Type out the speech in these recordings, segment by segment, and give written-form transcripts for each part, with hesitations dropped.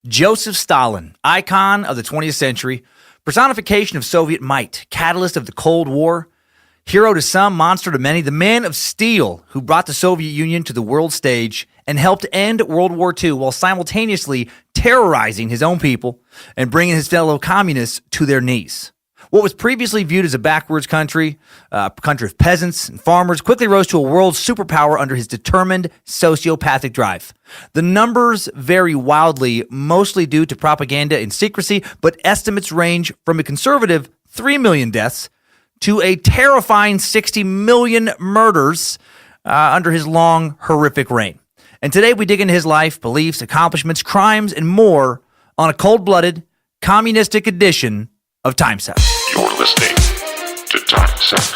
Joseph Stalin, icon of the 20th century, personification of Soviet might, catalyst of the Cold War, hero to some, monster to many, the man of steel who brought the Soviet Union to the world stage and helped end World War II while simultaneously terrorizing his own people and bringing his fellow communists to their knees. What was previously viewed as a backwards country, a country of peasants and farmers, quickly rose to a world superpower under his determined sociopathic drive. The numbers vary wildly, mostly due to propaganda and secrecy, but estimates range from a conservative 3 million deaths to a terrifying 60 million murders under his long, horrific reign. And today we dig into his life, beliefs, accomplishments, crimes, and more on a cold-blooded, communistic edition of Timesuck. You're listening to Timesuck.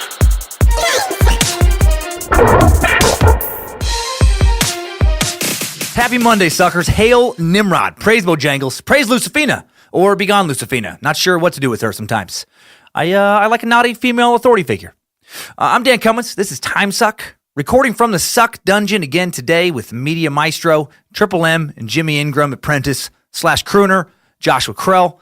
Happy Monday, suckers. Hail Nimrod. Praise Bojangles. Praise Lucifina. Or begone Lucifina. Not sure what to do with her sometimes. I like a naughty female authority figure. I'm Dan Cummins. This is Timesuck. Recording from the Suck Dungeon again today with Media Maestro, Triple M, and Jimmy Ingram, apprentice / crooner, Joshua Krell.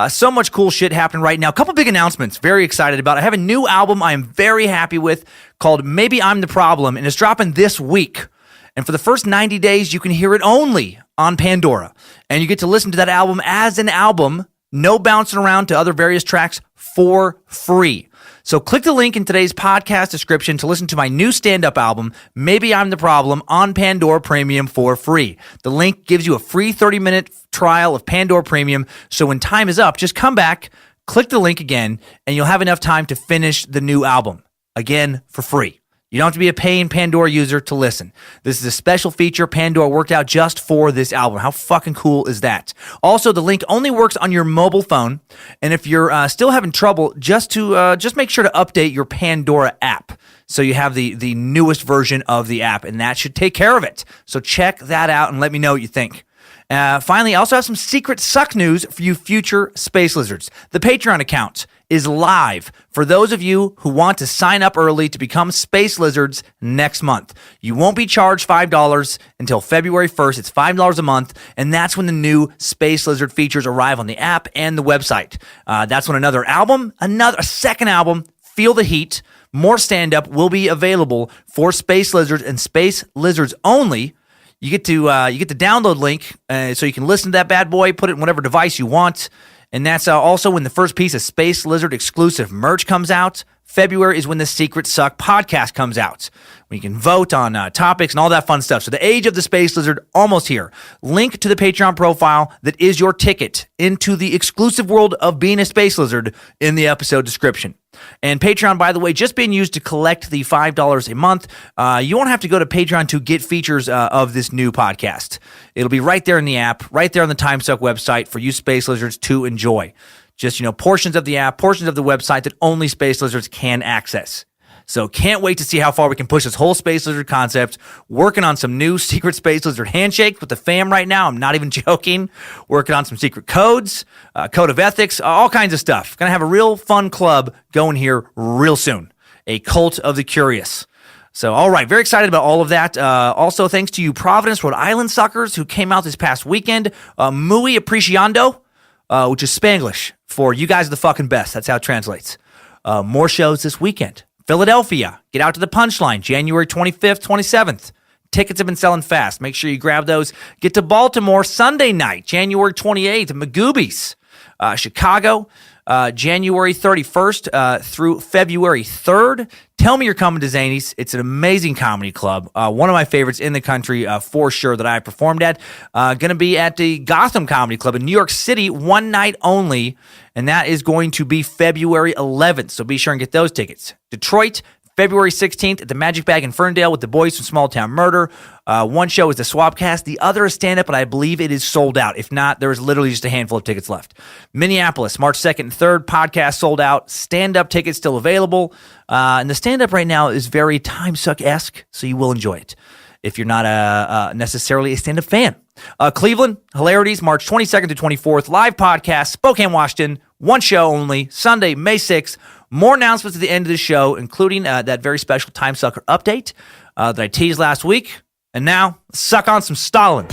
So much cool shit happening right now. A couple big announcements. Very excited about. I have a new album I am very happy with called Maybe I'm the Problem, and it's dropping this week. And for the first 90 days, you can hear it only on Pandora. And you get to listen to that album as an album, no bouncing around to other various tracks for free. So click the link in today's podcast description to listen to my new stand-up album, Maybe I'm the Problem, on Pandora Premium for free. The link gives you a free 30-minute trial of Pandora Premium, so when time is up, just come back, click the link again, and you'll have enough time to finish the new album. Again, for free. You don't have to be a paying Pandora user to listen. This is a special feature Pandora worked out just for this album. How fucking cool is that? Also, the link only works on your mobile phone, and if you're still having trouble, just make sure to update your Pandora app so you have the newest version of the app, and that should take care of it. So check that out and let me know what you think. Finally, I also have some secret suck news for you future space lizards. The Patreon account is live for those of you who want to sign up early to become space lizards next month. You won't be charged $5 until February 1st. It's $5 a month, and that's when the new Space Lizard features arrive on the app and the website. That's when a second album, Feel the Heat, more stand-up will be available for Space Lizards and Space Lizards only. You get the download link so you can listen to that bad boy, put it in whatever device you want. And that's also when the first piece of Space Lizard exclusive merch comes out. February is when the Secret Suck podcast comes out. We can vote on topics and all that fun stuff. So the age of the Space Lizard, almost here. Link to the Patreon profile that is your ticket into the exclusive world of being a Space Lizard in the episode description. And Patreon, by the way, just being used to collect the $5 a month. You won't have to go to Patreon to get features of this new podcast. It'll be right there in the app, right there on the Timesuck website for you Space Lizards to enjoy. Just, portions of the app, portions of the website that only Space Lizards can access. So can't wait to see how far we can push this whole Space Lizard concept. Working on some new secret Space Lizard handshakes with the fam right now. I'm not even joking. Working on some secret codes, code of ethics, all kinds of stuff. Gonna have a real fun club going here real soon. A cult of the curious. So, all right, very excited about all of that. Also, thanks to you Providence, Rhode Island suckers who came out this past weekend. Muy apreciando, which is Spanglish for you guys are the fucking best. That's how it translates. More shows this weekend. Philadelphia, get out to the Punchline, January 25th, 27th. Tickets have been selling fast. Make sure you grab those. Get to Baltimore Sunday night, January 28th, Magoobies. Chicago, January 31st through February 3rd. Tell me you're coming to Zanies. It's an amazing comedy club. One of my favorites in the country for sure that I performed at. Going to be at the Gotham Comedy Club in New York City, one night only, and that is going to be February 11th, so be sure and get those tickets. Detroit, February 16th at the Magic Bag in Ferndale with the boys from Small Town Murder. One show is the Swapcast. The other is stand-up, but I believe it is sold out. If not, there is literally just a handful of tickets left. Minneapolis, March 2nd and 3rd, podcast sold out. Stand-up tickets still available. And the stand-up right now is very Timesuck-esque, so you will enjoy it if you're not necessarily a stand-up fan. Cleveland, Hilarities, March 22nd to 24th. Live podcast, Spokane, Washington. One show only, Sunday, May 6th. More announcements at the end of the show, including that very special Timesucker update that I teased last week. And now, suck on some Stalin.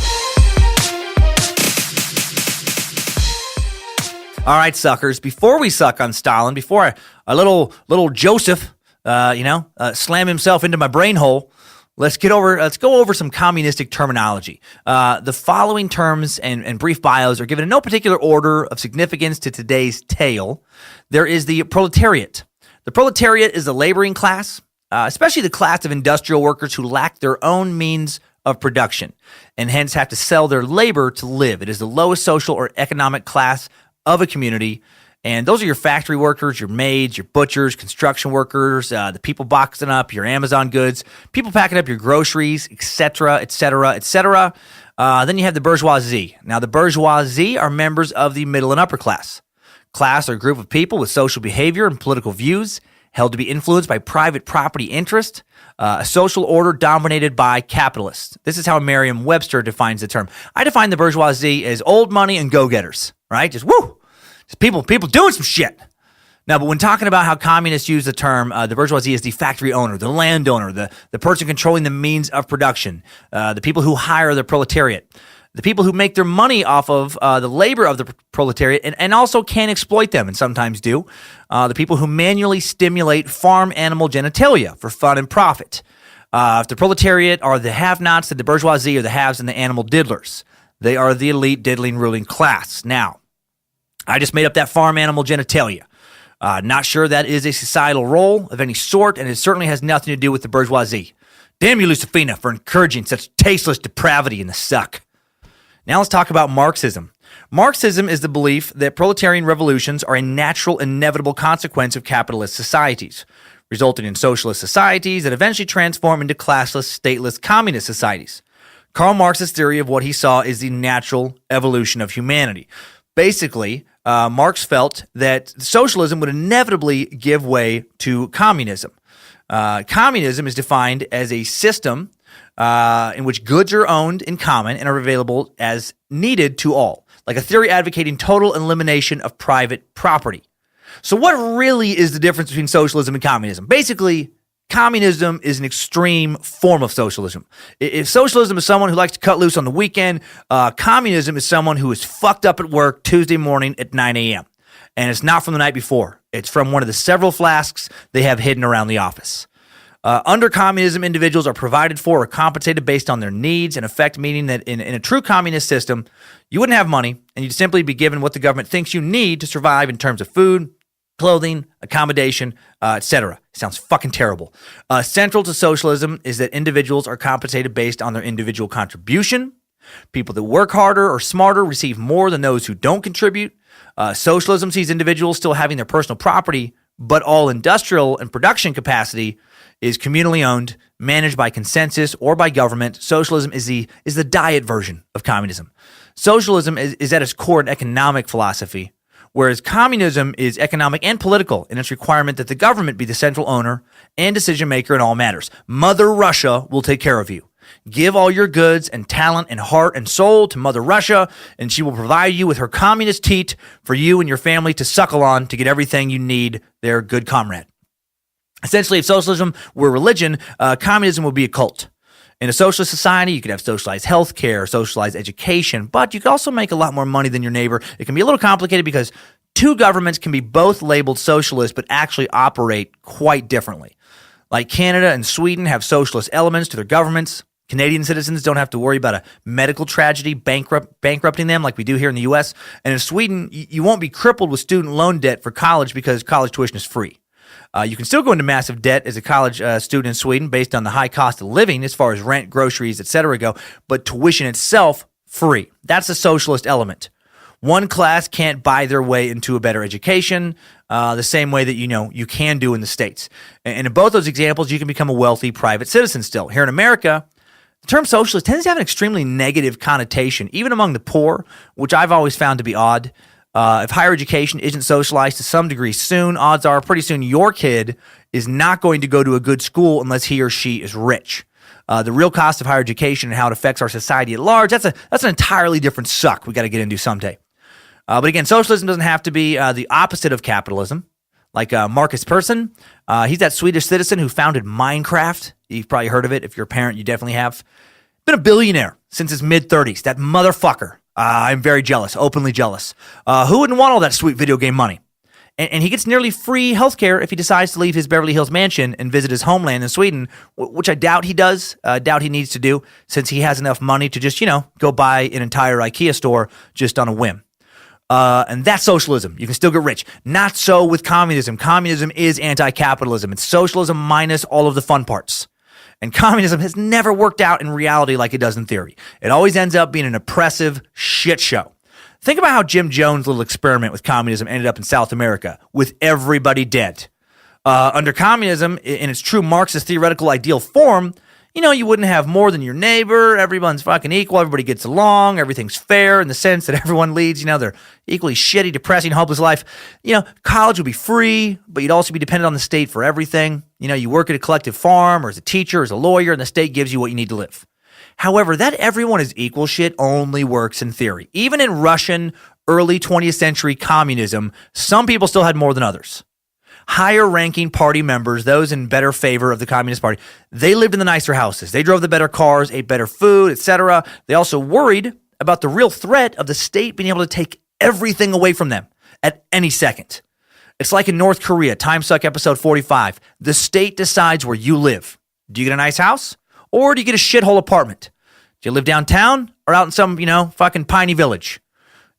All right, suckers. Before we suck on Stalin, before a little Joseph, slam himself into my brain hole, let's go over some communistic terminology. The following terms and brief bios are given in no particular order of significance to today's tale. There is the proletariat. The proletariat is the laboring class, especially the class of industrial workers who lack their own means of production and hence have to sell their labor to live. It is the lowest social or economic class of a community, and those are your factory workers, your maids, your butchers, construction workers, the people boxing up your Amazon goods, people packing up your groceries, etc., etc., etc. Then you have the bourgeoisie. Now, the bourgeoisie are members of the middle and upper class. Class are a group of people with social behavior and political views held to be influenced by private property interest, a social order dominated by capitalists. This is how Merriam-Webster defines the term. I define the bourgeoisie as old money and go-getters, right? Just people doing some shit. Now, but when talking about how communists use the term, the bourgeoisie is the factory owner, the landowner, the person controlling the means of production, the people who hire the proletariat, the people who make their money off of the labor of the proletariat and also can exploit them and sometimes do, the people who manually stimulate farm animal genitalia for fun and profit. If the proletariat are the have-nots, then the bourgeoisie are the haves and the animal diddlers. They are the elite diddling ruling class. Now, I just made up that farm animal genitalia. Not sure that is a societal role of any sort, and it certainly has nothing to do with the bourgeoisie. Damn you, Lucifina, for encouraging such tasteless depravity in the suck. Now let's talk about Marxism. Marxism is the belief that proletarian revolutions are a natural, inevitable consequence of capitalist societies, resulting in socialist societies that eventually transform into classless, stateless, communist societies. Karl Marx's theory of what he saw is the natural evolution of humanity. Basically, Marx felt that socialism would inevitably give way to communism. Communism is defined as a system in which goods are owned in common and are available as needed to all, like a theory advocating total elimination of private property. So what really is the difference between socialism and communism? Basically, communism is an extreme form of socialism. If socialism is someone who likes to cut loose on the weekend, communism is someone who is fucked up at work Tuesday morning at 9 a.m. And it's not from the night before. It's from one of the several flasks they have hidden around the office. Under communism, individuals are provided for or compensated based on their needs, in effect meaning that in a true communist system, you wouldn't have money and you'd simply be given what the government thinks you need to survive in terms of food, clothing, accommodation, etc. Sounds fucking terrible. Central to socialism is that individuals are compensated based on their individual contribution. People that work harder or smarter receive more than those who don't contribute. Socialism sees individuals still having their personal property, but all industrial and production capacity is communally owned, managed by consensus or by government. Socialism is the diet version of communism. Socialism is at its core an economic philosophy, whereas communism is economic and political in its requirement that the government be the central owner and decision maker in all matters. Mother Russia will take care of you. Give all your goods and talent and heart and soul to Mother Russia, and she will provide you with her communist teat for you and your family to suckle on to get everything you need, their good comrade. Essentially, if socialism were religion, communism would be a cult. In a socialist society, you could have socialized healthcare, socialized education, but you could also make a lot more money than your neighbor. It can be a little complicated because two governments can be both labeled socialist, but actually operate quite differently. Like Canada and Sweden have socialist elements to their governments. Canadian citizens don't have to worry about a medical tragedy bankrupting them like we do here in the U.S. And in Sweden, you won't be crippled with student loan debt for college because college tuition is free. You can still go into massive debt as a college student in Sweden based on the high cost of living as far as rent, groceries, etc. go, but tuition itself, free. That's the socialist element. One class can't buy their way into a better education the same way that you can do in the States. And in both those examples, you can become a wealthy private citizen still. Here in America, the term socialist tends to have an extremely negative connotation, even among the poor, which I've always found to be odd. If higher education isn't socialized to some degree soon, odds are pretty soon your kid is not going to go to a good school unless he or she is rich. The real cost of higher education and how it affects our society at large, that's an entirely different suck we got to get into someday. But again, socialism doesn't have to be the opposite of capitalism. Like Marcus Persson, he's that Swedish citizen who founded Minecraft. You've probably heard of it. If you're a parent, you definitely have. Been a billionaire since his mid-30s. That motherfucker I'm very jealous, openly jealous. Who wouldn't want all that sweet video game money? And he gets nearly free healthcare if he decides to leave his Beverly Hills mansion and visit his homeland in Sweden, which I doubt he does, doubt he needs to do, since he has enough money to just, go buy an entire IKEA store just on a whim. And that's socialism. You can still get rich. Not so with communism. Communism is anti-capitalism. It's socialism minus all of the fun parts. And communism has never worked out in reality like it does in theory. It always ends up being an oppressive shit show. Think about how Jim Jones' little experiment with communism ended up in South America, with everybody dead. Under communism, in its true Marxist theoretical ideal form, you wouldn't have more than your neighbor. Everyone's fucking equal. Everybody gets along. Everything's fair in the sense that everyone leads, their equally shitty, depressing, hopeless life. College would be free, but you'd also be dependent on the state for everything. You work at a collective farm or as a teacher, or as a lawyer, and the state gives you what you need to live. However, that everyone is equal shit only works in theory. Even in Russian early 20th century communism, some people still had more than others. Higher ranking party members, those in better favor of the Communist Party, they lived in the nicer houses. They drove the better cars, ate better food, etc. They also worried about the real threat of the state being able to take everything away from them at any second. It's like in North Korea, Timesuck episode 45. The state decides where you live. Do you get a nice house? Or do you get a shithole apartment? Do you live downtown or out in some, fucking piney village?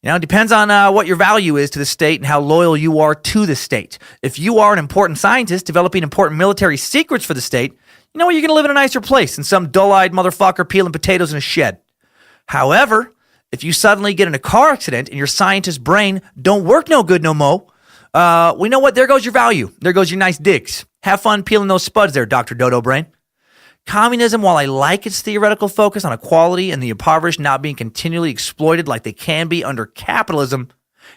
It depends on what your value is to the state and how loyal you are to the state. If you are an important scientist developing important military secrets for the state, you're going to live in a nicer place than some dull-eyed motherfucker peeling potatoes in a shed. However, if you suddenly get in a car accident and your scientist brain don't work no good no mo, we know what? There goes your value. There goes your nice digs. Have fun peeling those spuds there, Dr. Dodo Brain. Communism, while I like its theoretical focus on equality and the impoverished not being continually exploited like they can be under capitalism,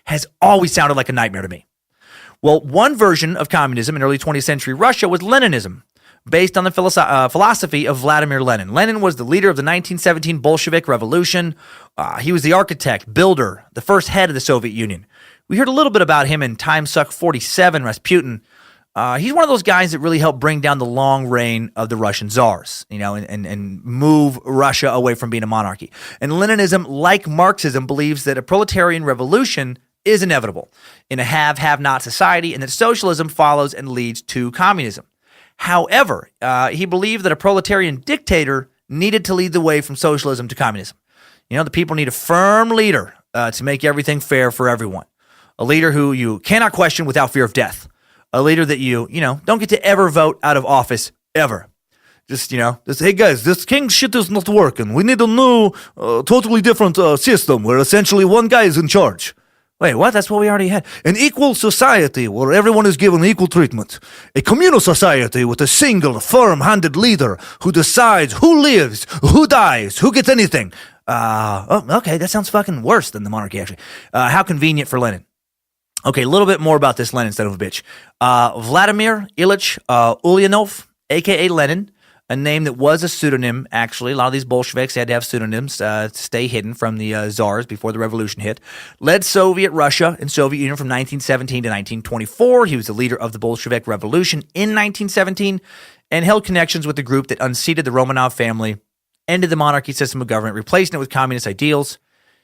has always sounded like a nightmare to me. Well, one version of communism in early 20th century Russia was Leninism, based on the philosophy of Vladimir Lenin. Lenin was the leader of the 1917 Bolshevik Revolution. He was the architect, builder, the first head of the Soviet Union. We heard a little bit about him in Timesuck 47, Rasputin. He's one of those guys that really helped bring down the long reign of the Russian czars, and move Russia away from being a monarchy. And Leninism, like Marxism, believes that a proletarian revolution is inevitable in a have-not society, and that socialism follows and leads to communism. However, he believed that a proletarian dictator needed to lead the way from socialism to communism. The people need a firm leader to make everything fair for everyone. A leader who you cannot question without fear of death. A leader that you don't get to ever vote out of office, ever. Just, hey guys, this king shit is not working. We need a new, totally different system where essentially one guy is in charge. Wait, what? That's what we already had. An equal society where everyone is given equal treatment. A communal society with a single, firm-handed leader who decides who lives, who dies, who gets anything. Okay, that sounds fucking worse than the monarchy, actually. How convenient for Lenin. Okay, a little bit more about this Lenin son of a bitch. Vladimir Ilyich Ulyanov, a.k.a. Lenin, a name that was a pseudonym, actually. A lot of these Bolsheviks had to have pseudonyms to stay hidden from the czars before the revolution hit. Led Soviet Russia and Soviet Union from 1917 to 1924. He was the leader of the Bolshevik Revolution in 1917 and held connections with the group that unseated the Romanov family, ended the monarchy system of government, replacing it with communist ideals.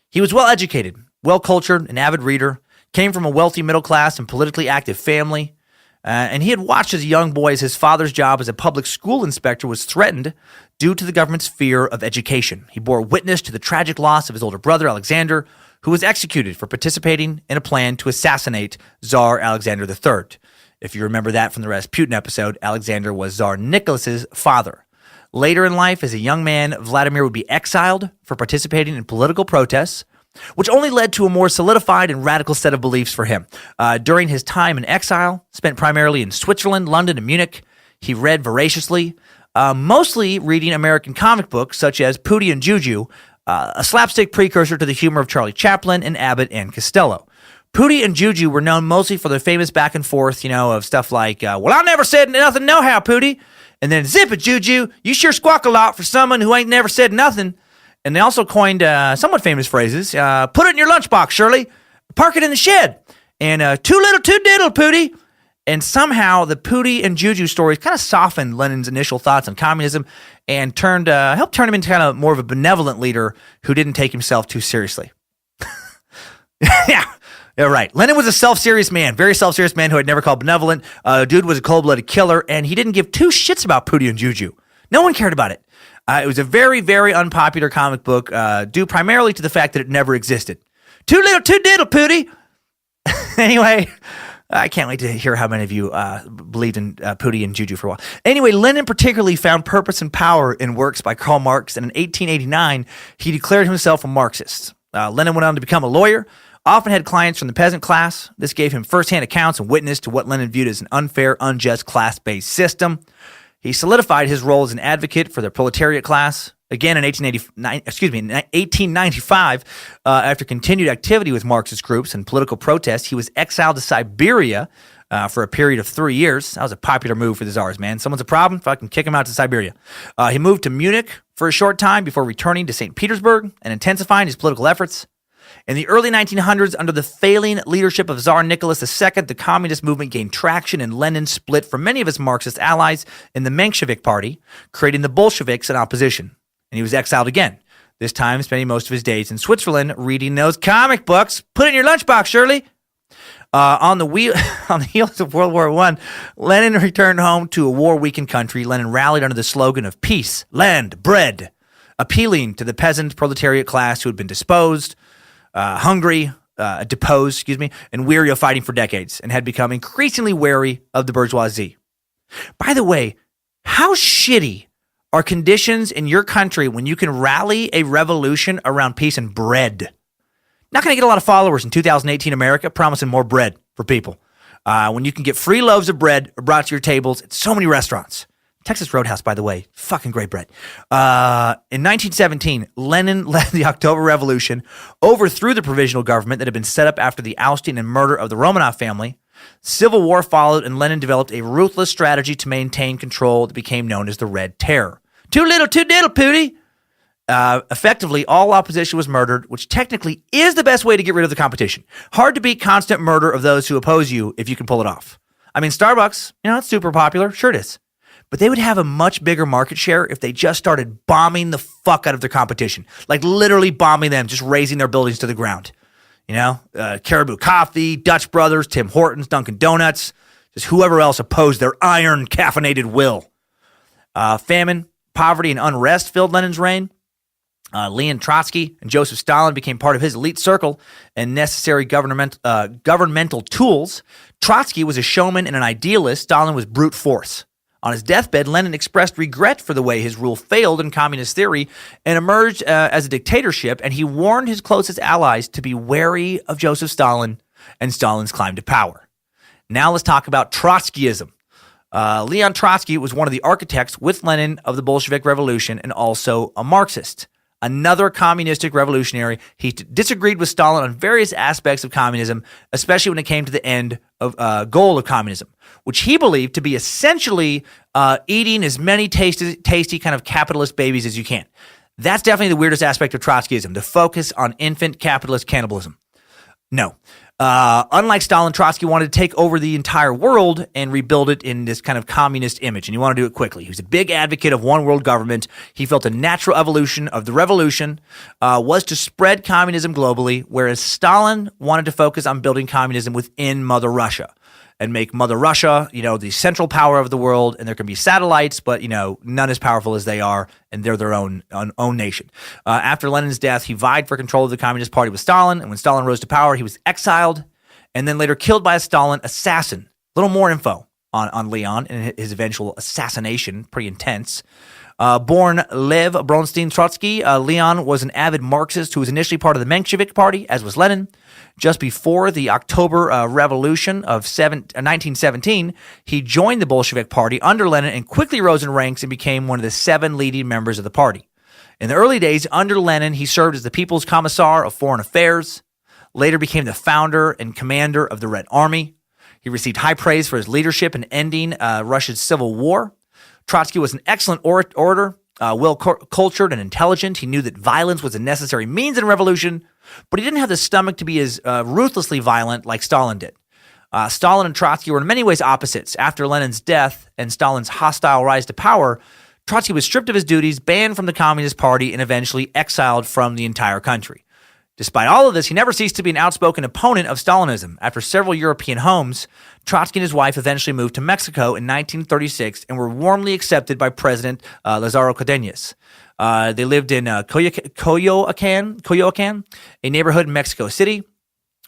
He was well-educated, well-cultured, an avid reader, came from a wealthy middle class and politically active family, and he had watched as a young boy as his father's job as a public school inspector was threatened due to the government's fear of education. He bore witness to the tragic loss of his older brother, Alexander, who was executed for participating in a plan to assassinate Tsar Alexander III. If you remember that from the Rasputin episode, Alexander was Tsar Nicholas's father. Later in life, as a young man, Vladimir would be exiled for participating in political protests, which only led to a more solidified and radical set of beliefs for him. During his time in exile, spent primarily in Switzerland, London, and Munich, he read voraciously, mostly reading American comic books such as Pootie and Juju, a slapstick precursor to the humor of Charlie Chaplin and Abbott and Costello. Pootie and Juju were known mostly for their famous back and forth, of stuff like, well, I never said nothing nohow, Pootie. And then, zip it, Juju, you sure squawk a lot for someone who ain't never said nothing. And they also coined somewhat famous phrases. Put it in your lunchbox, Shirley. Park it in the shed. And too little, too diddle, Pootie. And somehow the Pootie and Juju stories kind of softened Lenin's initial thoughts on communism and helped turn him into kind of more of a benevolent leader who didn't take himself too seriously. Yeah, right. Lenin was a self-serious man, very self-serious man who had never called benevolent. Dude was a cold-blooded killer, and he didn't give two shits about Pootie and Juju. No one cared about it. It was a very, very unpopular comic book, due primarily to the fact that it never existed. Too little, too diddle, Pootie. Anyway, I can't wait to hear how many of you believed in Pootie and Juju for a while. Anyway, Lenin particularly found purpose and power in works by Karl Marx, and in 1889, he declared himself a Marxist. Lenin went on to become a lawyer, often had clients from the peasant class. This gave him firsthand accounts and witness to what Lenin viewed as an unfair, unjust, class-based system. He solidified his role as an advocate for the proletariat class. Again, in 1895, after continued activity with Marxist groups and political protests, he was exiled to Siberia for a period of 3 years. That was a popular move for the czars, man. Someone's a problem, fucking kick him out to Siberia. He moved to Munich for a short time before returning to St. Petersburg and intensifying his political efforts. In the early 1900s, under the failing leadership of Tsar Nicholas II, the communist movement gained traction, and Lenin split from many of his Marxist allies in the Menshevik Party, creating the Bolsheviks in opposition. And he was exiled again, this time spending most of his days in Switzerland reading those comic books. Put it in your lunchbox, Shirley. On the heels of World War I, Lenin returned home to a war-weakened country. Lenin rallied under the slogan of peace, land, bread, appealing to the peasant proletariat class who had been deposed, and weary of fighting for decades, and had become increasingly wary of the bourgeoisie. By the way, how shitty are conditions in your country when you can rally a revolution around peace and bread? Not going to get a lot of followers in 2018 America promising more bread for people. When you can get free loaves of bread brought to your tables at so many restaurants. Texas Roadhouse, by the way, fucking great bread. In 1917, Lenin led the October Revolution, overthrew the provisional government that had been set up after the ousting and murder of the Romanov family. Civil war followed, and Lenin developed a ruthless strategy to maintain control that became known as the Red Terror. Too little, too diddle, Pootie. Effectively, all opposition was murdered, which technically is the best way to get rid of the competition. Hard to beat constant murder of those who oppose you if you can pull it off. I mean, Starbucks, it's super popular. Sure it is. But they would have a much bigger market share if they just started bombing the fuck out of their competition. Like literally bombing them, just razing their buildings to the ground. Caribou Coffee, Dutch Brothers, Tim Hortons, Dunkin' Donuts, just whoever else opposed their iron caffeinated will. Famine, poverty, and unrest filled Lenin's reign. Leon Trotsky and Joseph Stalin became part of his elite circle and necessary governmental tools. Trotsky was a showman and an idealist. Stalin was brute force. On his deathbed, Lenin expressed regret for the way his rule failed in communist theory and emerged as a dictatorship, and he warned his closest allies to be wary of Joseph Stalin and Stalin's climb to power. Now let's talk about Trotskyism. Leon Trotsky was one of the architects with Lenin of the Bolshevik Revolution and also a Marxist. Another communistic revolutionary, he disagreed with Stalin on various aspects of communism, especially when it came to the end of goal of communism, which he believed to be essentially eating as many tasty kind of capitalist babies as you can. That's definitely the weirdest aspect of Trotskyism, the focus on infant capitalist cannibalism. No. Unlike Stalin, Trotsky wanted to take over the entire world and rebuild it in this kind of communist image, and he wanted to do it quickly. He was a big advocate of one world government. He felt a natural evolution of the revolution was to spread communism globally, whereas Stalin wanted to focus on building communism within Mother Russia and make Mother Russia, the central power of the world, and there can be satellites, but, none as powerful as they are, and they're their own nation. After Lenin's death, he vied for control of the Communist Party with Stalin, and when Stalin rose to power, he was exiled and then later killed by a Stalin assassin. A little more info on Leon and his eventual assassination, pretty intense. Born Lev Bronstein Trotsky, Leon was an avid Marxist who was initially part of the Menshevik Party, as was Lenin. Just before the October Revolution of 1917, he joined the Bolshevik Party under Lenin and quickly rose in ranks and became one of the 7 leading members of the party. In the early days, under Lenin, he served as the People's Commissar of Foreign Affairs, later became the founder and commander of the Red Army. He received high praise for his leadership in ending Russia's civil war. Trotsky was an excellent orator, well-cultured and intelligent. He knew that violence was a necessary means in a revolution, but he didn't have the stomach to be as ruthlessly violent like Stalin did. Stalin and Trotsky were in many ways opposites. After Lenin's death and Stalin's hostile rise to power, Trotsky was stripped of his duties, banned from the Communist Party, and eventually exiled from the entire country. Despite all of this, he never ceased to be an outspoken opponent of Stalinism. After several European homes, Trotsky and his wife eventually moved to Mexico in 1936 and were warmly accepted by President Lázaro Cárdenas. They lived in Coyoacán, a neighborhood in Mexico City,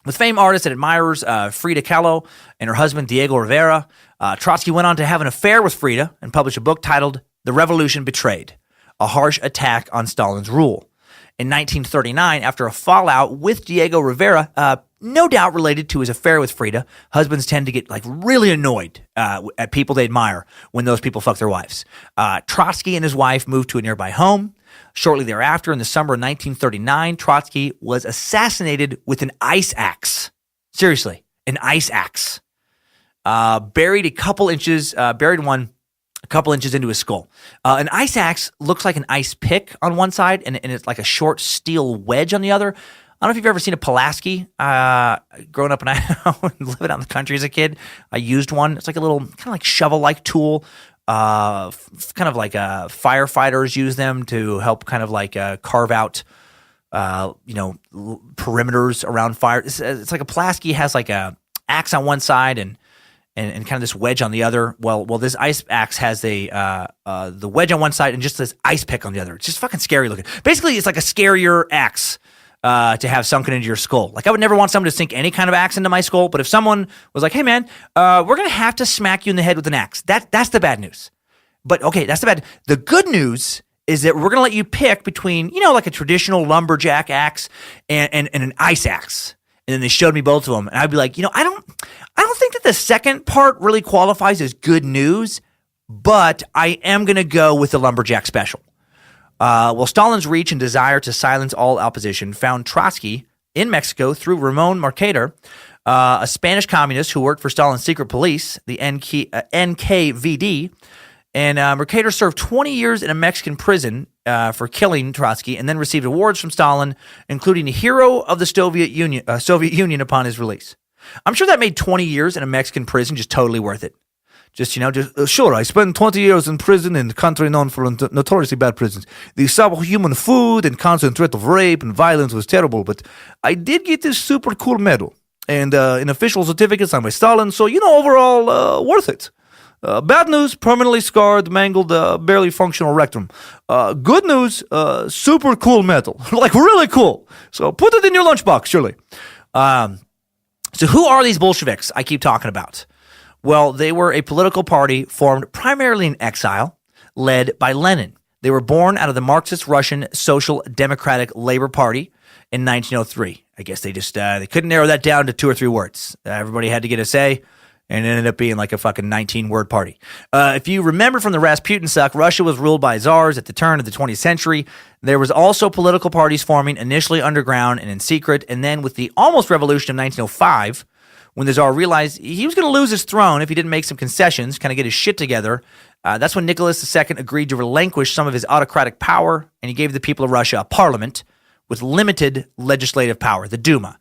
with famed artists and admirers Frida Kahlo and her husband Diego Rivera. Trotsky went on to have an affair with Frida and published a book titled The Revolution Betrayed, a harsh attack on Stalin's rule. In 1939, after a fallout with Diego Rivera, no doubt related to his affair with Frida, husbands tend to get really annoyed at people they admire when those people fuck their wives. Trotsky and his wife moved to a nearby home. Shortly thereafter, in the summer of 1939, Trotsky was assassinated with an ice axe. Seriously, an ice axe. Buried one a couple inches into his skull. An ice axe looks like an ice pick on one side, and it's like a short steel wedge on the other. I don't know if you've ever seen a Pulaski. Growing up in Idaho and living out in the country as a kid, I used one. It's like a little kind of like shovel-like tool. Kind of like firefighters use them to help kind of like carve out, perimeters around fire. It's like a Pulaski has like a axe on one side and kind of this wedge on the other. Well, this ice axe has the wedge on one side and just this ice pick on the other. It's just fucking scary looking. Basically, it's like a scarier axe to have sunken into your skull. Like, I would never want someone to sink any kind of axe into my skull, but if someone was like, hey man, we're going to have to smack you in the head with an axe, that's the bad news. But okay, that's the bad. The good news is that we're going to let you pick between, like a traditional lumberjack axe and an ice axe. And then they showed me both of them, and I'd be like, I don't think that the second part really qualifies as good news, but I am going to go with the lumberjack special. Stalin's reach and desire to silence all opposition found Trotsky in Mexico through Ramon Mercader, a Spanish communist who worked for Stalin's secret police, the NKVD. And Mercader served 20 years in a Mexican prison for killing Trotsky, and then received awards from Stalin, including the Hero of the Soviet Union upon his release. I'm sure that made 20 years in a Mexican prison just totally worth it. Sure, I spent 20 years in prison in a country known for notoriously bad prisons. The subhuman food and constant threat of rape and violence was terrible, but I did get this super cool medal and an official certificate signed by Stalin, so, overall, worth it. Bad news, permanently scarred, mangled, barely functional rectum. Good news, super cool medal. Like, really cool. So put it in your lunchbox, surely. So who are these Bolsheviks I keep talking about? Well, they were a political party formed primarily in exile, led by Lenin. They were born out of the Marxist Russian Social Democratic Labor Party in 1903. I guess they just they couldn't narrow that down to 2 or 3 words. Everybody had to get a say, and it ended up being like a fucking 19-word party. If you remember from the Rasputin suck, Russia was ruled by czars at the turn of the 20th century. There was also political parties forming, initially underground and in secret, and then with the almost revolution of 1905, when the czar realized he was going to lose his throne if he didn't make some concessions, kind of get his shit together, that's when Nicholas II agreed to relinquish some of his autocratic power, and he gave the people of Russia a parliament with limited legislative power, the Duma.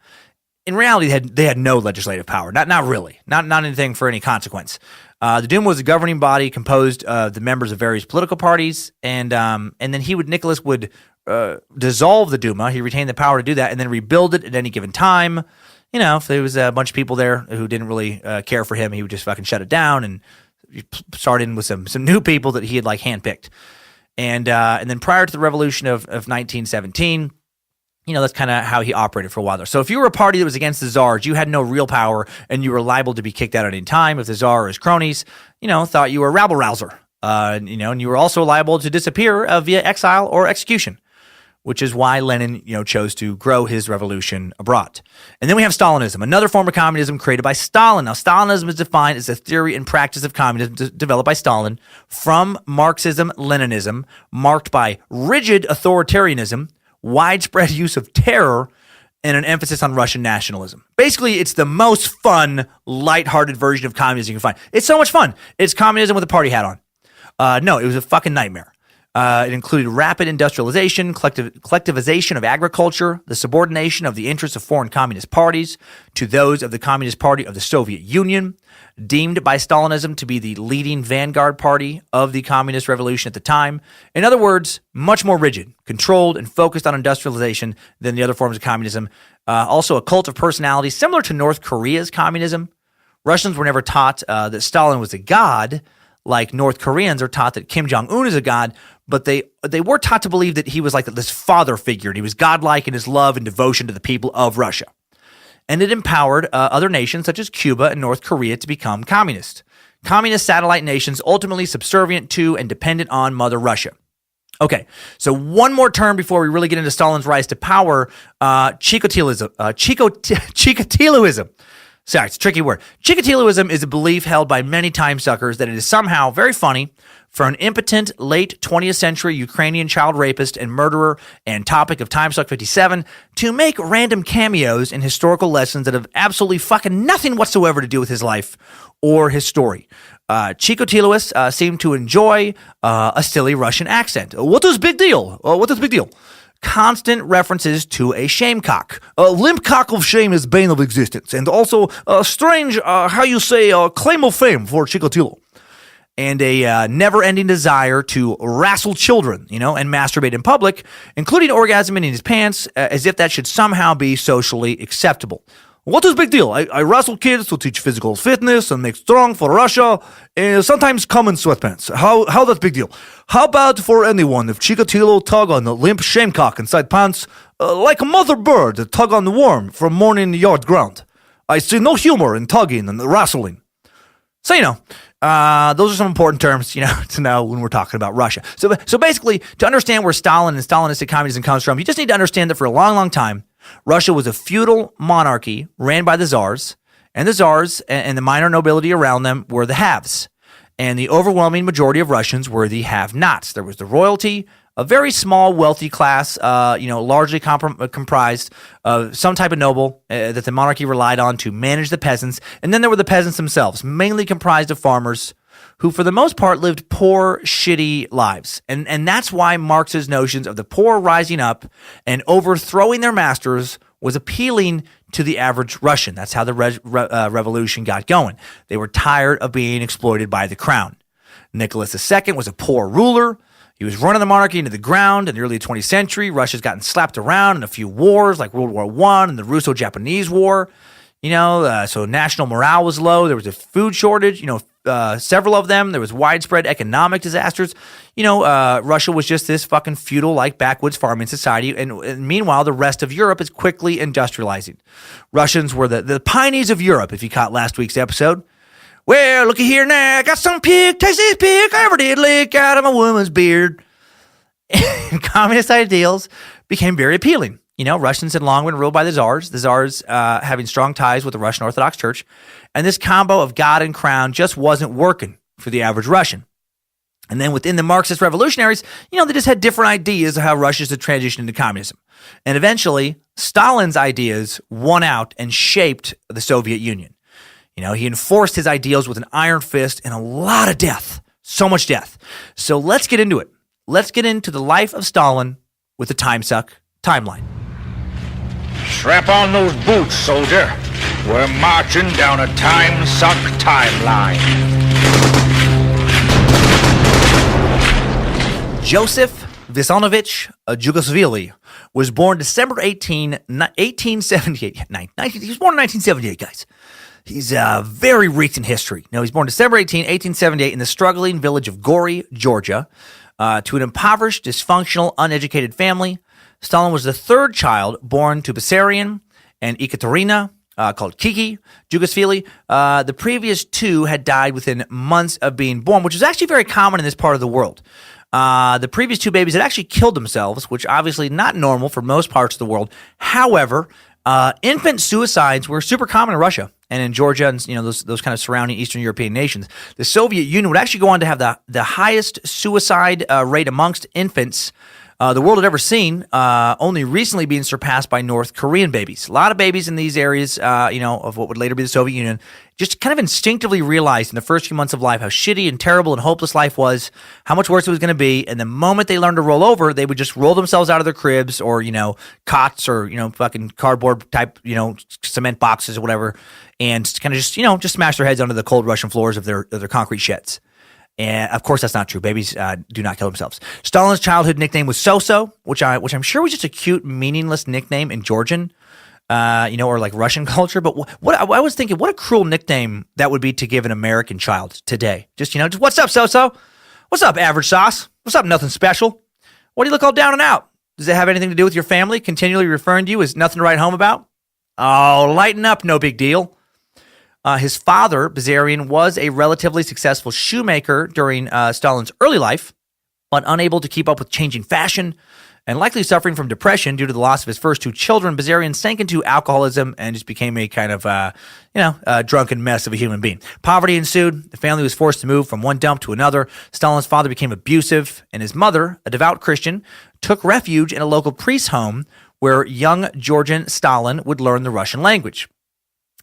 In reality, they had no legislative power, not really, not anything for any consequence. The Duma was a governing body composed of the members of various political parties, and then Nicholas would dissolve the Duma. He retained the power to do that, and then rebuild it at any given time. If there was a bunch of people there who didn't really care for him, he would just fucking shut it down and start in with some new people that he had handpicked. And then prior to the revolution of 1917. That's kind of how he operated for a while there. So if you were a party that was against the czars, you had no real power, and you were liable to be kicked out at any time if the czar or his cronies, thought you were a rabble-rouser. And you were also liable to disappear via exile or execution, which is why Lenin, chose to grow his revolution abroad. And then we have Stalinism, another form of communism created by Stalin. Now, Stalinism is defined as a theory and practice of communism developed by Stalin from Marxism-Leninism, marked by rigid authoritarianism, widespread use of terror, and an emphasis on Russian nationalism. Basically, it's the most fun, lighthearted version of communism you can find. It's so much fun. It's communism with a party hat on. No, it was a fucking nightmare. It included rapid industrialization, collectivization of agriculture, the subordination of the interests of foreign communist parties to those of the Communist Party of the Soviet Union, deemed by Stalinism to be the leading vanguard party of the communist revolution at the time. In other words, much more rigid, controlled, and focused on industrialization than the other forms of communism. Also a cult of personality similar to North Korea's communism. Russians were never taught that Stalin was a god, like North Koreans are taught that Kim Jong-un is a god, but they were taught to believe that he was like this father figure, and he was godlike in his love and devotion to the people of Russia. And it empowered other nations such as Cuba and North Korea to become communist. Communist satellite nations ultimately subservient to and dependent on Mother Russia. Okay, so one more term before we really get into Stalin's rise to power, Chikatiloism. Sorry, it's a tricky word. Chikatiloism is a belief held by many timesuckers that it is somehow very funny for an impotent late 20th century Ukrainian child rapist and murderer and topic of Timesuck 57 to make random cameos in historical lessons that have absolutely fucking nothing whatsoever to do with his life or his story. Chikatiloists seem to enjoy a silly Russian accent. What is big deal? What is big deal? Constant references to a shamecock. A limp cock of shame is bane of existence. And also strange, how you say, claim of fame for Chikatilo. And a never-ending desire to wrestle children, and masturbate in public, including orgasming in his pants, as if that should somehow be socially acceptable. What is big deal? I wrestle kids to teach physical fitness and make strong for Russia, and sometimes come in sweatpants. How that's big deal? How about for anyone if Chikatilo tug on the limp shamecock inside pants, like a mother bird that tug on the worm from morning yard ground? I see no humor in tugging and wrestling. So, those are some important terms, to know when we're talking about Russia. So basically, to understand where Stalin and Stalinistic communism comes from, you just need to understand that for a long, long time, Russia was a feudal monarchy ran by the czars, and the czars and the minor nobility around them were the haves, and the overwhelming majority of Russians were the have-nots. There was the royalty, a very small wealthy class, largely comprised of some type of noble that the monarchy relied on to manage the peasants, and then there were the peasants themselves, mainly comprised of farmers who for the most part lived poor, shitty lives. And that's why Marx's notions of the poor rising up and overthrowing their masters was appealing to the average Russian. That's how the revolution got going. They were tired of being exploited by the crown. Nicholas II was a poor ruler. He was running the monarchy into the ground in the early 20th century. Russia's gotten slapped around in a few wars like World War I and the Russo-Japanese War. So national morale was low. There was a food shortage, several of them. There was widespread economic disasters. Russia was just this fucking feudal-like backwoods farming society. And meanwhile, the rest of Europe is quickly industrializing. Russians were the pioneers of Europe, if you caught last week's episode. Well, looky here now. I got some pig. Taste this pig. I ever did lick out of a woman's beard. And communist ideals became very appealing. Russians had long been ruled by the czars having strong ties with the Russian Orthodox Church, and this combo of God and crown just wasn't working for the average Russian. And then within the Marxist revolutionaries, they just had different ideas of how Russia should transition into communism. And eventually, Stalin's ideas won out and shaped the Soviet Union. He enforced his ideals with an iron fist and a lot of death, so much death. So let's get into it. Let's get into the life of Stalin with the Timesuck timeline. Strap on those boots, soldier. We're marching down a Timesuck timeline. Joseph Vissarionovich Jugosvili was born December 1878. He was born in 1978, guys. He's very recent history. Now, he's born December 1878 in the struggling village of Gori, Georgia, to an impoverished, dysfunctional, uneducated family. Stalin was the third child born to Bessarion and Ekaterina, called Kiki Jugosvili. The previous two had died within months of being born, which is actually very common in this part of the world. The previous two babies had actually killed themselves, which obviously not normal for most parts of the world. However, infant suicides were super common in Russia and in Georgia and those kind of surrounding Eastern European nations. The Soviet Union would actually go on to have the highest suicide rate amongst infants the world had ever seen, only recently being surpassed by North Korean babies. A lot of babies in these areas, of what would later be the Soviet Union, just kind of instinctively realized in the first few months of life how shitty and terrible and hopeless life was, how much worse it was going to be. And the moment they learned to roll over, they would just roll themselves out of their cribs or, cots or, fucking cardboard type, cement boxes or whatever, and kind of just smash their heads onto the cold Russian floors of their concrete sheds. And of course, that's not true. Babies do not kill themselves. Stalin's childhood nickname was So-So, which I'm sure was just a cute, meaningless nickname in Georgian, or like Russian culture. But what I was thinking, what a cruel nickname that would be to give an American child today. Just what's up, So-So? What's up, average sauce? What's up, nothing special? Why do you look all down and out? Does it have anything to do with your family continually referring to you as nothing to write home about? Oh, lighten up, no big deal. His father, Bazarian, was a relatively successful shoemaker during Stalin's early life, but unable to keep up with changing fashion and likely suffering from depression due to the loss of his first two children, Bazarian sank into alcoholism and just became a kind of, drunken mess of a human being. Poverty ensued. The family was forced to move from one dump to another. Stalin's father became abusive, and his mother, a devout Christian, took refuge in a local priest's home where young Georgian Stalin would learn the Russian language.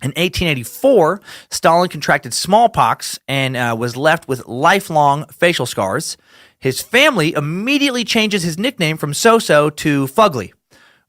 In 1884, Stalin contracted smallpox and was left with lifelong facial scars. His family immediately changes his nickname from So-So to Fugly,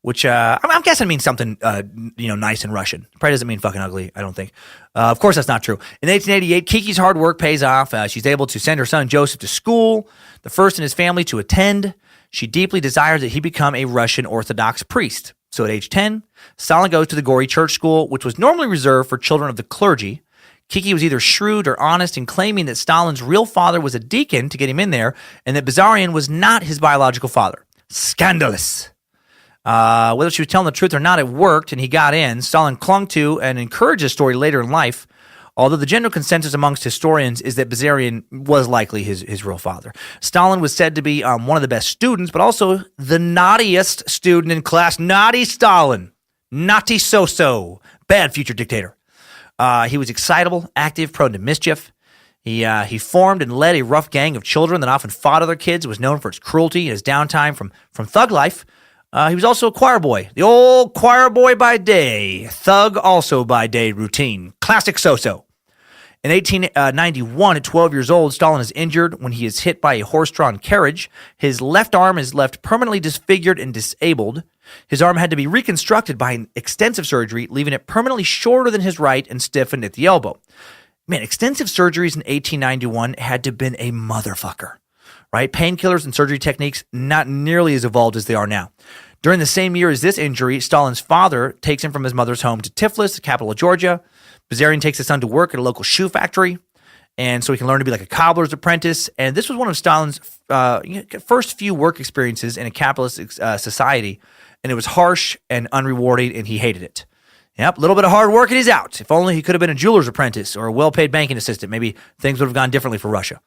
which I'm guessing means something nice in Russian. Probably doesn't mean fucking ugly, I don't think. Of course, that's not true. In 1888, Kiki's hard work pays off. She's able to send her son Joseph to school, the first in his family to attend. She deeply desires that he become a Russian Orthodox priest. So at age 10, Stalin goes to the Gori church school, which was normally reserved for children of the clergy. Kiki was either shrewd or honest in claiming that Stalin's real father was a deacon to get him in there, and that Bazarian was not his biological father. Scandalous. Whether she was telling the truth or not, it worked, and he got in. Stalin clung to and encouraged his story later in life, although the general consensus amongst historians is that Bazarian was likely his real father. Stalin was said to be one of the best students, but also the naughtiest student in class. Naughty Stalin. Naughty So-So. Bad future dictator. He was excitable, active, prone to mischief. He formed and led a rough gang of children that often fought other kids. It was known for its cruelty and his downtime from thug life. He was also a choir boy. The old choir boy by day, thug also by day routine. Classic So-So. In 1891, at 12 years old, Stalin is injured when he is hit by a horse-drawn carriage. His left arm is left permanently disfigured and disabled. His arm had to be reconstructed by an extensive surgery, leaving it permanently shorter than his right and stiffened at the elbow. Man, extensive surgeries in 1891 had to have been a motherfucker, right? Painkillers and surgery techniques not nearly as evolved as they are now. During the same year as this injury, Stalin's father takes him from his mother's home to Tiflis, the capital of Georgia. Bazarian takes his son to work at a local shoe factory, and so he can learn to be like a cobbler's apprentice. And this was one of Stalin's first few work experiences in a capitalist society, and it was harsh and unrewarding, and he hated it. Yep, a little bit of hard work and he's out. If only he could have been a jeweler's apprentice or a well-paid banking assistant, maybe things would have gone differently for Russia.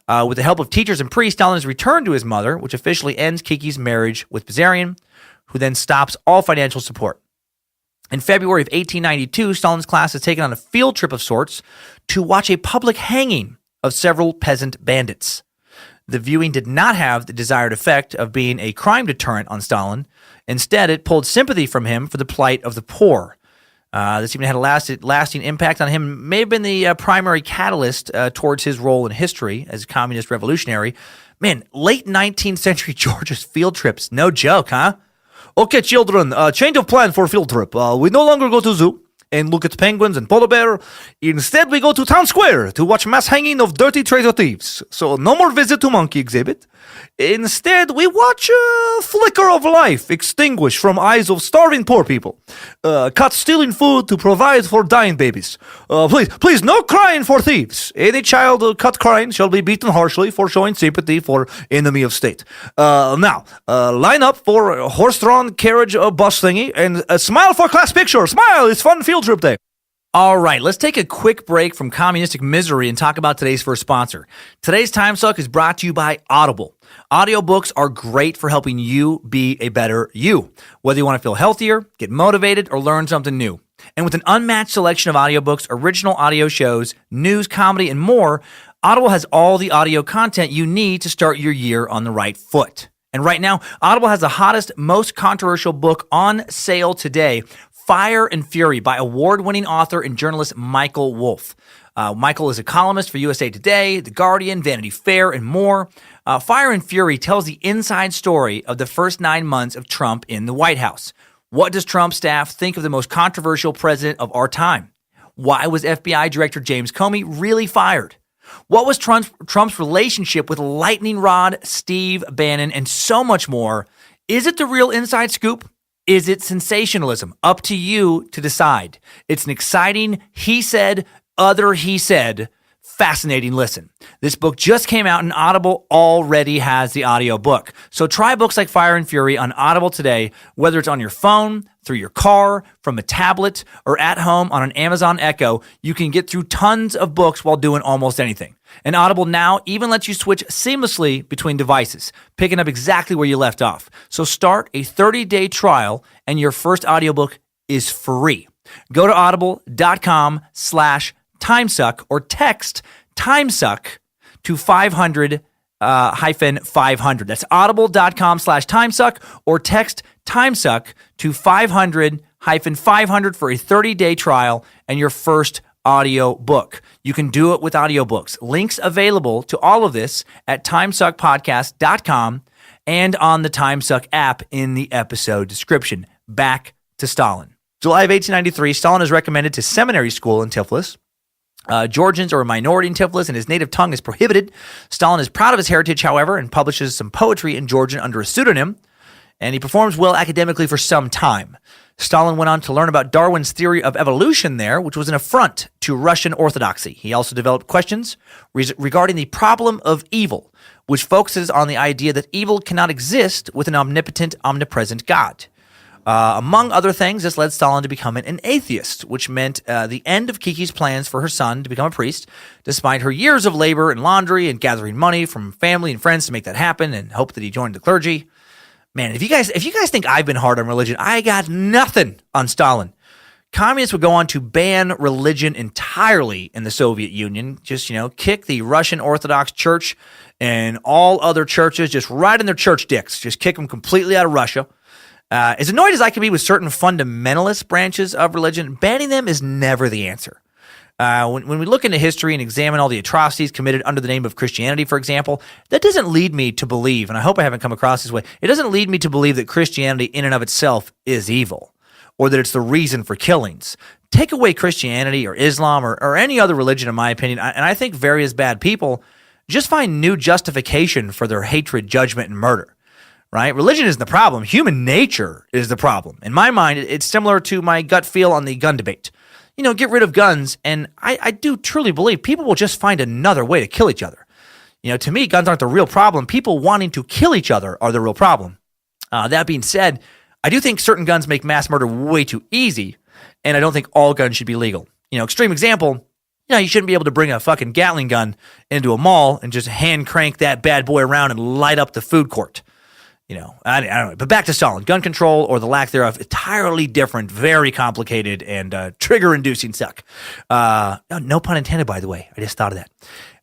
With the help of teachers and priests, Stalin is returned to his mother, which officially ends Kiki's marriage with Bazarian, who then stops all financial support. In February of 1892, Stalin's class is taken on a field trip of sorts to watch a public hanging of several peasant bandits. The viewing did not have the desired effect of being a crime deterrent on Stalin. Instead, it pulled sympathy from him for the plight of the poor. This even had a lasting impact on him, may have been the primary catalyst towards his role in history as a communist revolutionary. Man, late 19th century Georgia's field trips, no joke, huh? Okay, children, change of plan for field trip. We no longer go to zoo and look at penguins and polar bear. Instead, we go to town square to watch mass hanging of dirty traitor thieves. So no more visit to monkey exhibit. Instead, we watch a flicker of life extinguish from eyes of starving poor people. Caught stealing food to provide for dying babies. Please, no crying for thieves. Any child caught crying shall be beaten harshly for showing sympathy for enemy of state. Now, line up for a horse-drawn carriage bus thingy and smile for class picture. Smile, it's fun field trip day. All right, let's take a quick break from communistic misery and talk about today's first sponsor. Today's Timesuck is brought to you by Audible. Audiobooks are great for helping you be a better you, whether you want to feel healthier, get motivated, or learn something new. And with an unmatched selection of audiobooks, original audio shows, news, comedy, and more, Audible has all the audio content you need to start your year on the right foot. And right now, Audible has the hottest, most controversial book on sale today, Fire and Fury by award-winning author and journalist Michael Wolff. Michael is a columnist for USA Today, The Guardian, Vanity Fair, and more. Fire and Fury tells the inside story of the first 9 months of Trump in the White House. What does Trump's staff think of the most controversial president of our time? Why was FBI Director James Comey really fired? What was Trump's relationship with lightning rod Steve Bannon, and so much more? Is it the real inside scoop? Is it sensationalism? Up to you to decide. It's an exciting he said, fascinating listen. This book just came out and Audible already has the audio book. So try books like Fire and Fury on Audible today, whether it's on your phone, through your car, from a tablet, or at home on an Amazon Echo. You can get through tons of books while doing almost anything. And Audible now even lets you switch seamlessly between devices, picking up exactly where you left off. So start a 30-day trial and your first audiobook is free. Go to audible.com/Timesuck or text Timesuck to 500 500. That's audible.com/Timesuck or text Timesuck to 500 500 for a 30-day trial and your first audio book. You can do it with audiobooks. Links available to all of this at timesuckpodcast.com and on the Timesuck app in the episode description. Back to Stalin. July of 1893, Stalin is recommended to seminary school in Tiflis. Georgians are a minority in Tiflis, and his native tongue is prohibited. Stalin is proud of his heritage, however, and publishes some poetry in Georgian under a pseudonym, and he performs well academically for some time. Stalin went on to learn about Darwin's theory of evolution there, which was an affront to Russian orthodoxy. He also developed questions regarding the problem of evil, which focuses on the idea that evil cannot exist with an omnipotent, omnipresent God. Among other things, this led Stalin to become an atheist, which meant the end of Kiki's plans for her son to become a priest, despite her years of labor and laundry and gathering money from family and friends to make that happen and hope that he joined the clergy. Man, if you guys think I've been hard on religion, I got nothing on Stalin. Communists would go on to ban religion entirely in the Soviet Union, just, kick the Russian Orthodox Church and all other churches just right in their church dicks, just kick them completely out of Russia. As annoyed as I can be with certain fundamentalist branches of religion, banning them is never the answer. When we look into history and examine all the atrocities committed under the name of Christianity, for example, that doesn't lead me to believe, and I hope I haven't come across this way, it doesn't lead me to believe that Christianity in and of itself is evil, or that it's the reason for killings. Take away Christianity or Islam or any other religion, in my opinion, and I think various bad people just find new justification for their hatred, judgment, and murder. Right? Religion isn't the problem. Human nature is the problem. In my mind, it's similar to my gut feel on the gun debate. Get rid of guns, and I do truly believe people will just find another way to kill each other. To me, guns aren't the real problem. People wanting to kill each other are the real problem. That being said, I do think certain guns make mass murder way too easy, and I don't think all guns should be legal. Extreme example, you shouldn't be able to bring a fucking Gatling gun into a mall and just hand crank that bad boy around and light up the food court. I don't know. But back to Stalin. Gun control, or the lack thereof, entirely different, very complicated, and trigger-inducing suck. No pun intended, by the way. I just thought of that.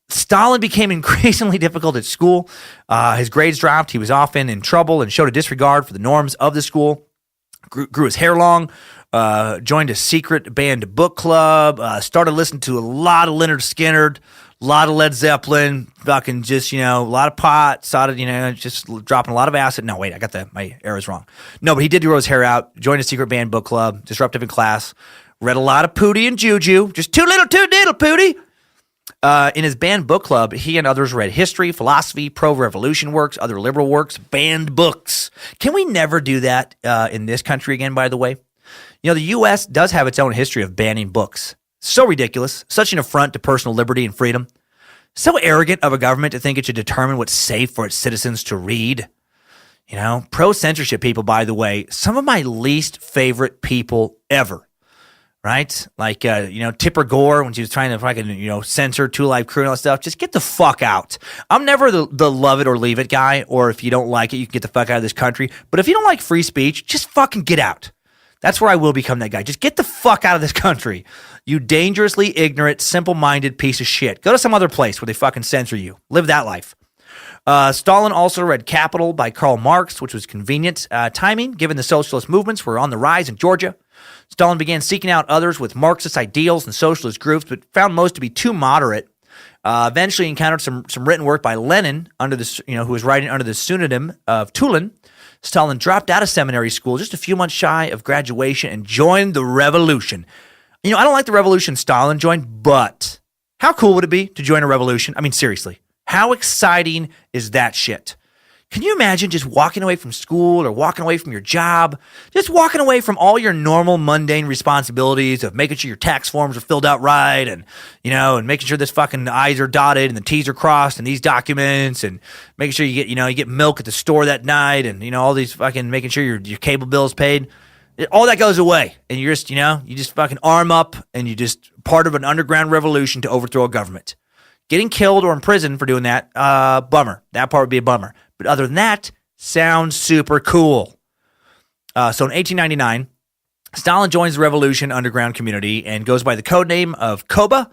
Stalin became increasingly difficult at school. His grades dropped. He was often in trouble and showed a disregard for the norms of the school. Grew his hair long. Joined a secret banned book club. Started listening to a lot of Leonard Skinner. A lot of Led Zeppelin, fucking just, a lot of pot, started, just dropping a lot of acid. No, wait, I got my errors wrong. No, but he did grow his hair out, joined a secret band book club, disruptive in class, read a lot of Pooty and Juju, just too little, too diddle, Pooty. In his banned book club, he and others read history, philosophy, pro-revolution works, other liberal works, banned books. Can we never do that in this country again, by the way? The U.S. does have its own history of banning books. So ridiculous, such an affront to personal liberty and freedom. So arrogant of a government to think it should determine what's safe for its citizens to read. Pro-censorship people, by the way, some of my least favorite people ever. Right? Like, Tipper Gore, when she was trying to fucking, censor Two Live Crew and all that stuff, just get the fuck out. I'm never the love it or leave it guy, or if you don't like it, you can get the fuck out of this country. But if you don't like free speech, just fucking get out. That's where I will become that guy. Just get the fuck out of this country. You dangerously ignorant, simple-minded piece of shit. Go to some other place where they fucking censor you. Live that life. Stalin also read Capital by Karl Marx, which was convenient timing, given the socialist movements were on the rise in Georgia. Stalin began seeking out others with Marxist ideals and socialist groups, but found most to be too moderate. Eventually encountered some written work by Lenin, who was writing under the pseudonym of Tulin. Stalin dropped out of seminary school just a few months shy of graduation and joined the revolution. I don't like the revolution Stalin joined, but how cool would it be to join a revolution? I mean, seriously. How exciting is that shit? Can you imagine just walking away from school or walking away from your job, just walking away from all your normal mundane responsibilities of making sure your tax forms are filled out right and making sure this fucking I's are dotted and the T's are crossed and these documents and making sure you get milk at the store that night and, all these fucking making sure your cable bill's paid. All that goes away and you're just, you just fucking arm up and you just part of an underground revolution to overthrow a government. Getting killed or imprisoned for doing that, bummer. That part would be a bummer. But other than that, sounds super cool. So in 1899, Stalin joins the revolution underground community and goes by the codename of Koba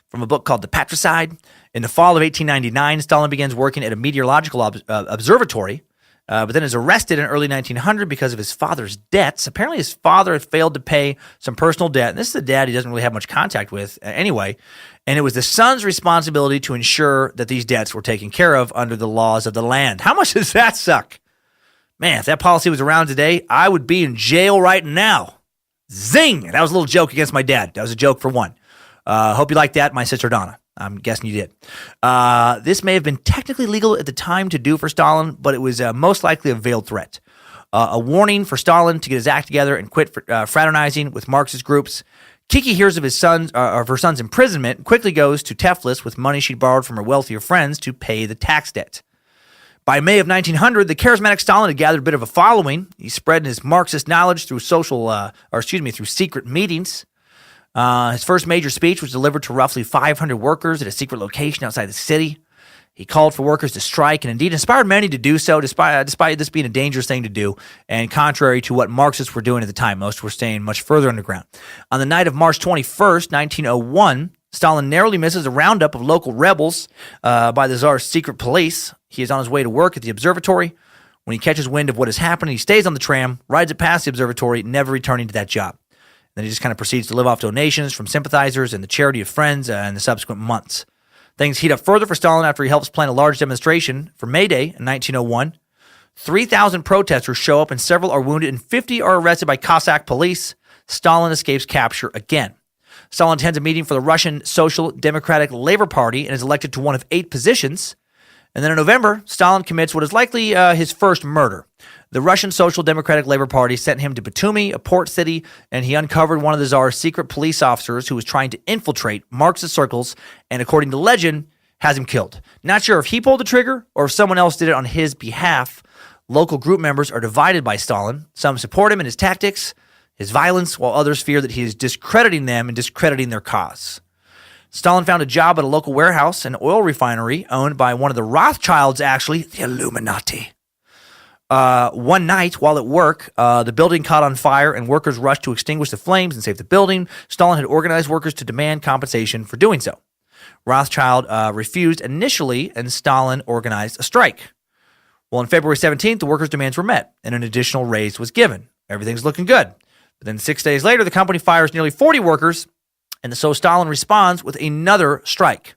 from a book called The Patricide. In the fall of 1899, Stalin begins working at a meteorological observatory, but then is arrested in early 1900 because of his father's debts. Apparently his father had failed to pay some personal debt, and this is a dad he doesn't really have much contact with anyway, and it was the son's responsibility to ensure that these debts were taken care of under the laws of the land. How much does that suck? Man, if that policy was around today, I would be in jail right now. Zing! That was a little joke against my dad. That was a joke for one. Hope you liked that, my sister Donna. I'm guessing you did. This may have been technically legal at the time to do for Stalin, but it was most likely a veiled threat. A warning for Stalin to get his act together and quit fraternizing with Marxist groups. Kiki hears of her son's imprisonment and quickly goes to Tiflis with money she borrowed from her wealthier friends to pay the tax debt. By May of 1900, the charismatic Stalin had gathered a bit of a following. He spread his Marxist knowledge through through secret meetings. His first major speech was delivered to roughly 500 workers at a secret location outside the city. He called for workers to strike and indeed inspired many to do so, despite this being a dangerous thing to do and contrary to what Marxists were doing at the time. Most were staying much further underground. On the night of March 21st, 1901, Stalin narrowly misses a roundup of local rebels by the Tsar's secret police. He is on his way to work at the observatory. When he catches wind of what is happening, he stays on the tram, rides it past the observatory, never returning to that job. Then he just kind of proceeds to live off donations from sympathizers and the charity of friends in the subsequent months. Things heat up further for Stalin after he helps plan a large demonstration for May Day in 1901. 3,000 protesters show up and several are wounded and 50 are arrested by Cossack police. Stalin escapes capture again. Stalin attends a meeting for the Russian Social Democratic Labor Party and is elected to one of 8 positions. And then in November, Stalin commits what is likely his first murder. The Russian Social Democratic Labor Party sent him to Batumi, a port city, and he uncovered one of the Tsar's secret police officers who was trying to infiltrate Marxist circles and, according to legend, has him killed. Not sure if he pulled the trigger or if someone else did it on his behalf. Local group members are divided by Stalin. Some support him in his tactics, his violence, while others fear that he is discrediting them and discrediting their cause. Stalin found a job at a local warehouse, an oil refinery owned by one of the Rothschilds, actually, the Illuminati. One night, while at work, the building caught on fire and workers rushed to extinguish the flames and save the building. Stalin had organized workers to demand compensation for doing so. Rothschild refused initially, and Stalin organized a strike. Well, on February 17th, the workers' demands were met, and an additional raise was given. Everything's looking good. But then 6 days later, the company fires nearly 40 workers, and so Stalin responds with another strike.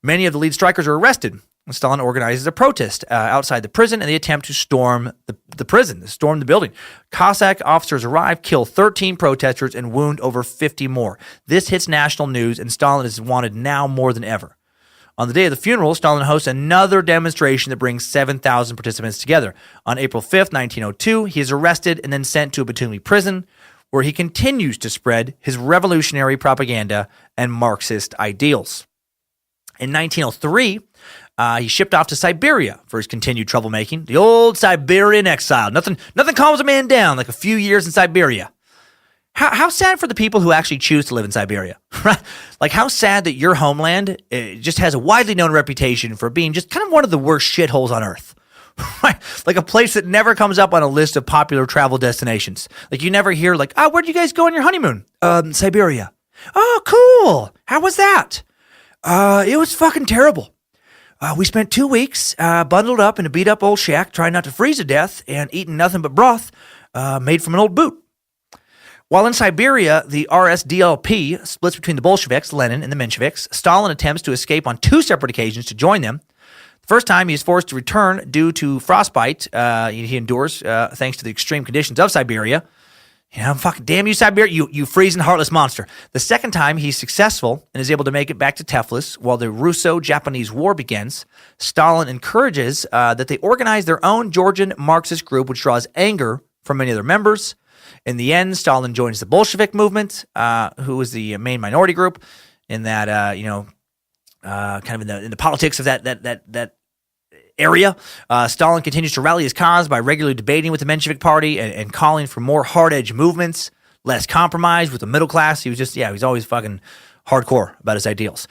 Many of the lead strikers are arrested. Stalin organizes a protest outside the prison, and they attempt to storm the prison, storm the building. Cossack officers arrive, kill 13 protesters, and wound over 50 more. This hits national news, and Stalin is wanted now more than ever. On the day of the funeral, Stalin hosts another demonstration that brings 7,000 participants together. On April 5th, 1902, he is arrested and then sent to a Batumi prison, where he continues to spread his revolutionary propaganda and Marxist ideals. In 1903, he shipped off to Siberia for his continued troublemaking. The old Siberian exile. Nothing calms a man down like a few years in Siberia. How sad for the people who actually choose to live in Siberia. Like how sad that your homeland just has a widely known reputation for being just kind of one of the worst shitholes on earth. Like a place that never comes up on a list of popular travel destinations. Like you never hear like, where'd you guys go on your honeymoon? Siberia. Oh, cool. How was that? It was fucking terrible. We spent 2 weeks bundled up in a beat-up old shack, trying not to freeze to death, and eating nothing but broth made from an old boot. While in Siberia, the RSDLP splits between the Bolsheviks, Lenin, and the Mensheviks. Stalin attempts to escape on 2 separate occasions to join them. The first time, he is forced to return due to frostbite he endures thanks to the extreme conditions of Siberia. Fucking damn you, Siberia, you freezing heartless monster. The second time, he's successful and is able to make it back to Tiflis while the Russo-Japanese War begins. Stalin encourages that they organize their own Georgian Marxist group, which draws anger from many of their members. In the end, Stalin joins the Bolshevik movement, who was the main minority group in that, kind of in the politics of that area. Stalin continues to rally his cause by regularly debating with the Menshevik Party and calling for more hard-edge movements, less compromise with the middle class. He was he's always fucking hardcore about his ideals.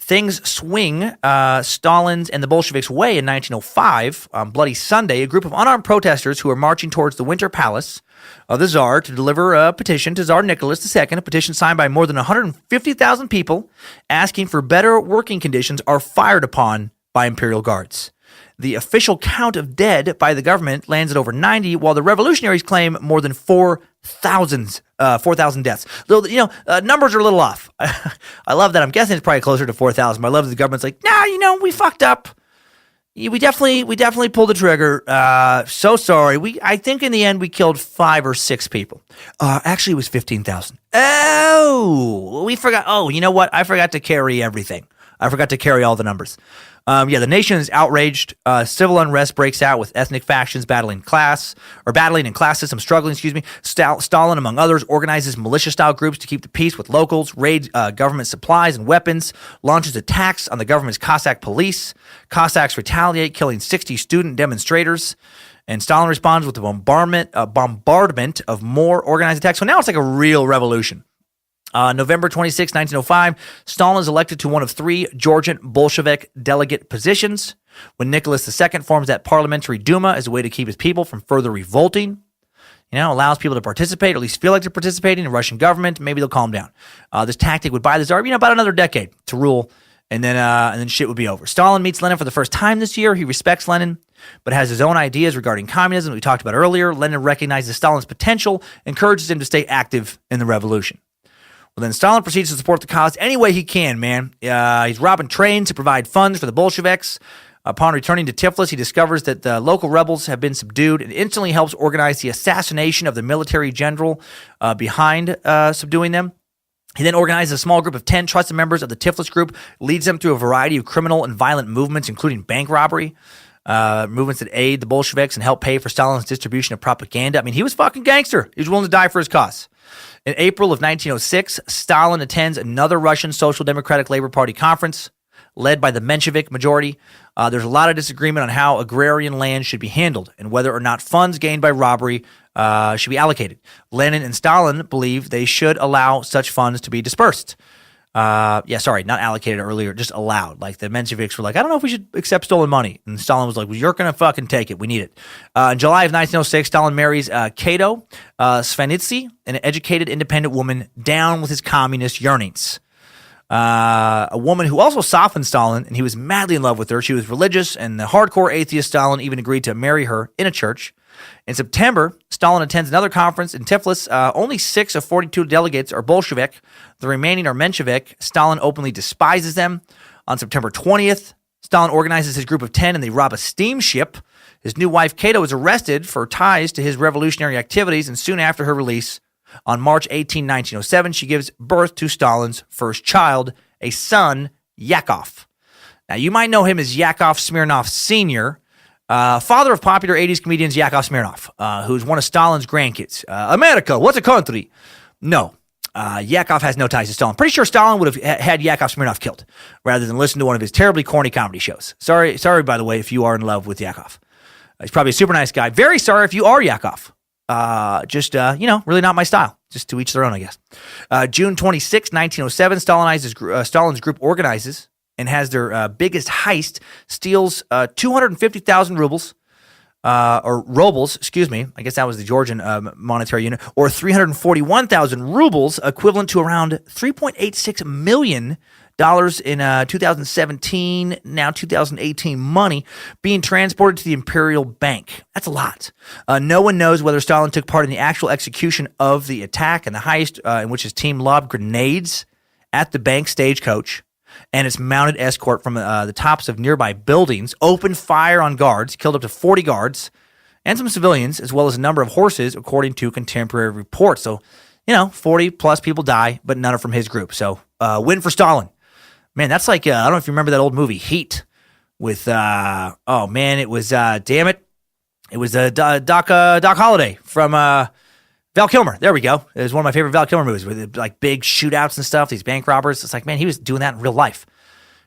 Things swing Stalin's and the Bolsheviks' way in 1905. On Bloody Sunday, a group of unarmed protesters who are marching towards the Winter Palace of the Tsar to deliver a petition to Tsar Nicholas II, a petition signed by more than 150,000 people asking for better working conditions, are fired upon by Imperial Guards. The official count of dead by the government lands at over 90, while the revolutionaries claim more than 4,000 deaths. Though, numbers are a little off. I love that. I'm guessing it's probably closer to 4,000, but I love that the government's like, nah, we fucked up. We definitely pulled the trigger. So sorry. I think in the end we killed 5 or 6 people. Actually, it was 15,000. Oh, we forgot. Oh, you know what? I forgot to carry everything. I forgot to carry all the numbers. The nation is outraged. Civil unrest breaks out with ethnic factions battling and class systems struggling. Stalin, among others, organizes militia-style groups to keep the peace with locals, raids government supplies and weapons, launches attacks on the government's Cossack police. Cossacks retaliate, killing 60 student demonstrators. And Stalin responds with a bombardment of more organized attacks. So now it's like a real revolution. November 26, 1905, Stalin is elected to one of 3 Georgian Bolshevik delegate positions. When Nicholas II forms that parliamentary Duma as a way to keep his people from further revolting, allows people to participate, or at least feel like they're participating in the Russian government. Maybe they'll calm down. This tactic would buy the Tsar, about another decade to rule, and then shit would be over. Stalin meets Lenin for the first time this year. He respects Lenin, but has his own ideas regarding communism that we talked about earlier. Lenin recognizes Stalin's potential, encourages him to stay active in the revolution. Well, then Stalin proceeds to support the cause any way he can, man. He's robbing trains to provide funds for the Bolsheviks. Upon returning to Tiflis, he discovers that the local rebels have been subdued and instantly helps organize the assassination of the military general behind subduing them. He then organizes a small group of 10 trusted members of the Tiflis group, leads them through a variety of criminal and violent movements, including bank robbery, movements that aid the Bolsheviks and help pay for Stalin's distribution of propaganda. He was fucking gangster. He was willing to die for his cause. In April of 1906, Stalin attends another Russian Social Democratic Labor Party conference led by the Menshevik majority. There's a lot of disagreement on how agrarian land should be handled and whether or not funds gained by robbery should be allocated. Lenin and Stalin believe they should allow such funds to be dispersed. Not allocated earlier, just allowed. Like the Mensheviks were like, I don't know if we should accept stolen money. And Stalin was like, well, you're going to fucking take it. We need it. In July of 1906, Stalin marries Kato Svanitsy, an educated, independent woman, down with his communist yearnings. A woman who also softened Stalin, and he was madly in love with her. She was religious, and the hardcore atheist Stalin even agreed to marry her in a church. In September, Stalin attends another conference in Tiflis. Only 6 of 42 delegates are Bolshevik. The remaining are Menshevik. Stalin openly despises them. On September 20th, Stalin organizes his group of 10 and they rob a steamship. His new wife, Kato, is arrested for ties to his revolutionary activities, and soon after her release, on March 18, 1907, she gives birth to Stalin's first child, a son, Yakov. Now, you might know him as Yakov Smirnov Sr., father of popular 80s comedians Yakov Smirnov, who's one of Stalin's grandkids. America, what's a country? No. Yakov has no ties to Stalin. Pretty sure Stalin would have had Yakov Smirnov killed rather than listen to one of his terribly corny comedy shows. Sorry, by the way, if you are in love with Yakov. He's probably a super nice guy. Very sorry if you are Yakov. Really not my style. Just to each their own, I guess. June 26, 1907, Stalin's group organizes and has their biggest heist, steals 250,000 rubles, or rubles, excuse me. I guess that was the Georgian monetary unit, or 341,000 rubles, equivalent to around $3.86 million in 2017, now 2018 money, being transported to the Imperial Bank. That's a lot. No one knows whether Stalin took part in the actual execution of the attack and the heist, in which his team lobbed grenades at the bank stagecoach and its mounted escort from the tops of nearby buildings, opened fire on guards, killed up to 40 guards and some civilians, as well as a number of horses, according to contemporary reports. So, 40 plus people die, but none are from his group. So, win for Stalin. Man, that's like, I don't know if you remember that old movie, Heat, with, it was, it was Doc Holliday from Val Kilmer. There we go. It was one of my favorite Val Kilmer movies with like big shootouts and stuff, these bank robbers. It's like, man, he was doing that in real life.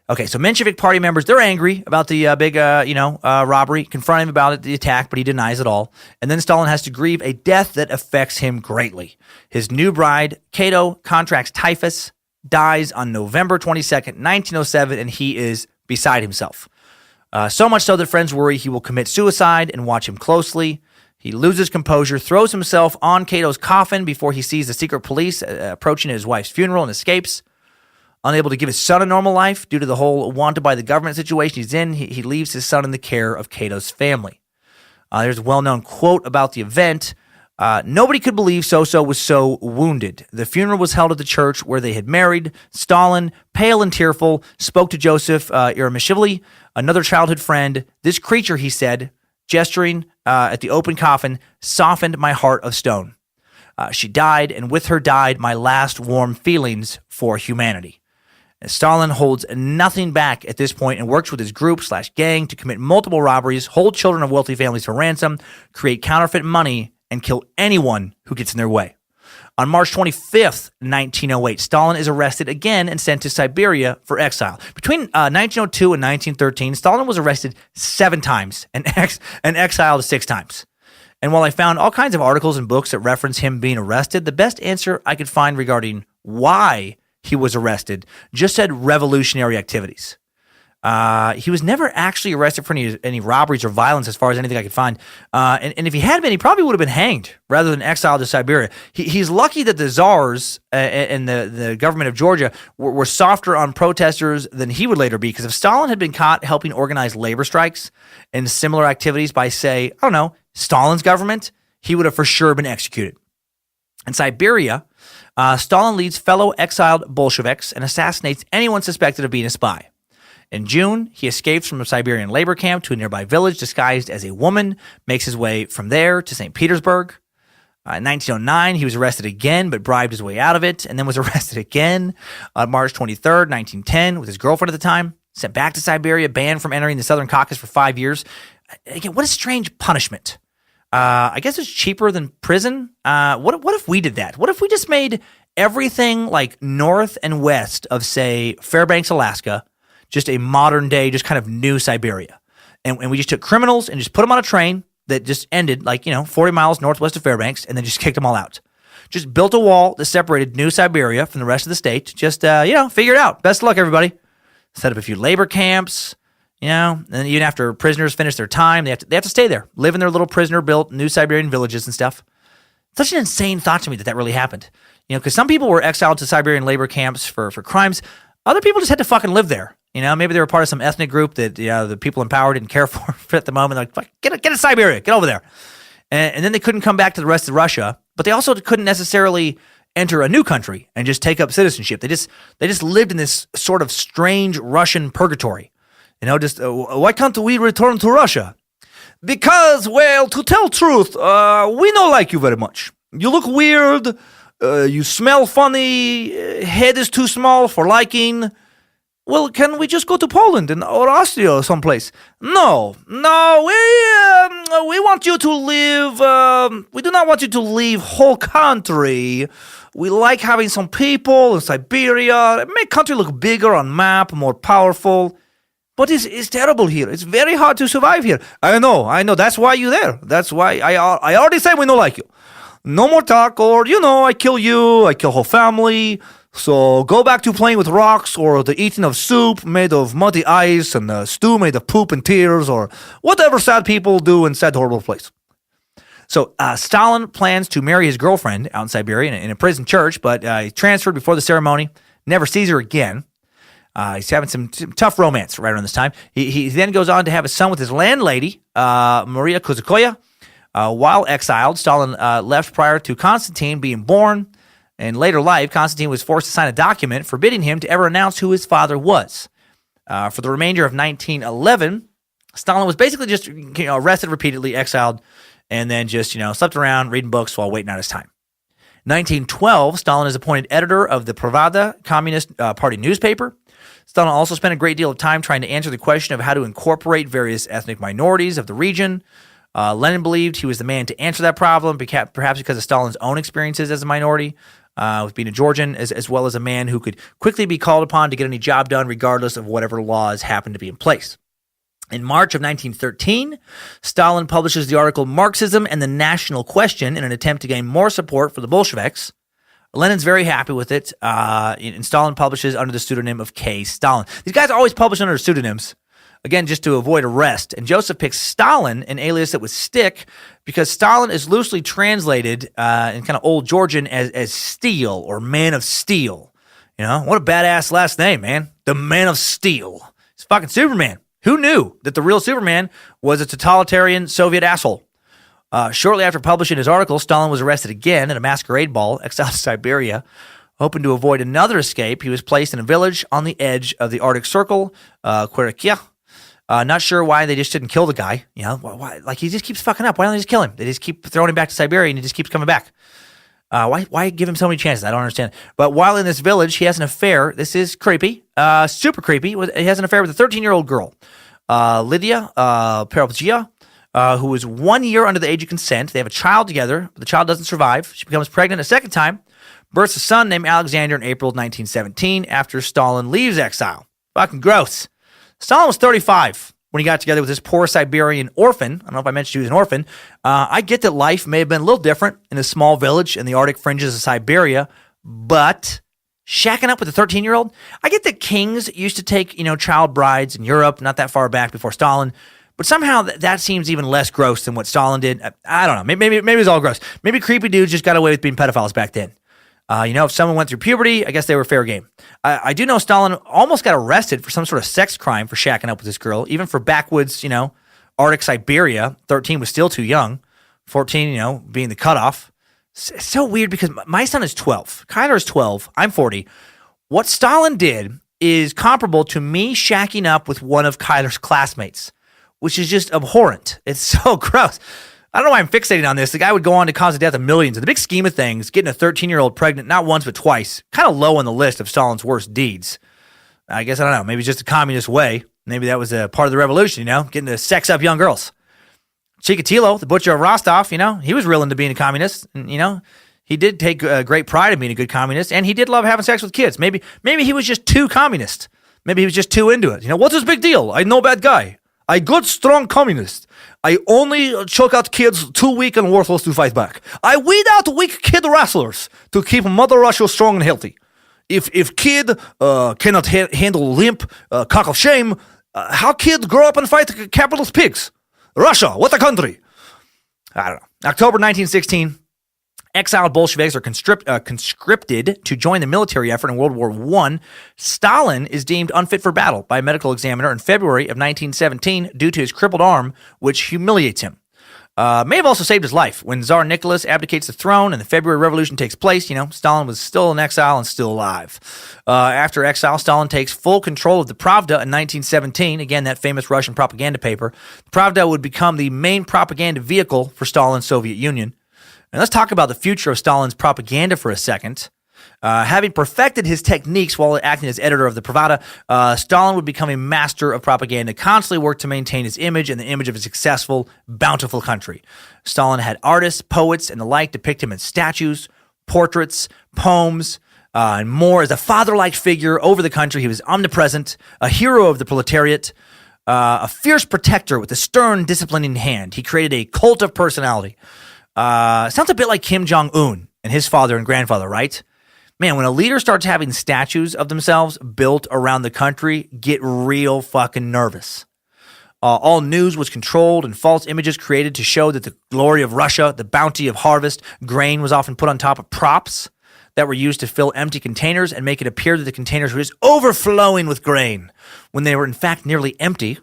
Okay, so Menshevik party members, they're angry about the big, robbery, confront him about the attack, but he denies it all. And then Stalin has to grieve a death that affects him greatly. His new bride, Cato, contracts typhus, dies on November 22nd, 1907, and he is beside himself. So much so that friends worry he will commit suicide and watch him closely. He loses composure, throws himself on Cato's coffin before he sees the secret police approaching his wife's funeral and escapes. Unable to give his son a normal life due to the whole wanted by the government situation he's in, he leaves his son in the care of Cato's family. There's a well-known quote about the event. Nobody could believe So-So was so wounded. The funeral was held at the church where they had married. Stalin, pale and tearful, spoke to Joseph Iramishvili, another childhood friend. This creature, he said, gesturing at the open coffin, softened my heart of stone. She died, and with her died my last warm feelings for humanity. Stalin holds nothing back at this point and works with his group/gang to commit multiple robberies, hold children of wealthy families for ransom, create counterfeit money, and kill anyone who gets in their way. On March 25th, 1908, Stalin is arrested again and sent to Siberia for exile. Between 1902 and 1913, Stalin was arrested 7 times and exiled 6 times. And while I found all kinds of articles and books that reference him being arrested, the best answer I could find regarding why he was arrested just said revolutionary activities. He was never actually arrested for any robberies or violence as far as anything I could find. And if he had been, he probably would have been hanged rather than exiled to Siberia. He's lucky that the czars and the government of Georgia were softer on protesters than he would later be, because if Stalin had been caught helping organize labor strikes and similar activities by, say, Stalin's government, he would have for sure been executed. In Siberia, Stalin leads fellow exiled Bolsheviks and assassinates anyone suspected of being a spy. In June, he escapes from a Siberian labor camp to a nearby village disguised as a woman, makes his way from there to St. Petersburg. In 1909, he was arrested again, but bribed his way out of it, and then was arrested again on March 23rd, 1910, with his girlfriend at the time, sent back to Siberia, banned from entering the Southern Caucasus for 5 years. Again, what a strange punishment. I guess it's cheaper than prison. What if we did that? What if we just made everything like north and west of, say, Fairbanks, Alaska, just a modern day, just kind of new Siberia. And we just took criminals and just put them on a train that just ended 40 miles northwest of Fairbanks, and then just kicked them all out. Just built a wall that separated New Siberia from the rest of the state. Just, figure it out. Best of luck, everybody. Set up a few labor camps, and even after prisoners finish their time, they have to stay there, live in their little prisoner-built New Siberian villages and stuff. Such an insane thought to me that really happened. Because some people were exiled to Siberian labor camps for crimes. Other people just had to fucking live there. Maybe they were part of some ethnic group that the people in power didn't care for at the moment. Like, get to Siberia, get over there. And then they couldn't come back to the rest of Russia, but they also couldn't necessarily enter a new country and just take up citizenship. They just lived in this sort of strange Russian purgatory. Why can't we return to Russia? Because, well, to tell truth, we don't like you very much. You look weird. You smell funny. Head is too small for liking. Well, can we just go to Poland or Austria or someplace? No, we want you to live, we do not want you to leave whole country. We like having some people in Siberia, make country look bigger on map, more powerful. But it's terrible here. It's very hard to survive here. I know, that's why you're there. That's why I already said we don't like you. No more talk, or, I kill you, I kill whole family. So go back to playing with rocks or the eating of soup made of muddy ice and stew made of poop and tears or whatever sad people do in sad, horrible place. So Stalin plans to marry his girlfriend out in Siberia in a prison church, but he transferred before the ceremony, never sees her again. He's having some tough romance right around this time. He then goes on to have a son with his landlady, Maria Kuzakoya. While exiled, Stalin left prior to Constantine being born. In later life, Constantine was forced to sign a document forbidding him to ever announce who his father was. For the remainder of 1911, Stalin was basically just arrested repeatedly, exiled, and then just slept around reading books while waiting out his time. 1912, Stalin is appointed editor of the Pravda Communist Party newspaper. Stalin also spent a great deal of time trying to answer the question of how to incorporate various ethnic minorities of the region. Lenin believed he was the man to answer that problem, perhaps because of Stalin's own experiences as a minority, with being a Georgian, as well as a man who could quickly be called upon to get any job done regardless of whatever laws happened to be in place. In March of 1913, Stalin publishes the article Marxism and the National Question in an attempt to gain more support for the Bolsheviks. Lenin's very happy with it, and Stalin publishes under the pseudonym of K. Stalin. These guys always publish under pseudonyms, again, just to avoid arrest. And Joseph picks Stalin, an alias that would stick, because Stalin is loosely translated in kind of old Georgian as Steel or Man of Steel. What a badass last name, man. The Man of Steel. It's fucking Superman. Who knew that the real Superman was a totalitarian Soviet asshole? Shortly after publishing his article, Stalin was arrested again at a masquerade ball, exiled to Siberia. Hoping to avoid another escape, he was placed in a village on the edge of the Arctic Circle, Quirikia. Not sure why they just didn't kill the guy. Why? Like, he just keeps fucking up. Why don't they just kill him? They just keep throwing him back to Siberia, and he just keeps coming back. Why give him so many chances? I don't understand. But while in this village, he has an affair. This is creepy, super creepy. He has an affair with a 13-year-old girl, Lydia Perovgia, who was 1 year under the age of consent. They have a child together, but the child doesn't survive. She becomes pregnant a second time, births a son named Alexander in April of 1917 after Stalin leaves exile. Fucking gross. Stalin was 35 when he got together with this poor Siberian orphan. I don't know if I mentioned he was an orphan. I get that life may have been a little different in a small village in the Arctic fringes of Siberia, but shacking up with a 13-year-old? I get that kings used to take, child brides in Europe, not that far back before Stalin, but somehow that seems even less gross than what Stalin did. I don't know. Maybe it's all gross. Maybe creepy dudes just got away with being pedophiles back then. If someone went through puberty, I guess they were fair game. I do know Stalin almost got arrested for some sort of sex crime for shacking up with this girl, even for backwoods, Arctic Siberia. 13 was still too young. 14, being the cutoff. It's so weird because my son is 12. Kyler is 12. I'm 40. What Stalin did is comparable to me shacking up with one of Kyler's classmates, which is just abhorrent. It's so gross. I don't know why I'm fixating on this. The guy would go on to cause the death of millions. In the big scheme of things, getting a 13-year-old pregnant not once but twice, kind of low on the list of Stalin's worst deeds. I guess, I don't know, maybe it's just a communist way. Maybe that was a part of the revolution, getting to sex up young girls. Chikatilo, the butcher of Rostov, he was real into being a communist. And, he did take great pride in being a good communist, and he did love having sex with kids. Maybe he was just too communist. Maybe he was just too into it. What's his big deal? I know bad guy. I good, strong communist. I only choke out kids too weak and worthless to fight back. I weed out weak kid wrestlers to keep Mother Russia strong and healthy. If kid cannot handle limp cock of shame, how kid grow up and fight capitalist pigs? Russia, what a country. I don't know. October 1916, exiled Bolsheviks are conscripted to join the military effort in World War I. Stalin is deemed unfit for battle by a medical examiner in February of 1917 due to his crippled arm, which humiliates him. May have also saved his life. When Tsar Nicholas abdicates the throne and the February Revolution takes place, Stalin was still in exile and still alive. After exile, Stalin takes full control of the Pravda in 1917. Again, that famous Russian propaganda paper. Pravda would become the main propaganda vehicle for Stalin's Soviet Union. And let's talk about the future of Stalin's propaganda for a second. Having perfected his techniques while acting as editor of the Pravda, Stalin would become a master of propaganda, constantly worked to maintain his image and the image of a successful, bountiful country. Stalin had artists, poets, and the like depict him in statues, portraits, poems, and more. As a father-like figure over the country, he was omnipresent, a hero of the proletariat, a fierce protector with a stern, disciplining hand. He created a cult of personality. Sounds a bit like Kim Jong-un and his father and grandfather, right? Man, when a leader starts having statues of themselves built around the country, get real fucking nervous. All news was controlled and false images created to show that the glory of Russia, the bounty of harvest, grain was often put on top of props that were used to fill empty containers and make it appear that the containers were just overflowing with grain when they were in fact nearly empty.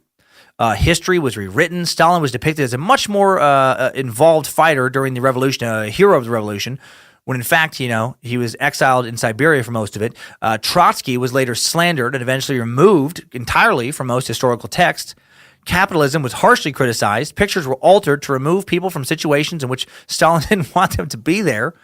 History was rewritten. Stalin was depicted as a much more involved fighter during the revolution, a hero of the revolution, when in fact, he was exiled in Siberia for most of it. Trotsky was later slandered and eventually removed entirely from most historical texts. Capitalism was harshly criticized. Pictures were altered to remove people from situations in which Stalin didn't want them to be there.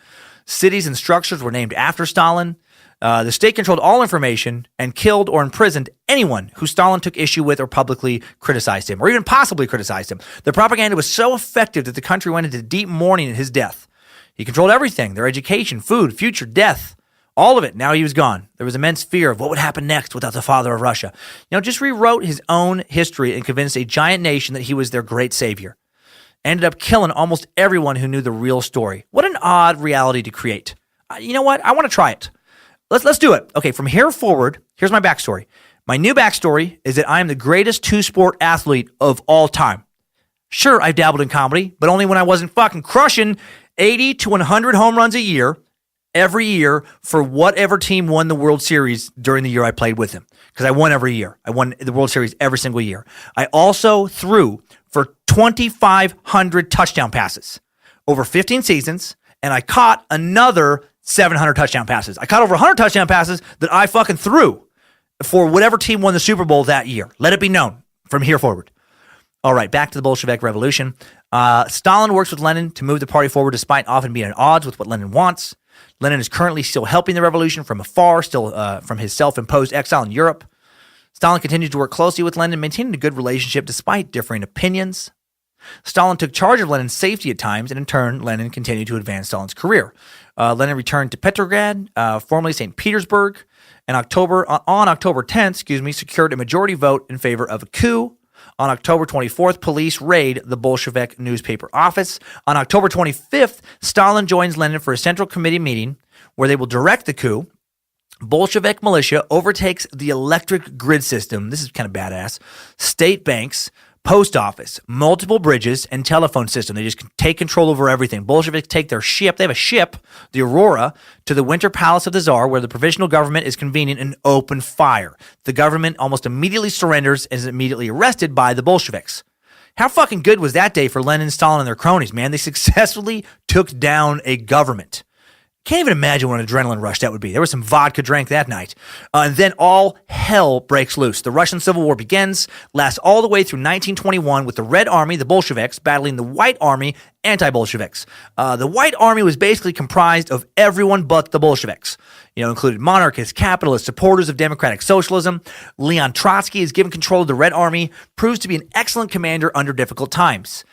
Cities and structures were named after Stalin. The state controlled all information and killed or imprisoned anyone who Stalin took issue with or publicly criticized him, or even possibly criticized him. The propaganda was so effective that the country went into deep mourning at his death. He controlled everything, their education, food, future, death. All of it. Now he was gone. There was immense fear of what would happen next without the father of Russia. Just rewrote his own history and convinced a giant nation that he was their great savior. Ended up killing almost everyone who knew the real story. What an odd reality to create. You know what? I want to try it. Let's do it. Okay, from here forward, here's my backstory. My new backstory is that I am the greatest two-sport athlete of all time. Sure, I've dabbled in comedy, but only when I wasn't fucking crushing 80 to 100 home runs a year, every year for whatever team won the World Series during the year I played with them. Because I won every year. I won the World Series every single year. I also threw for 2,500 touchdown passes over 15 seasons, and I caught another 700 touchdown passes. I caught over 100 touchdown passes that I fucking threw for whatever team won the Super Bowl that year. Let it be known from here forward. All right, back to the Bolshevik Revolution. Stalin works with Lenin to move the party forward despite often being at odds with what Lenin wants. Lenin is currently still helping the revolution from afar, still from his self-imposed exile in Europe. Stalin continued to work closely with Lenin, maintaining a good relationship despite differing opinions. Stalin took charge of Lenin's safety at times, and in turn, Lenin continued to advance Stalin's career. Lenin returned to Petrograd, formerly St. Petersburg, and on October 10th, secured a majority vote in favor of a coup. On October 24th, police raid the Bolshevik newspaper office. On October 25th, Stalin joins Lenin for a Central Committee meeting where they will direct the coup. Bolshevik militia overtakes the electric grid system. This is kind of badass. State banks, post office, multiple bridges, and telephone system. They just take control over everything. Bolsheviks take their ship. They have a ship, the Aurora, to the Winter Palace of the Tsar, where the provisional government is convening an open fire. The government almost immediately surrenders and is immediately arrested by the Bolsheviks. How fucking good was that day for Lenin, Stalin, and their cronies, man? They successfully took down a government. Can't even imagine what an adrenaline rush that would be. There was some vodka drank that night. And then all hell breaks loose. The Russian Civil War begins, lasts all the way through 1921 with the Red Army, the Bolsheviks, battling the White Army, anti-Bolsheviks. The White Army was basically comprised of everyone but the Bolsheviks. Included monarchists, capitalists, supporters of democratic socialism. Leon Trotsky is given control of the Red Army, proves to be an excellent commander under difficult times.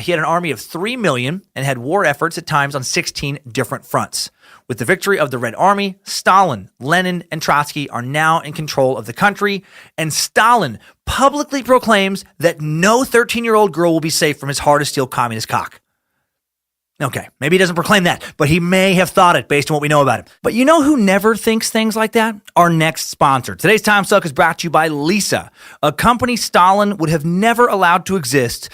He had an army of 3 million and had war efforts at times on 16 different fronts. With the victory of the Red Army, Stalin, Lenin, and Trotsky are now in control of the country, and Stalin publicly proclaims that no 13-year-old girl will be safe from his hard-as-steel communist cock. Okay, maybe he doesn't proclaim that, but he may have thought it based on what we know about him. But you know who never thinks things like that? Our next sponsor. Today's Timesuck is brought to you by Lisa, a company Stalin would have never allowed to exist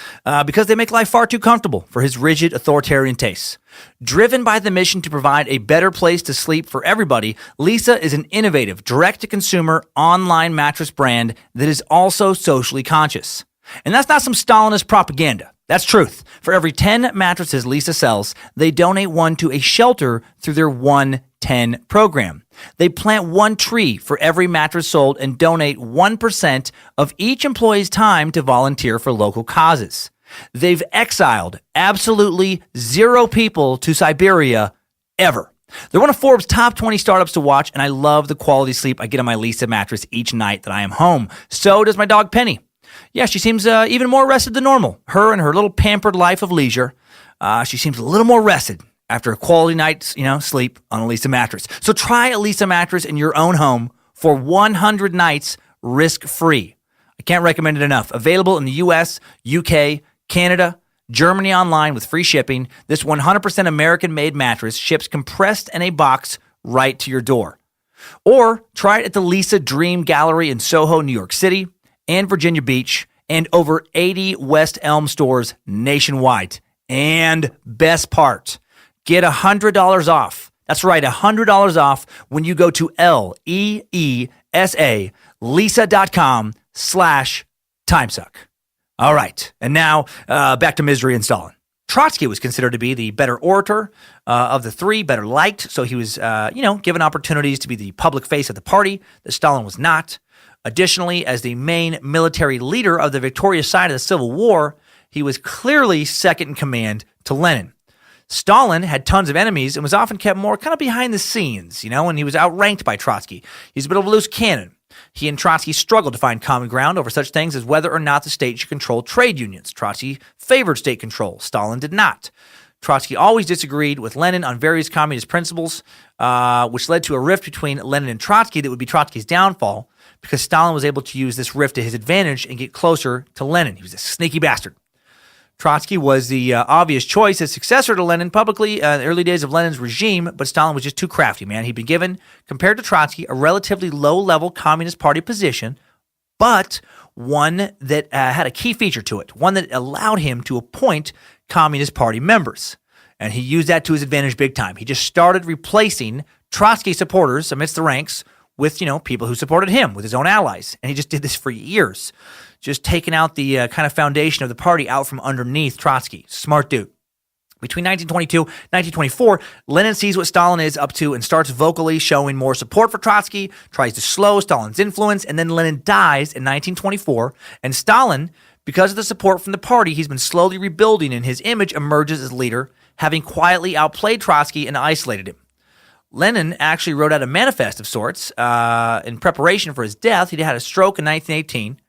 because they make life far too comfortable for his rigid authoritarian tastes. Driven by the mission to provide a better place to sleep for everybody, Lisa is an innovative, direct-to-consumer online mattress brand that is also socially conscious. And that's not some Stalinist propaganda. That's truth. For every 10 mattresses Lisa sells, they donate one to a shelter through their 110 program. They plant one tree for every mattress sold and donate 1% of each employee's time to volunteer for local causes. They've exiled absolutely 0 people to Siberia ever. They're one of Forbes' top 20 startups to watch, and I love the quality sleep I get on my Lisa mattress each night that I am home. So does my dog Penny. Yeah, she seems even more rested than normal. Her and her little pampered life of leisure. She seems a little more rested after a quality night's, sleep on a Lisa mattress. So try a Lisa mattress in your own home for 100 nights risk-free. I can't recommend it enough. Available in the US, UK, Canada, Germany online with free shipping. This 100% American-made mattress ships compressed in a box right to your door. Or try it at the Lisa Dream Gallery in Soho, New York City, and Virginia Beach, and over 80 West Elm stores nationwide. And best part, get $100 off. That's right, $100 off when you go to Lisa.com/Timesuck. All right, and now back to misery and Stalin. Trotsky was considered to be the better orator of the three, better liked, so he was, given opportunities to be the public face of the party that Stalin was not. Additionally, as the main military leader of the victorious side of the Civil War, he was clearly second in command to Lenin. Stalin had tons of enemies and was often kept more kind of behind the scenes, and he was outranked by Trotsky. He's a bit of a loose cannon. He and Trotsky struggled to find common ground over such things as whether or not the state should control trade unions. Trotsky favored state control. Stalin did not. Trotsky always disagreed with Lenin on various communist principles, which led to a rift between Lenin and Trotsky that would be Trotsky's downfall because Stalin was able to use this rift to his advantage and get closer to Lenin. He was a sneaky bastard. Trotsky was the obvious choice as successor to Lenin publicly in the early days of Lenin's regime, but Stalin was just too crafty, man. He'd been given, compared to Trotsky, a relatively low-level Communist Party position, but one that had a key feature to it, one that allowed him to appoint Communist Party members. And he used that to his advantage big time. He just started replacing Trotsky supporters amidst the ranks with, people who supported him, with his own allies. And he just did this for years. Just taking out the kind of foundation of the party out from underneath Trotsky. Smart dude. Between 1922 and 1924, Lenin sees what Stalin is up to and starts vocally showing more support for Trotsky, tries to slow Stalin's influence, and then Lenin dies in 1924. And Stalin, because of the support from the party he's been slowly rebuilding, and his image emerges as leader, having quietly outplayed Trotsky and isolated him. Lenin actually wrote out a manifest of sorts in preparation for his death. He had a stroke in 1918.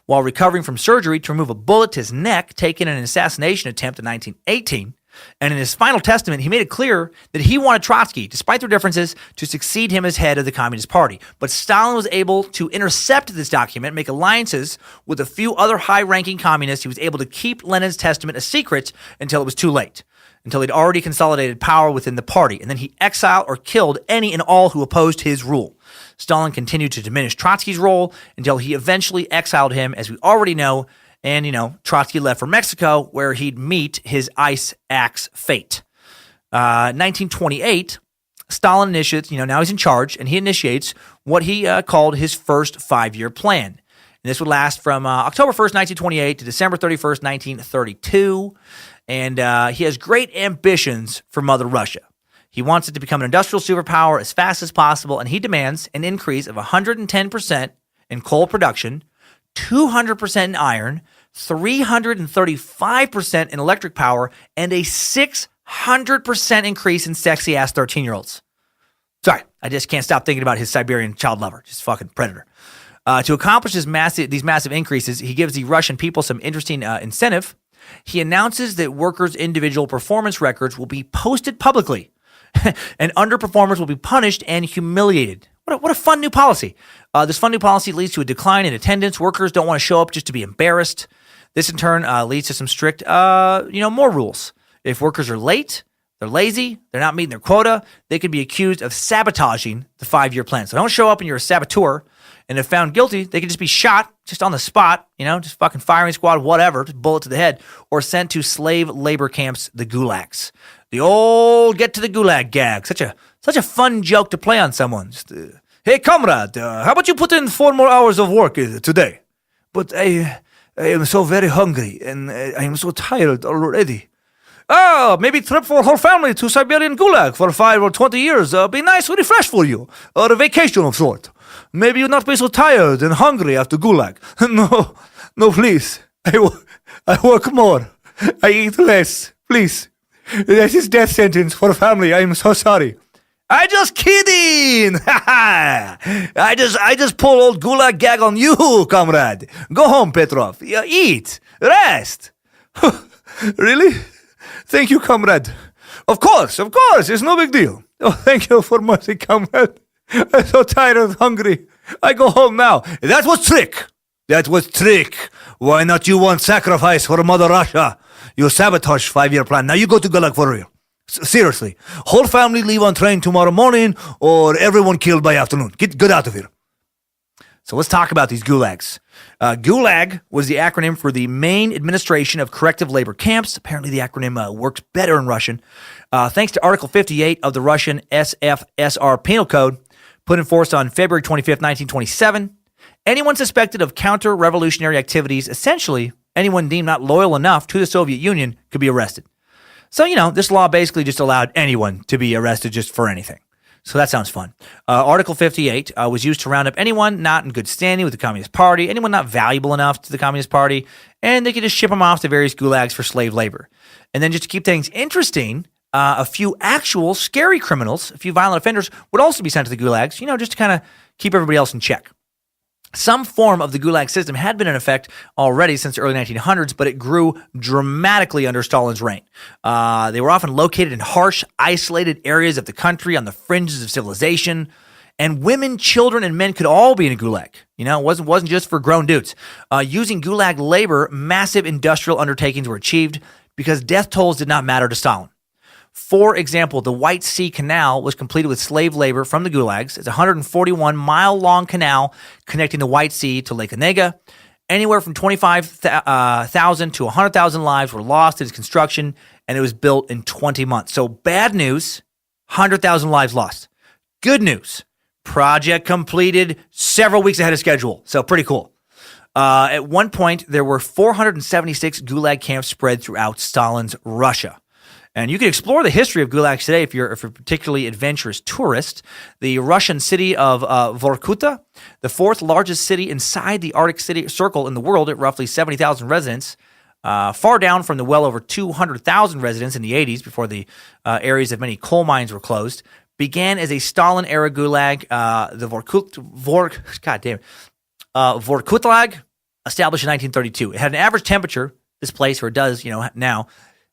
While recovering from surgery to remove a bullet to his neck taken in an assassination attempt in 1918. And in his final testament, he made it clear that he wanted Trotsky, despite their differences, to succeed him as head of the Communist Party. But Stalin was able to intercept this document, make alliances with a few other high-ranking communists. He was able to keep Lenin's testament a secret until it was too late, until he'd already consolidated power within the party. And then he exiled or killed any and all who opposed his rule. Stalin continued to diminish Trotsky's role until he eventually exiled him, as we already know, and, Trotsky left for Mexico, where he'd meet his ice axe fate. 1928, Stalin initiates, now he's in charge, and he initiates what he called his first 5-year plan. And this would last from October 1st, 1928 to December 31st, 1932. And he has great ambitions for Mother Russia. He wants it to become an industrial superpower as fast as possible, and he demands an increase of 110% in coal production, 200% in iron, 335% in electric power, and a 600% increase in sexy-ass 13-year-olds. Sorry, I just can't stop thinking about his Siberian child lover, just fucking predator. To accomplish these massive increases, he gives the Russian people some interesting incentive. He announces that workers' individual performance records will be posted publicly, and underperformers will be punished and humiliated. What a fun new policy. This fun new policy leads to a decline in attendance. Workers don't want to show up just to be embarrassed. This, in turn, leads to some strict, more rules. If workers are late, they're lazy, they're not meeting their quota, they could be accused of sabotaging the 5-year plan. So don't show up and you're a saboteur. And if found guilty, they could just be shot just on the spot, just fucking firing squad, whatever, just bullet to the head, or sent to slave labor camps, the gulags. The old get to the gulag gag. Such a fun joke to play on someone. Just, hey, comrade, how about you put in 4 more hours of work today? But I am so very hungry, and I am so tired already. Oh, maybe trip for whole family to Siberian gulag for 5 or 20 years. Be nice and refresh for you. Or a vacation of sort. Maybe you'll not be so tired and hungry after gulag. No, please. I work more. I eat less. Please. That is death sentence for family. I am so sorry. I just kidding. I just pull old gulag gag on you, comrade. Go home, Petrov. Eat. Rest. Really? Thank you, comrade. Of course. It's no big deal. Oh, thank you for mercy, comrade. I'm so tired and hungry. I go home now. That was trick. Why not you want sacrifice for Mother Russia? You sabotage 5-year plan. Now you go to gulag for real. Seriously, whole family leave on train tomorrow morning or everyone killed by afternoon. Get out of here. So let's talk about these gulags. Gulag was the acronym for the Main Administration of Corrective Labor Camps. Apparently the acronym works better in Russian. Thanks to Article 58 of the Russian SFSR Penal Code, put in force on February 25th, 1927, anyone suspected of counter-revolutionary activities, essentially anyone deemed not loyal enough to the Soviet Union, could be arrested. So, this law basically just allowed anyone to be arrested just for anything. So that sounds fun. Article 58 was used to round up anyone not in good standing with the Communist Party, anyone not valuable enough to the Communist Party, and they could just ship them off to various gulags for slave labor. And then just to keep things interesting, a few actual scary criminals, a few violent offenders would also be sent to the gulags, just to kind of keep everybody else in check. Some form of the Gulag system had been in effect already since the early 1900s, but it grew dramatically under Stalin's reign. They were often located in harsh, isolated areas of the country on the fringes of civilization, and women, children, and men could all be in a Gulag. It wasn't just for grown dudes. Using Gulag labor, massive industrial undertakings were achieved because death tolls did not matter to Stalin. For example, the White Sea Canal was completed with slave labor from the gulags. It's a 141-mile-long canal connecting the White Sea to Lake Onega. Anywhere from 25,000 to 100,000 lives were lost in its construction, and it was built in 20 months. So bad news, 100,000 lives lost. Good news, project completed several weeks ahead of schedule. So pretty cool. At one point, there were 476 gulag camps spread throughout Stalin's Russia. And you can explore the history of gulags today if you're a particularly adventurous tourist. The Russian city of Vorkuta, the fourth largest city inside the Arctic city circle in the world at roughly 70,000 residents, far down from the well over 200,000 residents in the 80s before the areas of many coal mines were closed, began as a Stalin-era gulag. The Vorkutalag, established in 1932. It had an average temperature, this place, or it does, now,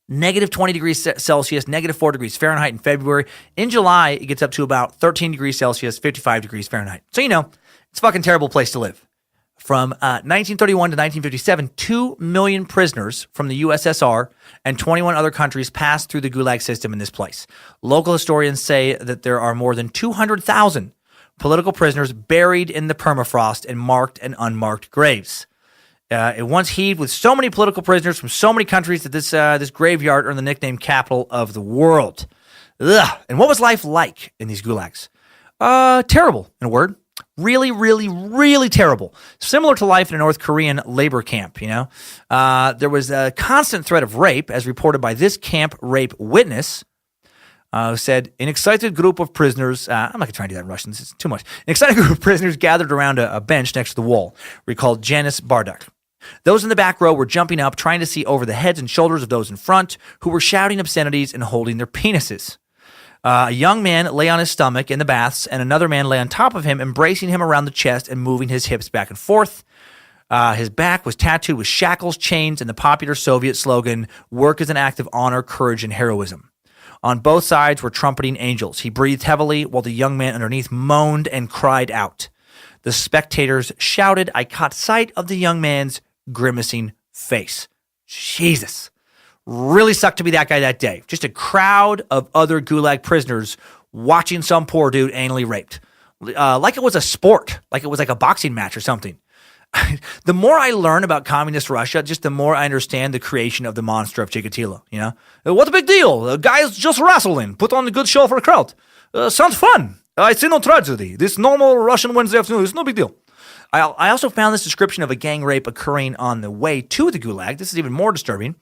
negative 20 degrees Celsius, negative 4 degrees Fahrenheit in February. In July, it gets up to about 13 degrees Celsius, 55 degrees Fahrenheit. So, it's a fucking terrible place to live. From 1931 to 1957, 2 million prisoners from the USSR and 21 other countries passed through the Gulag system in this place. Local historians say that there are more than 200,000 political prisoners buried in the permafrost in marked and unmarked graves. It once heaved with so many political prisoners from so many countries that this graveyard earned the nickname capital of the world. Ugh. And what was life like in these gulags? Terrible, in a word. Really, really, really terrible. Similar to life in a North Korean labor camp, There was a constant threat of rape, as reported by this camp rape witness, who said, an excited group of prisoners, I'm not going to try and do that in Russian, this is too much. An excited group of prisoners gathered around a bench next to the wall, recalled Janice Bardak. Those in the back row were jumping up, trying to see over the heads and shoulders of those in front, who were shouting obscenities and holding their penises. A young man lay on his stomach in the baths, and another man lay on top of him, embracing him around the chest and moving his hips back and forth. His back was tattooed with shackles, chains, and the popular Soviet slogan, "Work is an act of honor, courage, and heroism." On both sides were trumpeting angels. He breathed heavily while the young man underneath moaned and cried out. The spectators shouted. I caught sight of the young man's grimacing face. Jesus. Really sucked to be that guy that day. Just a crowd of other gulag prisoners watching some poor dude anally raped. Like it was a sport. Like it was like a boxing match or something. The more I learn about communist Russia, just the more I understand the creation of the monster of Chikatilo, What a big deal. The guy's just wrestling. Put on a good show for a crowd. Sounds fun. I see no tragedy. This normal Russian Wednesday afternoon is no big deal. I also found this description of a gang rape occurring on the way to the Gulag. This is even more disturbing.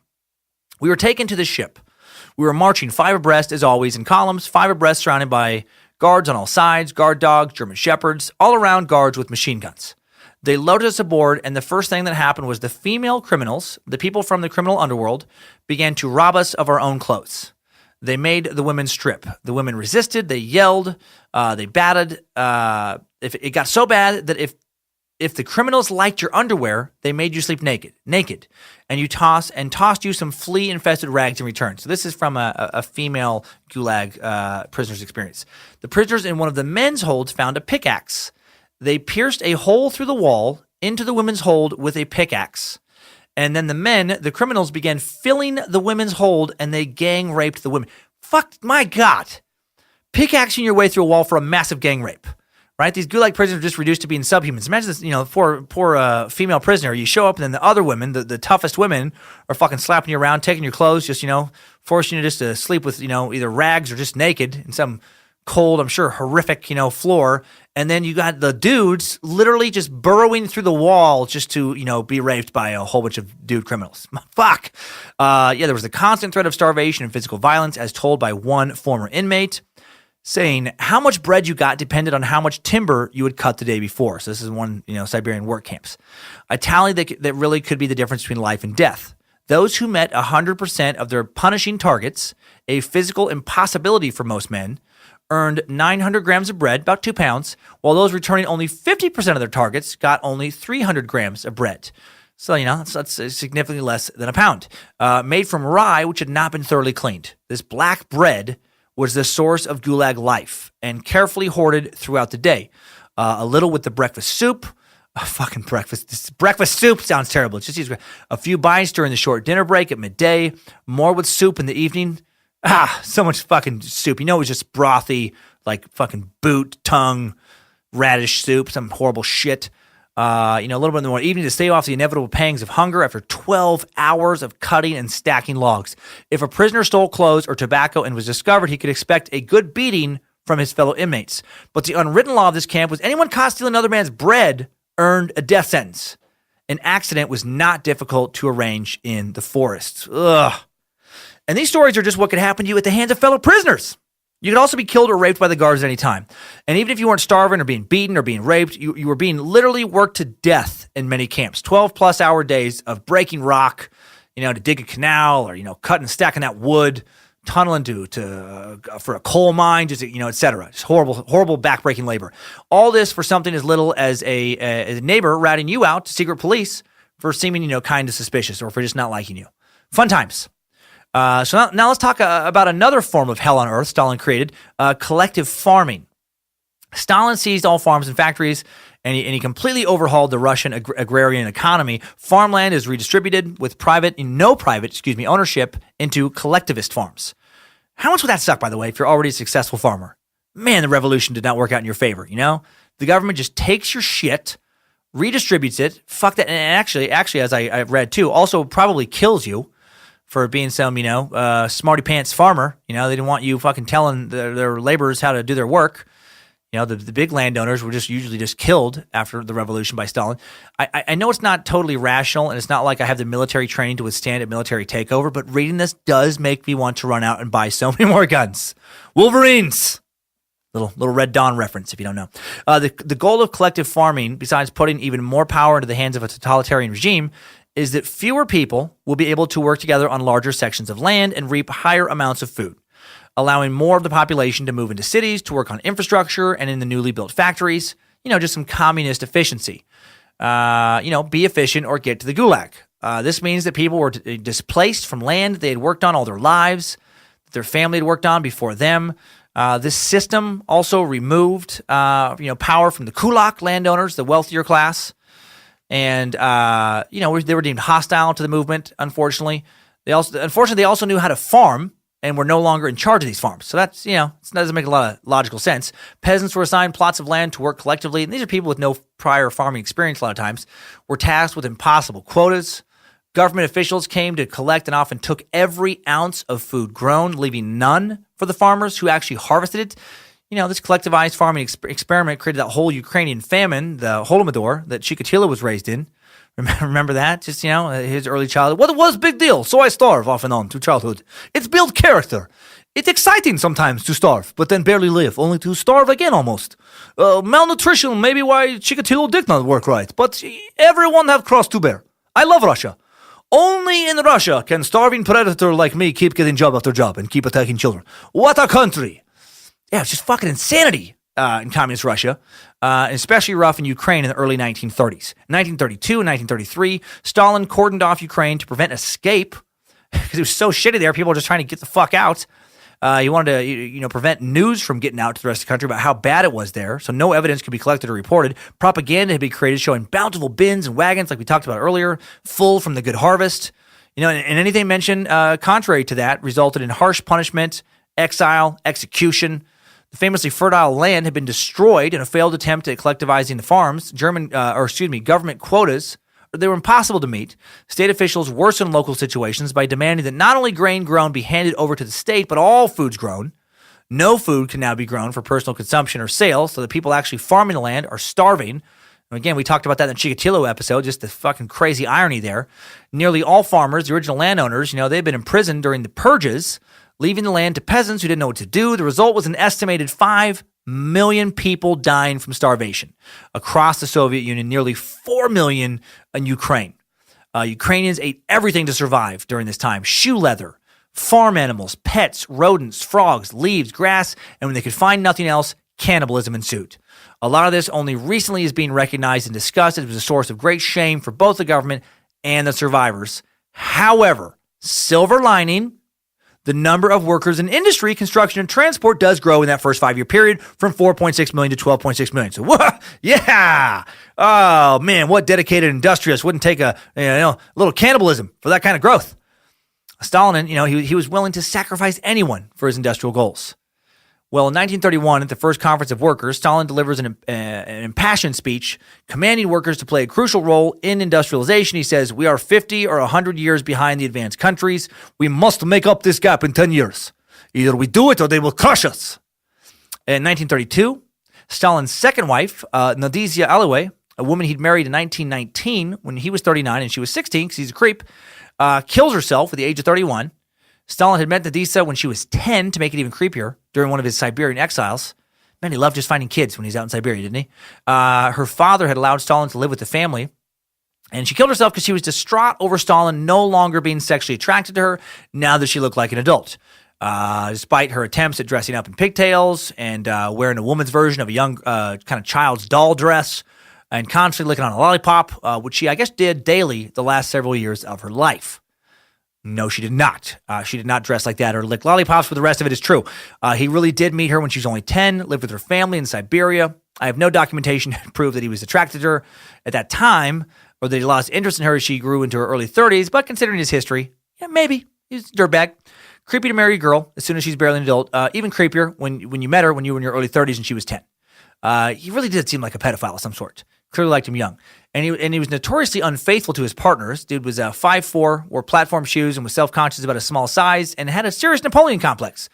We were taken to the ship. We were marching 5 abreast, as always, in columns, 5 abreast, surrounded by guards on all sides, guard dogs, German shepherds, all around guards with machine guns. They loaded us aboard, and the first thing that happened was the female criminals, the people from the criminal underworld, began to rob us of our own clothes. They made the women strip. The women resisted. They yelled. They batted. If it got so bad that if the criminals liked your underwear, they made you sleep naked, and tossed you some flea-infested rags in return. So this is from a female gulag prisoner's experience. The prisoners in one of the men's holds found a pickaxe. They pierced a hole through the wall into the women's hold with a pickaxe. And then the criminals began filling the women's hold, and they gang raped the women. Fuck, my God. Pickaxing your way through a wall for a massive gang rape. Right? These gulag prisoners are just reduced to being subhumans. Imagine this, poor female prisoner. You show up and then the other women, the toughest women, are fucking slapping you around, taking your clothes, just, forcing you just to sleep with, either rags or just naked in some cold, I'm sure, horrific, floor. And then you got the dudes literally just burrowing through the wall just to, be raped by a whole bunch of dude criminals. Fuck. There was the constant threat of starvation and physical violence as told by one former inmate, saying how much bread you got depended on how much timber you would cut the day before. So this is one, Siberian work camps. A tally that really could be the difference between life and death. Those who met 100% of their punishing targets, a physical impossibility for most men, earned 900 grams of bread, about 2 pounds, while those returning only 50% of their targets got only 300 grams of bread. So, that's significantly less than a pound. Made from rye, which had not been thoroughly cleaned. This black bread was the source of gulag life and carefully hoarded throughout the day. A little with the breakfast soup. Fucking breakfast. This breakfast soup sounds terrible. It's just a few bites during the short dinner break at midday. More with soup in the evening. So much fucking soup. It was just brothy, like fucking boot, tongue, radish soup, some horrible shit. A little bit in the morning, evening to stay off the inevitable pangs of hunger after 12 hours of cutting and stacking logs. If a prisoner stole clothes or tobacco and was discovered, he could expect a good beating from his fellow inmates. But the unwritten law of this camp was anyone caught stealing another man's bread earned a death sentence. An accident was not difficult to arrange in the forests. Ugh. And these stories are just what could happen to you at the hands of fellow prisoners. You could also be killed or raped by the guards at any time. And even if you weren't starving or being beaten or being raped, you were being literally worked to death in many camps. 12-plus hour days of breaking rock, to dig a canal or, cutting and stacking that wood, tunneling for a coal mine, just, et cetera. Just horrible back-breaking labor. All this for something as little as a neighbor ratting you out to secret police for seeming, kind of suspicious or for just not liking you. Fun times. So now let's talk about another form of hell on earth Stalin created, collective farming. Stalin seized all farms and factories, and he completely overhauled the Russian agrarian economy. Farmland is redistributed with no private ownership into collectivist farms. How much would that suck, by the way, if you're already a successful farmer? Man, the revolution did not work out in your favor, The government just takes your shit, redistributes it, fuck that, and actually, as I've read too, also probably kills you for being some, smarty pants farmer. They didn't want you fucking telling their laborers how to do their work. The big landowners were usually just killed after the revolution by Stalin. I know it's not totally rational, and it's not like I have the military training to withstand a military takeover, but reading this does make me want to run out and buy so many more guns. Wolverines! Little Red Dawn reference if you don't know. The goal of collective farming, besides putting even more power into the hands of a totalitarian regime, is that fewer people will be able to work together on larger sections of land and reap higher amounts of food, allowing more of the population to move into cities to work on infrastructure and in the newly built factories, just some communist efficiency. Be efficient or get to the gulag. This means that people were displaced from land they had worked on all their lives, that their family had worked on before them. This system also removed, power from the kulak landowners, the wealthier class. And, they were deemed hostile to the movement, unfortunately. They also knew how to farm and were no longer in charge of these farms. So that's, it doesn't make a lot of logical sense. Peasants were assigned plots of land to work collectively. And these are people with no prior farming experience a lot of times, were tasked with impossible quotas. Government officials came to collect and often took every ounce of food grown, leaving none for the farmers who actually harvested it. This collectivized farming experiment created that whole Ukrainian famine, the Holodomor that Chikatilo was raised in. Remember that? Just, his early childhood. What was big deal? So I starve off and on through childhood. It's built character. It's exciting sometimes to starve, but then barely live, only to starve again almost. Malnutrition may be why Chikatilo did not work right, but everyone have cross to bear. I love Russia. Only in Russia can starving predator like me keep getting job after job and keep attacking children. What a country! Yeah, it's just fucking insanity in communist Russia, especially rough in Ukraine in the early 1930s. In 1932 and 1933, Stalin cordoned off Ukraine to prevent escape because it was so shitty there. People were just trying to get the fuck out. He wanted to, prevent news from getting out to the rest of the country about how bad it was there, so no evidence could be collected or reported. Propaganda had been created showing bountiful bins and wagons, like we talked about earlier, full from the good harvest. And anything mentioned contrary to that resulted in harsh punishment exile, execution. The famously fertile land had been destroyed in a failed attempt at collectivizing the farms. Government quotas, they were impossible to meet. State officials worsened local situations by demanding that not only grain grown be handed over to the state, but all foods grown. No food can now be grown for personal consumption or sale, so the people actually farming the land are starving. And again, we talked about that in the Chikatilo episode, just the fucking crazy irony there. Nearly all farmers, the original landowners, they've been imprisoned during the purges, leaving the land to peasants who didn't know what to do. The result was an estimated 5 million people dying from starvation across the Soviet Union, nearly 4 million in Ukraine. Ukrainians ate everything to survive during this time: shoe leather, farm animals, pets, rodents, frogs, leaves, grass, and when they could find nothing else, cannibalism ensued. A lot of this only recently is being recognized and discussed. It was a source of great shame for both the government and the survivors. However, silver lining, the number of workers in industry, construction, and transport does grow in that first 5-year period from 4.6 million to 12.6 million. So, yeah. Oh, man, what dedicated industrialist wouldn't take a little cannibalism for that kind of growth? Stalin, he was willing to sacrifice anyone for his industrial goals. Well, in 1931, at the first conference of workers, Stalin delivers an impassioned speech commanding workers to play a crucial role in industrialization. He says, "We are 50 or 100 years behind the advanced countries. We must make up this gap in 10 years. Either we do it or they will crush us." In 1932, Stalin's second wife, Nadia Alaway, a woman he'd married in 1919 when he was 39 and she was 16 because he's a creep, kills herself at the age of 31. Stalin had met Nadia when she was 10 to make it even creepier during one of his Siberian exiles. Man, he loved just finding kids when he's out in Siberia, didn't he? Her father had allowed Stalin to live with the family, and she killed herself because she was distraught over Stalin no longer being sexually attracted to her now that she looked like an adult. Despite her attempts at dressing up in pigtails and wearing a woman's version of a young kind of child's doll dress and constantly licking on a lollipop, which she, I guess, did daily the last several years of her life. No, she did not. She did not dress like that or lick lollipops, but the rest of it is true. He really did meet her when she was only 10, lived with her family in Siberia. I have no documentation to prove that he was attracted to her at that time or that he lost interest in her as she grew into her early 30s, but considering his history, yeah, maybe. He's a dirtbag. Creepy to marry a girl as soon as she's barely an adult. Even creepier when you met her when you were in your early 30s and she was 10. He really did seem like a pedophile of some sort. Clearly liked him young. And he was notoriously unfaithful to his partners. Dude was 5'4", wore platform shoes, and was self-conscious about his small size, and had a serious Napoleon complex.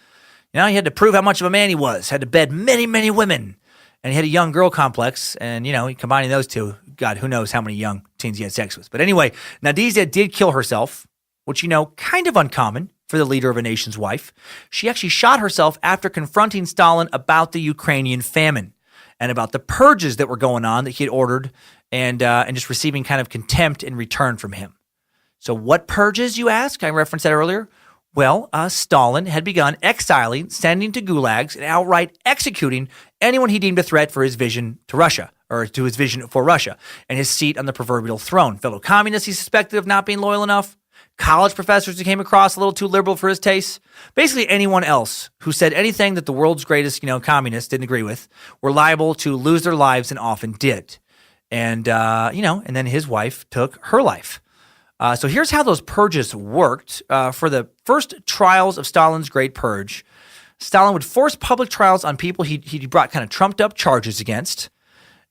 He had to prove how much of a man he was, had to bed many, many women. And he had a young girl complex, and, combining those two, God, who knows how many young teens he had sex with. But anyway, Nadia did kill herself, which, kind of uncommon for the leader of a nation's wife. She actually shot herself after confronting Stalin about the Ukrainian famine and about the purges that were going on that he had ordered and just receiving kind of contempt in return from him. So what purges, you ask? I referenced that earlier. Well, Stalin had begun exiling, sending to gulags, and outright executing anyone he deemed a threat for his vision to Russia, or to his vision for Russia, and his seat on the proverbial throne. Fellow communists he suspected of not being loyal enough, college professors who came across a little too liberal for his taste, basically anyone else who said anything that the world's greatest, communists didn't agree with, were liable to lose their lives and often did. And, and then his wife took her life. So here's how those purges worked. For the first trials of Stalin's Great Purge, Stalin would force public trials on people he brought kind of trumped up charges against,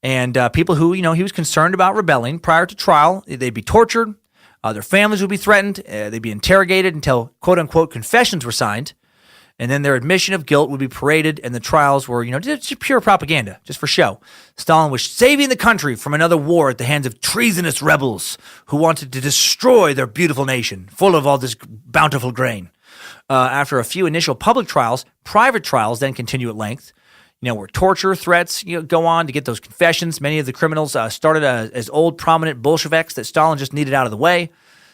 and people who, he was concerned about rebelling. Prior to trial, they'd be tortured. Their families would be threatened. They'd be interrogated until, quote-unquote, confessions were signed. And then their admission of guilt would be paraded, and the trials were, just pure propaganda, just for show. Stalin was saving the country from another war at the hands of treasonous rebels who wanted to destroy their beautiful nation, full of all this bountiful grain. After a few initial public trials, private trials then continue at length, where torture threats go on to get those confessions. Many of the criminals started as old prominent Bolsheviks that Stalin just needed out of the way.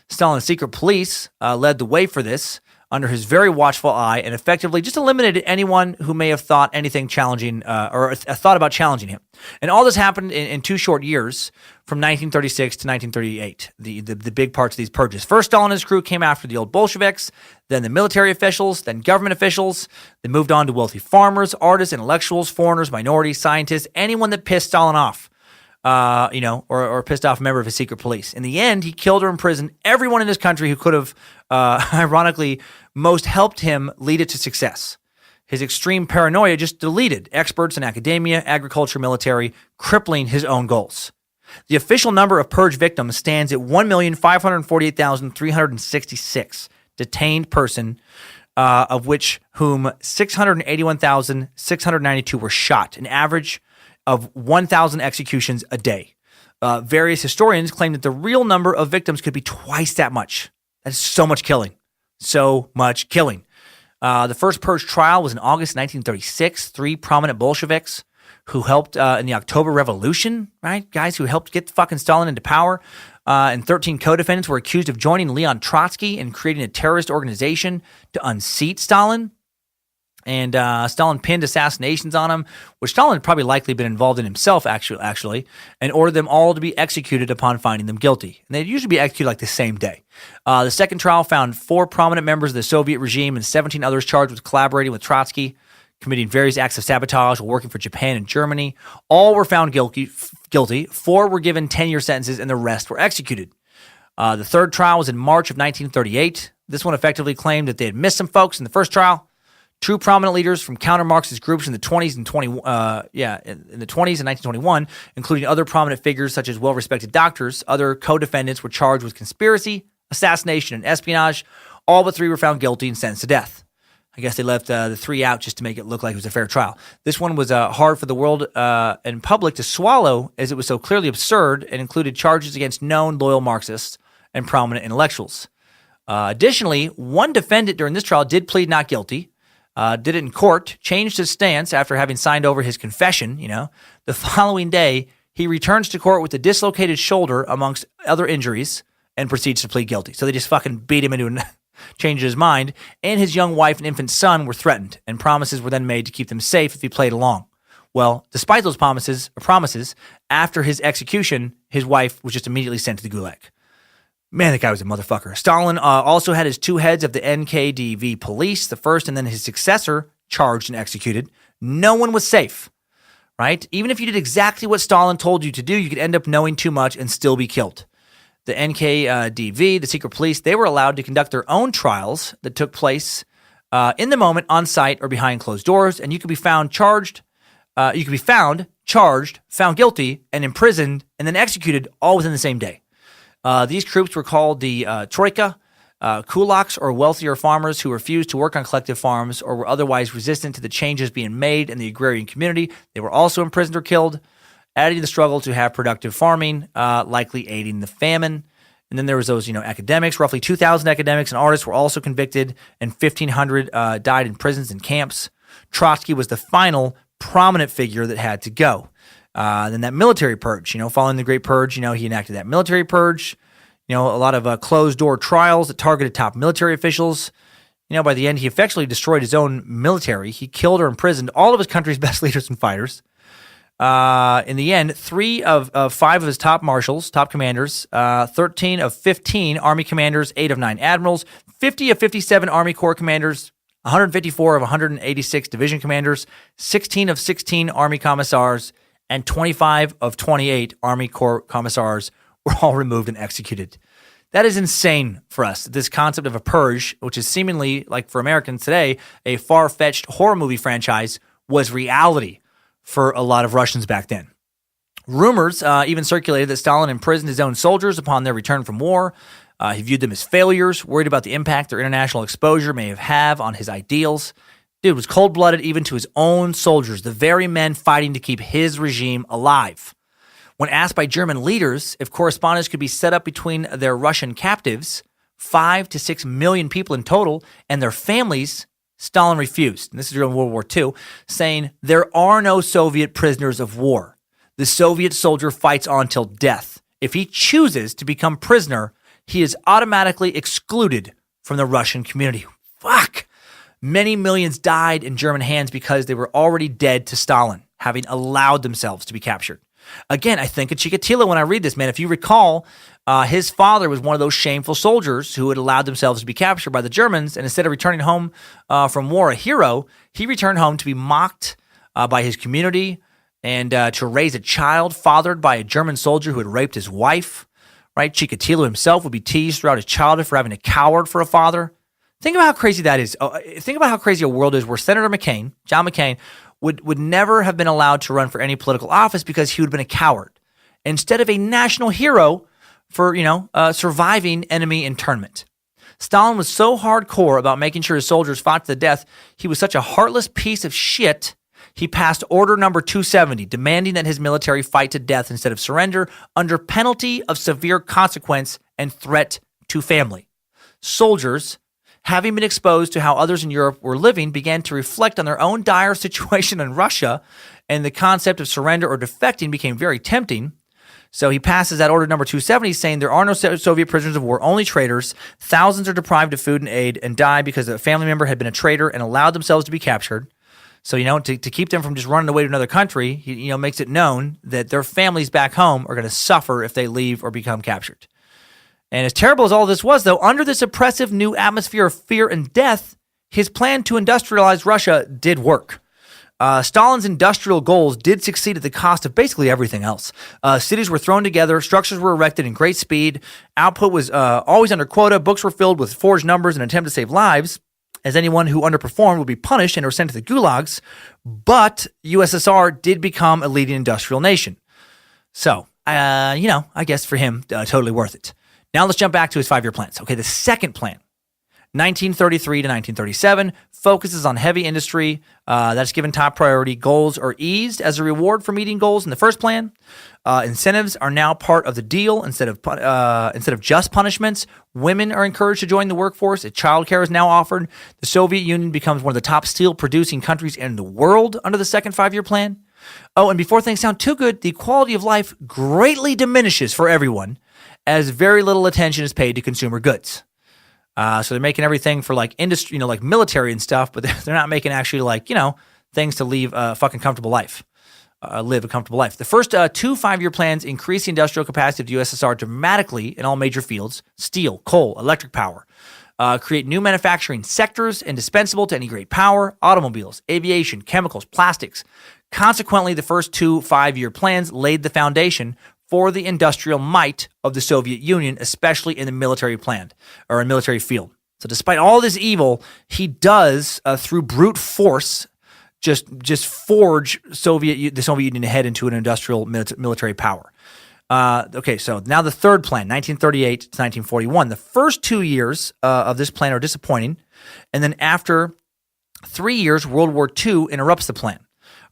Stalin's secret police led the way for this under his very watchful eye and effectively just eliminated anyone who may have thought anything challenging or thought about challenging him. And all this happened in 2 short years from 1936 to 1938, the big parts of these purges. First, Stalin and his crew came after the old Bolsheviks, then the military officials, then government officials. They moved on to wealthy farmers, artists, intellectuals, foreigners, minorities, scientists, anyone that pissed Stalin off. Or pissed off a member of his secret police. In the end, he killed or imprisoned everyone in his country who could have, ironically, most helped him lead it to success. His extreme paranoia just deleted experts in academia, agriculture, military, crippling his own goals. The official number of purge victims stands at 1,548,366 detained person, of whom 681,692 were shot, an average of 1,000 executions a day. Various historians claim that the real number of victims could be twice that much. That is so much killing. So much killing. The first purge trial was in August 1936. 3 prominent Bolsheviks who helped in the October Revolution, right? Guys who helped get fucking Stalin into power. And 13 co-defendants were accused of joining Leon Trotsky and creating a terrorist organization to unseat Stalin. And Stalin pinned assassinations on him, which Stalin had probably likely been involved in himself, actually, and ordered them all to be executed upon finding them guilty. And they'd usually be executed like the same day. The second trial found 4 prominent members of the Soviet regime and 17 others charged with collaborating with Trotsky, committing various acts of sabotage while working for Japan and Germany. All were found guilty. 4 were given 10-year sentences, and the rest were executed. The third trial was in March of 1938. This one effectively claimed that they had missed some folks in the first trial. 2 prominent leaders from counter-Marxist groups in the 20s and in the 20s and 1921, including other prominent figures such as well-respected doctors. Other co-defendants were charged with conspiracy, assassination, and espionage. All but 3 were found guilty and sentenced to death. I guess they left the 3 out just to make it look like it was a fair trial. This one was hard for the world and public to swallow, as it was so clearly absurd and included charges against known loyal Marxists and prominent intellectuals. Additionally, one defendant during this trial did plead not guilty. Did it in court, changed his stance after having signed over his confession, The following day, he returns to court with a dislocated shoulder amongst other injuries and proceeds to plead guilty. So they just fucking beat him into changed his mind, and his young wife and infant son were threatened, and promises were then made to keep them safe if he played along. Well, despite those promises, after his execution, his wife was just immediately sent to the Gulag. Man, that guy was a motherfucker. Stalin also had his 2 heads of the NKVD police, the first and then his successor, charged and executed. No one was safe, right? Even if you did exactly what Stalin told you to do, you could end up knowing too much and still be killed. The NKVD, the secret police, they were allowed to conduct their own trials that took place in the moment, on site, or behind closed doors, and you could be found charged, found guilty, and imprisoned, and then executed all within the same day. These troops were called the Troika, kulaks, or wealthier farmers who refused to work on collective farms or were otherwise resistant to the changes being made in the agrarian community. They were also imprisoned or killed, adding to the struggle to have productive farming, likely aiding the famine. And then there was those, academics. Roughly 2,000 academics and artists were also convicted, and 1,500 died in prisons and camps. Trotsky was the final prominent figure that had to go. Then that military purge, following the Great Purge, he enacted that military purge. A lot of closed-door trials that targeted top military officials. By the end, he effectively destroyed his own military. He killed or imprisoned all of his country's best leaders and fighters. In the end, 3 of 5 of his top marshals, top commanders, 13 of 15 army commanders, 8 of 9 admirals, 50 of 57 Army Corps commanders, 154 of 186 division commanders, 16 of 16 Army commissars, and 25 of 28 Army Corps commissars were all removed and executed. That is insane for us. This concept of a purge, which is seemingly, like for Americans today, a far-fetched horror movie franchise, was reality for a lot of Russians back then. Rumors even circulated that Stalin imprisoned his own soldiers upon their return from war. He viewed them as failures, worried about the impact their international exposure may have on his ideals. Dude was cold-blooded even to his own soldiers, the very men fighting to keep his regime alive. When asked by German leaders if correspondence could be set up between their Russian captives, 5 to 6 million people in total, and their families, Stalin refused. And this is during World War II, saying, "There are no Soviet prisoners of war. The Soviet soldier fights on till death. If he chooses to become prisoner, he is automatically excluded from the Russian community." Fuck! Many millions died in German hands because they were already dead to Stalin, having allowed themselves to be captured. Again, I think of Chikatilo when I read this, man. If you recall, his father was one of those shameful soldiers who had allowed themselves to be captured by the Germans, and instead of returning home from war a hero, he returned home to be mocked by his community and to raise a child fathered by a German soldier who had raped his wife. Right? Chikatilo himself would be teased throughout his childhood for having a coward for a father. Think about how crazy that is. Think about how crazy a world is where Senator McCain, John McCain, would never have been allowed to run for any political office because he would have been a coward, instead of a national hero for, surviving enemy internment. Stalin was so hardcore about making sure his soldiers fought to the death, he was such a heartless piece of shit, he passed Order Number 270, demanding that his military fight to death instead of surrender under penalty of severe consequence and threat to family. Soldiers, having been exposed to how others in Europe were living, began to reflect on their own dire situation in Russia, and the concept of surrender or defecting became very tempting. So he passes that Order Number 270 saying there are no Soviet prisoners of war, only traitors. Thousands are deprived of food and aid and die because a family member had been a traitor and allowed themselves to be captured. So, to keep them from just running away to another country, he makes it known that their families back home are going to suffer if they leave or become captured. And as terrible as all this was, though, under this oppressive new atmosphere of fear and death, his plan to industrialize Russia did work. Stalin's industrial goals did succeed at the cost of basically everything else. Cities were thrown together, structures were erected in great speed, output was always under quota, books were filled with forged numbers in an attempt to save lives, as anyone who underperformed would be punished and or sent to the gulags. But USSR did become a leading industrial nation. So, I guess for him, totally worth it. Now let's jump back to his 5-year plans. Okay, the second plan, 1933 to 1937, focuses on heavy industry. That's given top priority. Goals are eased as a reward for meeting goals in the first plan. Incentives are now part of the deal instead of just punishments. Women are encouraged to join the workforce. Childcare is now offered. The Soviet Union becomes one of the top steel-producing countries in the world under the second 5-year plan. Oh, and before things sound too good, the quality of life greatly diminishes for everyone, as very little attention is paid to consumer goods. So they're making everything for like industry, like military and stuff, but they're not making actually things to live a comfortable life. The first 2 5-year plans increase the industrial capacity of the USSR dramatically in all major fields: steel, coal, electric power. Create new manufacturing sectors indispensable to any great power: automobiles, aviation, chemicals, plastics. Consequently, the first 2 5-year plans laid the foundation for the industrial might of the Soviet Union, especially in the military field. So despite all this evil, he does, through brute force, just forge the Soviet Union ahead into an industrial military power. Okay, so now the third plan, 1938 to 1941. The first 2 years of this plan are disappointing, and then after 3 years, World War II interrupts the plan.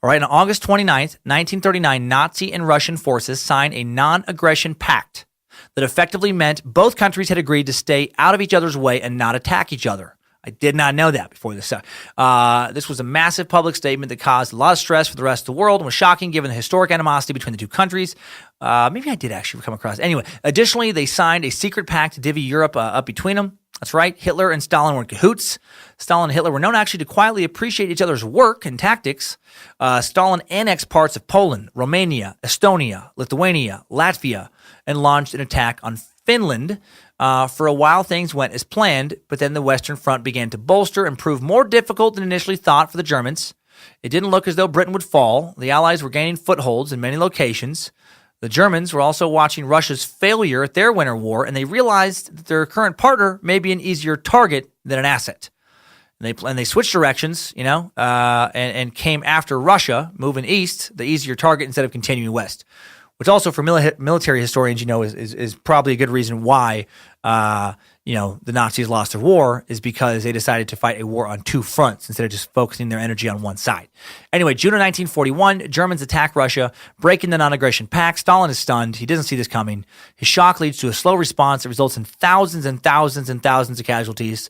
All right, on August 29th, 1939, Nazi and Russian forces signed a non-aggression pact that effectively meant both countries had agreed to stay out of each other's way and not attack each other. I did not know that before this. This was a massive public statement that caused a lot of stress for the rest of the world and was shocking given the historic animosity between the two countries. Maybe I did actually come across it. Anyway, additionally, they signed a secret pact to divvy Europe up between them. That's right. Hitler and Stalin were in cahoots. Stalin and Hitler were known actually to quietly appreciate each other's work and tactics. Stalin annexed parts of Poland, Romania, Estonia, Lithuania, Latvia, and launched an attack on Finland. For a while, things went as planned, but then the Western Front began to bolster and prove more difficult than initially thought for the Germans. It didn't look as though Britain would fall. The Allies were gaining footholds in many locations. The Germans were also watching Russia's failure at their Winter War, and they realized that their current partner may be an easier target than an asset. And they switched directions, and came after Russia, moving east, the easier target, instead of continuing west. Which also, for military historians, is probably a good reason why, the Nazis lost their war, is because they decided to fight a war on 2 fronts instead of just focusing their energy on one side. Anyway, June of 1941, Germans attack Russia, breaking the non-aggression pact. Stalin is stunned. He doesn't see this coming. His shock leads to a slow response that results in thousands and thousands and thousands of casualties.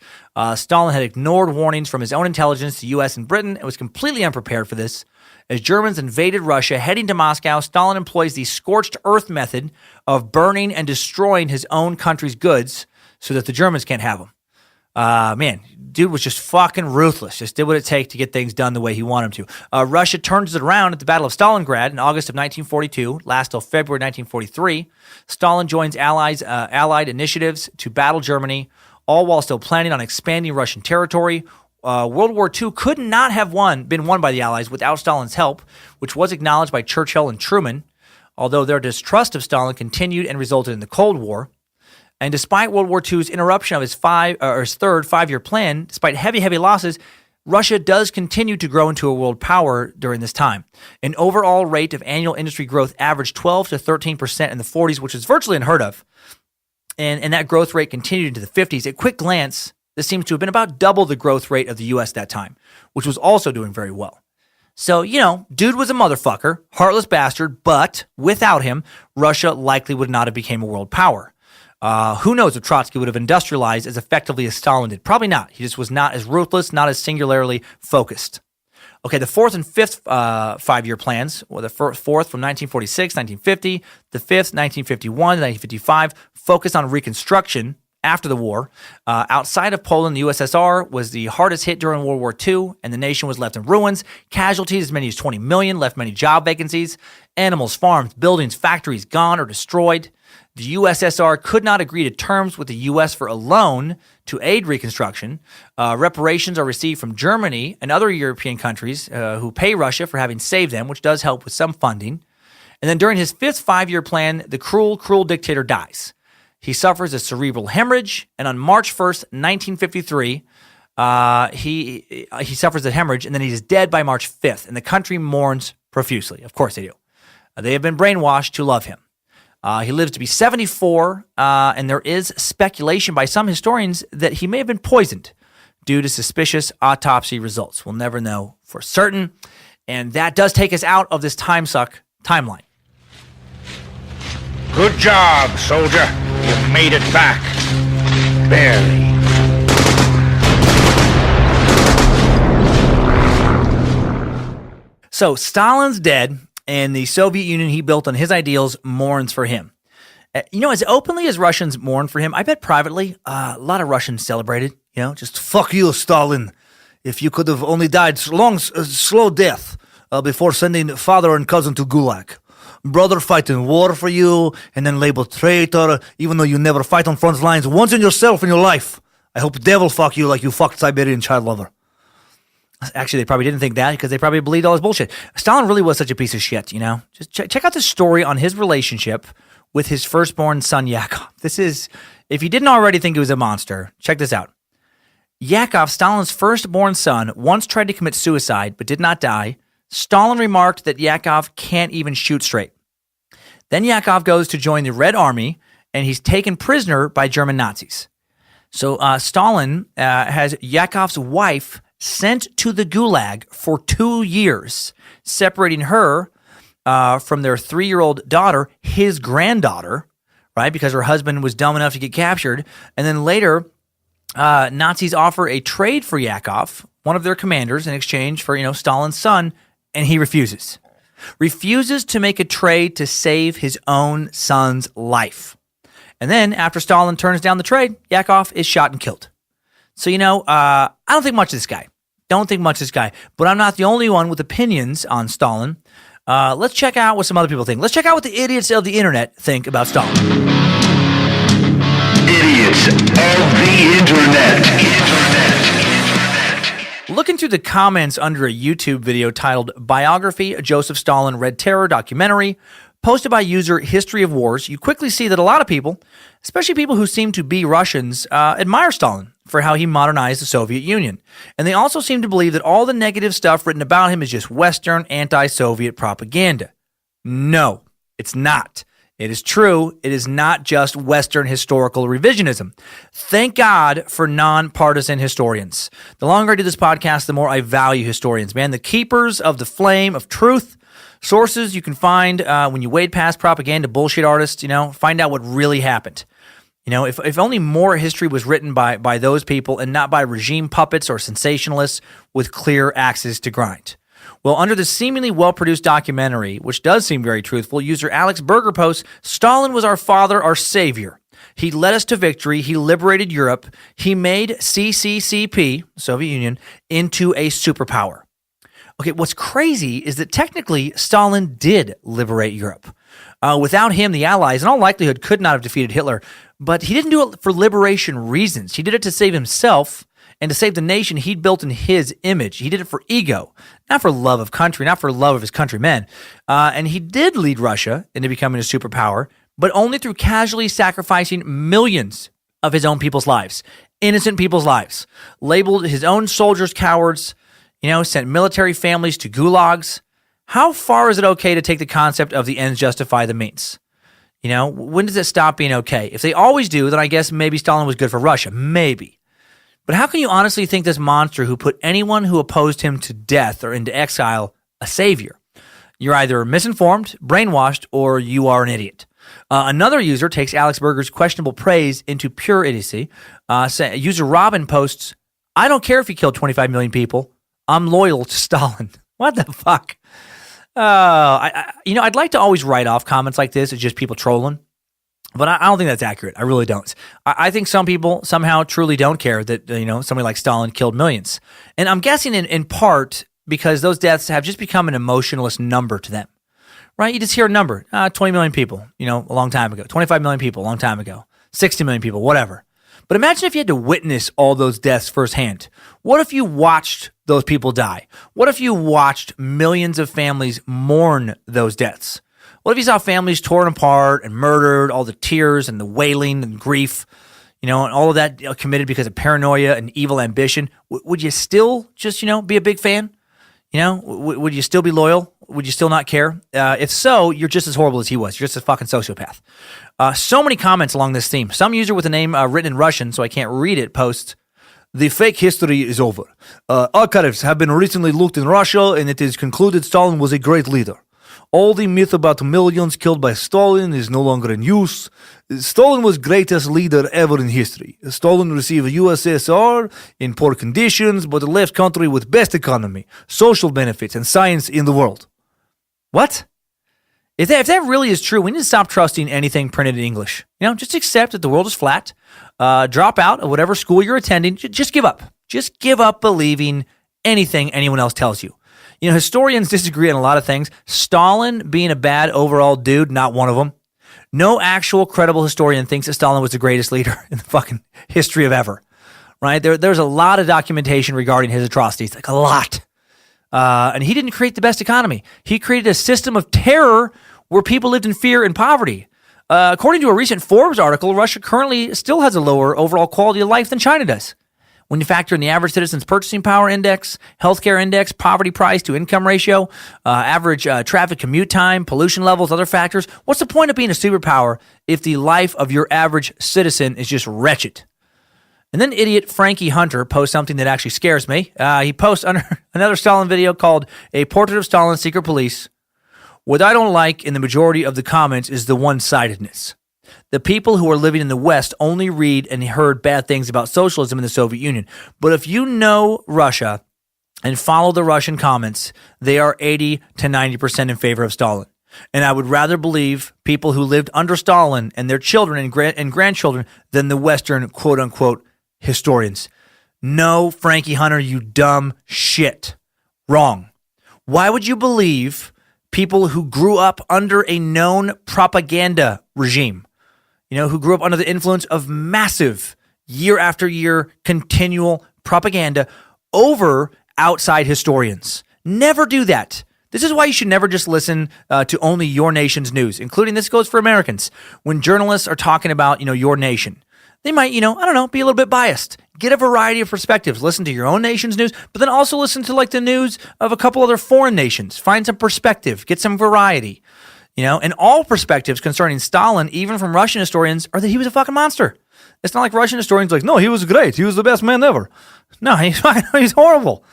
Stalin had ignored warnings from his own intelligence, the U.S. and Britain, and was completely unprepared for this. As Germans invaded Russia, heading to Moscow, Stalin employs the scorched earth method of burning and destroying his own country's goods so that the Germans can't have them. Man, dude was just fucking ruthless. Just did what it takes to get things done the way he wanted them to. Russia turns it around at the Battle of Stalingrad in August of 1942, lasts till February 1943. Stalin joins Allied initiatives to battle Germany, all while still planning on expanding Russian territory. World War II could not have been won by the Allies without Stalin's help, which was acknowledged by Churchill and Truman, although their distrust of Stalin continued and resulted in the Cold War. And despite World War II's interruption of his third five-year plan, despite heavy losses, Russia does continue to grow into a world power during this time. An overall rate of annual industry growth averaged 12 to 13% in the 40s, which is virtually unheard of. And that growth rate continued into the 50s. At quick glance, this seems to have been about double the growth rate of the U.S. that time, which was also doing very well. So, dude was a motherfucker, heartless bastard, but without him, Russia likely would not have become a world power. Who knows if Trotsky would have industrialized as effectively as Stalin did? Probably not. He just was not as ruthless, not as singularly focused. Okay, the fourth and fifth five-year plans, the fourth from 1946, 1950, the fifth, 1951, 1955, focused on reconstruction after the war. Outside of Poland, the USSR was the hardest hit during World War II, and the nation was left in ruins. Casualties, as many as 20 million, left many job vacancies. Animals, farms, buildings, factories gone or destroyed. The USSR could not agree to terms with the U.S. for a loan to aid reconstruction. Reparations are received from Germany and other European countries who pay Russia for having saved them, which does help with some funding. And then during his fifth five-year plan, the cruel dictator dies. He suffers a cerebral hemorrhage, and on March 1st, 1953, he suffers a hemorrhage, and then he's dead by March 5th, and the country mourns profusely. Of course they do. They have been brainwashed to love him. He lives to be 74, and there is speculation by some historians that he may have been poisoned due to suspicious autopsy results. We'll never know for certain, and that does take us out of this Timesuck timeline. Good job, soldier. You made it back. Barely. So Stalin's dead, and the Soviet Union he built on his ideals mourns for him. As openly as Russians mourn for him, I bet privately a lot of Russians celebrated. Just fuck you, Stalin. If you could have only died slow death before sending father and cousin to Gulag. Brother fighting war for you, and then labeled traitor, even though you never fight on front lines once in yourself in your life. I hope devil fuck you like you fucked Siberian child lover. Actually, they probably didn't think that because they probably believed all his bullshit. Stalin really was such a piece of shit, Just check out this story on his relationship with his firstborn son, Yakov. This is, if you didn't already think he was a monster, check this out. Yakov, Stalin's firstborn son, once tried to commit suicide but did not die. Stalin remarked that Yakov can't even shoot straight. Then Yakov goes to join the Red Army, and he's taken prisoner by German Nazis. So Stalin has Yakov's wife sent to the Gulag for 2 years, separating her from their 3-year-old daughter, his granddaughter, right? Because her husband was dumb enough to get captured. And then later, Nazis offer a trade for Yakov, one of their commanders, in exchange for, Stalin's son, and he refuses. Refuses to make a trade to save his own son's life. And then, after Stalin turns down the trade, Yakov is shot and killed. So, I don't think much of this guy. But I'm not the only one with opinions on Stalin. Let's check out what some other people think. Let's check out what the idiots of the internet think about Stalin. Idiots of the internet. Looking through the comments under a YouTube video titled Biography, Joseph Stalin Red Terror Documentary, posted by user History of Wars, you quickly see that a lot of people, especially people who seem to be Russians, admire Stalin for how he modernized the Soviet Union. And they also seem to believe that all the negative stuff written about him is just Western anti-Soviet propaganda. No, it's not. It is true. It is not just Western historical revisionism. Thank God for nonpartisan historians. The longer I do this podcast, the more I value historians, man. The keepers of the flame of truth. Sources you can find when you wade past propaganda bullshit artists, find out what really happened. If only more history was written by those people and not by regime puppets or sensationalists with clear axes to grind. Well, under the seemingly well-produced documentary, which does seem very truthful, user Alex Berger posts, Stalin was our father, our savior. He led us to victory. He liberated Europe. He made CCCP, Soviet Union, into a superpower. Okay, what's crazy is that technically Stalin did liberate Europe. Without him, the Allies, in all likelihood, could not have defeated Hitler. But he didn't do it for liberation reasons. He did it to save himself and to save the nation he'd built in his image. He did it for ego, not for love of country, not for love of his countrymen. And he did lead Russia into becoming a superpower, but only through casually sacrificing millions of his own people's lives, innocent people's lives, labeled his own soldiers cowards, sent military families to gulags. How far is it okay to take the concept of the ends justify the means? When does it stop being okay? If they always do, then I guess maybe Stalin was good for Russia. Maybe. But how can you honestly think this monster who put anyone who opposed him to death or into exile a savior? You're either misinformed, brainwashed, or you are an idiot. Another user takes Alex Berger's questionable praise into pure idiocy. User Robin posts, "I don't care if he killed 25 million people. I'm loyal to Stalin." What the fuck? I'd like to always write off comments like this as just people trolling, but I don't think that's accurate. I really don't. I think some people somehow truly don't care that, somebody like Stalin killed millions. And I'm guessing in part because those deaths have just become an emotionless number to them, right? You just hear a number, 20 million people, a long time ago, 25 million people, a long time ago, 60 million people, whatever. But imagine if you had to witness all those deaths firsthand. What if you watched those people die? What if you watched millions of families mourn those deaths? What if you saw families torn apart and murdered, all the tears and the wailing and grief, and all of that committed because of paranoia and evil ambition? Would you still just, be a big fan? Would you still be loyal? Would you still not care? If so, you're just as horrible as he was. You're just a fucking sociopath. So many comments along this theme. Some user with a name written in Russian, so I can't read it, posts, "The fake history is over. Archives have been recently looked in Russia, and it is concluded Stalin was a great leader. All the myth about millions killed by Stalin is no longer in use. Stalin was greatest leader ever in history. Stalin received USSR in poor conditions, but left country with best economy, social benefits, and science in the world." What? If that really is true, we need to stop trusting anything printed in English. Just accept that the world is flat. Drop out of whatever school you're attending. Just give up. Just give up believing anything anyone else tells you. Historians disagree on a lot of things. Stalin being a bad overall dude, not one of them. No actual credible historian thinks that Stalin was the greatest leader in the fucking history of ever, right? There's a lot of documentation regarding his atrocities, like a lot. And he didn't create the best economy. He created a system of terror where people lived in fear and poverty. According to a recent Forbes article, Russia currently still has a lower overall quality of life than China does. When you factor in the average citizen's purchasing power index, healthcare index, poverty price to income ratio, average traffic commute time, pollution levels, other factors, what's the point of being a superpower if the life of your average citizen is just wretched? And then idiot Frankie Hunter posts something that actually scares me. He posts under another Stalin video called "A Portrait of Stalin's Secret Police." "What I don't like in the majority of the comments is the one-sidedness. The people who are living in the West only read and heard bad things about socialism in the Soviet Union. But if you know Russia and follow the Russian comments, they are 80 to 90% in favor of Stalin. And I would rather believe people who lived under Stalin and their children and grandchildren than the Western quote-unquote historians." No, Frankie Hunter, you dumb shit. Wrong. Why would you believe people who grew up under a known propaganda regime, who grew up under the influence of massive, year after year, continual propaganda over outside historians? Never do that. This is why you should never just listen to only your nation's news, including this goes for Americans. When journalists are talking about, your nation, they might, be a little bit biased. Get a variety of perspectives. Listen to your own nation's news, but then also listen to the news of a couple other foreign nations. Find some perspective. Get some variety. And all perspectives concerning Stalin, even from Russian historians, are that he was a fucking monster. It's not like Russian historians no, he was great. He was the best man ever. No, he's horrible.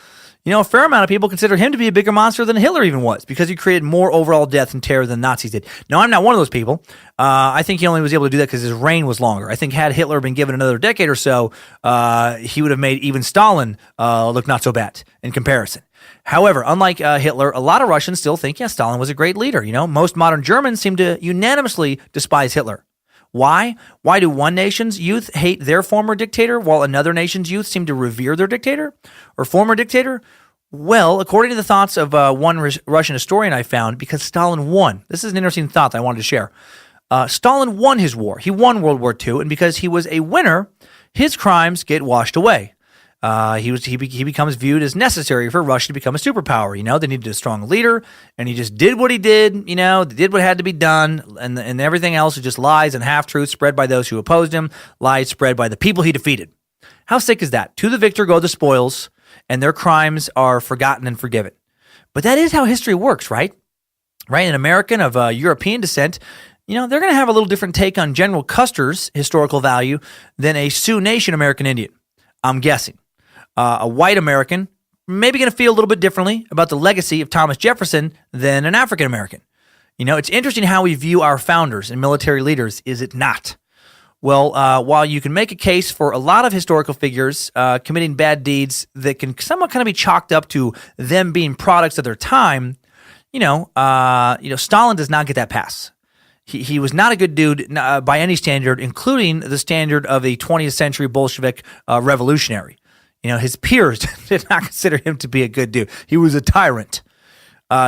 A fair amount of people consider him to be a bigger monster than Hitler even was because he created more overall death and terror than Nazis did. Now, I'm not one of those people. I think he only was able to do that because his reign was longer. I think had Hitler been given another decade or so, he would have made even Stalin look not so bad in comparison. However, unlike Hitler, a lot of Russians still think, Stalin was a great leader. Most modern Germans seem to unanimously despise Hitler. Why? Why do one nation's youth hate their former dictator while another nation's youth seem to revere their dictator or former dictator? Well, according to the thoughts of one Russian historian I found, because Stalin won. This is an interesting thought that I wanted to share. Stalin won his war. He won World War II, and because he was a winner, his crimes get washed away. He becomes viewed as necessary for Russia to become a superpower. They needed a strong leader, and he just did what he did. Did what had to be done, and everything else is just lies and half truths spread by those who opposed him, lies spread by the people he defeated. How sick is that? To the victor go the spoils, and their crimes are forgotten and forgiven. But that is how history works, right? Right? An American of European descent, they're going to have a little different take on General Custer's historical value than a Sioux Nation American Indian, I'm guessing. A white American maybe going to feel a little bit differently about the legacy of Thomas Jefferson than an African American. It's interesting how we view our founders and military leaders, is it not? Well, while you can make a case for a lot of historical figures committing bad deeds that can somewhat kind of be chalked up to them being products of their time, Stalin does not get that pass. He was not a good dude by any standard, including the standard of a 20th century Bolshevik revolutionary. His peers did not consider him to be a good dude. He was a tyrant.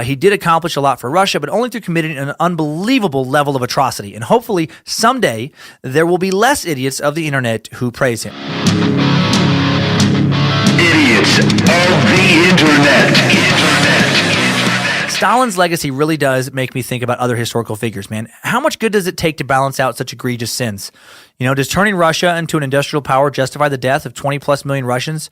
He did accomplish a lot for Russia, but only through committing an unbelievable level of atrocity. And hopefully, someday, there will be less idiots of the internet who praise him. Idiots of the internet. Stalin's legacy really does make me think about other historical figures, man. How much good does it take to balance out such egregious sins? Does turning Russia into an industrial power justify the death of 20 plus million Russians?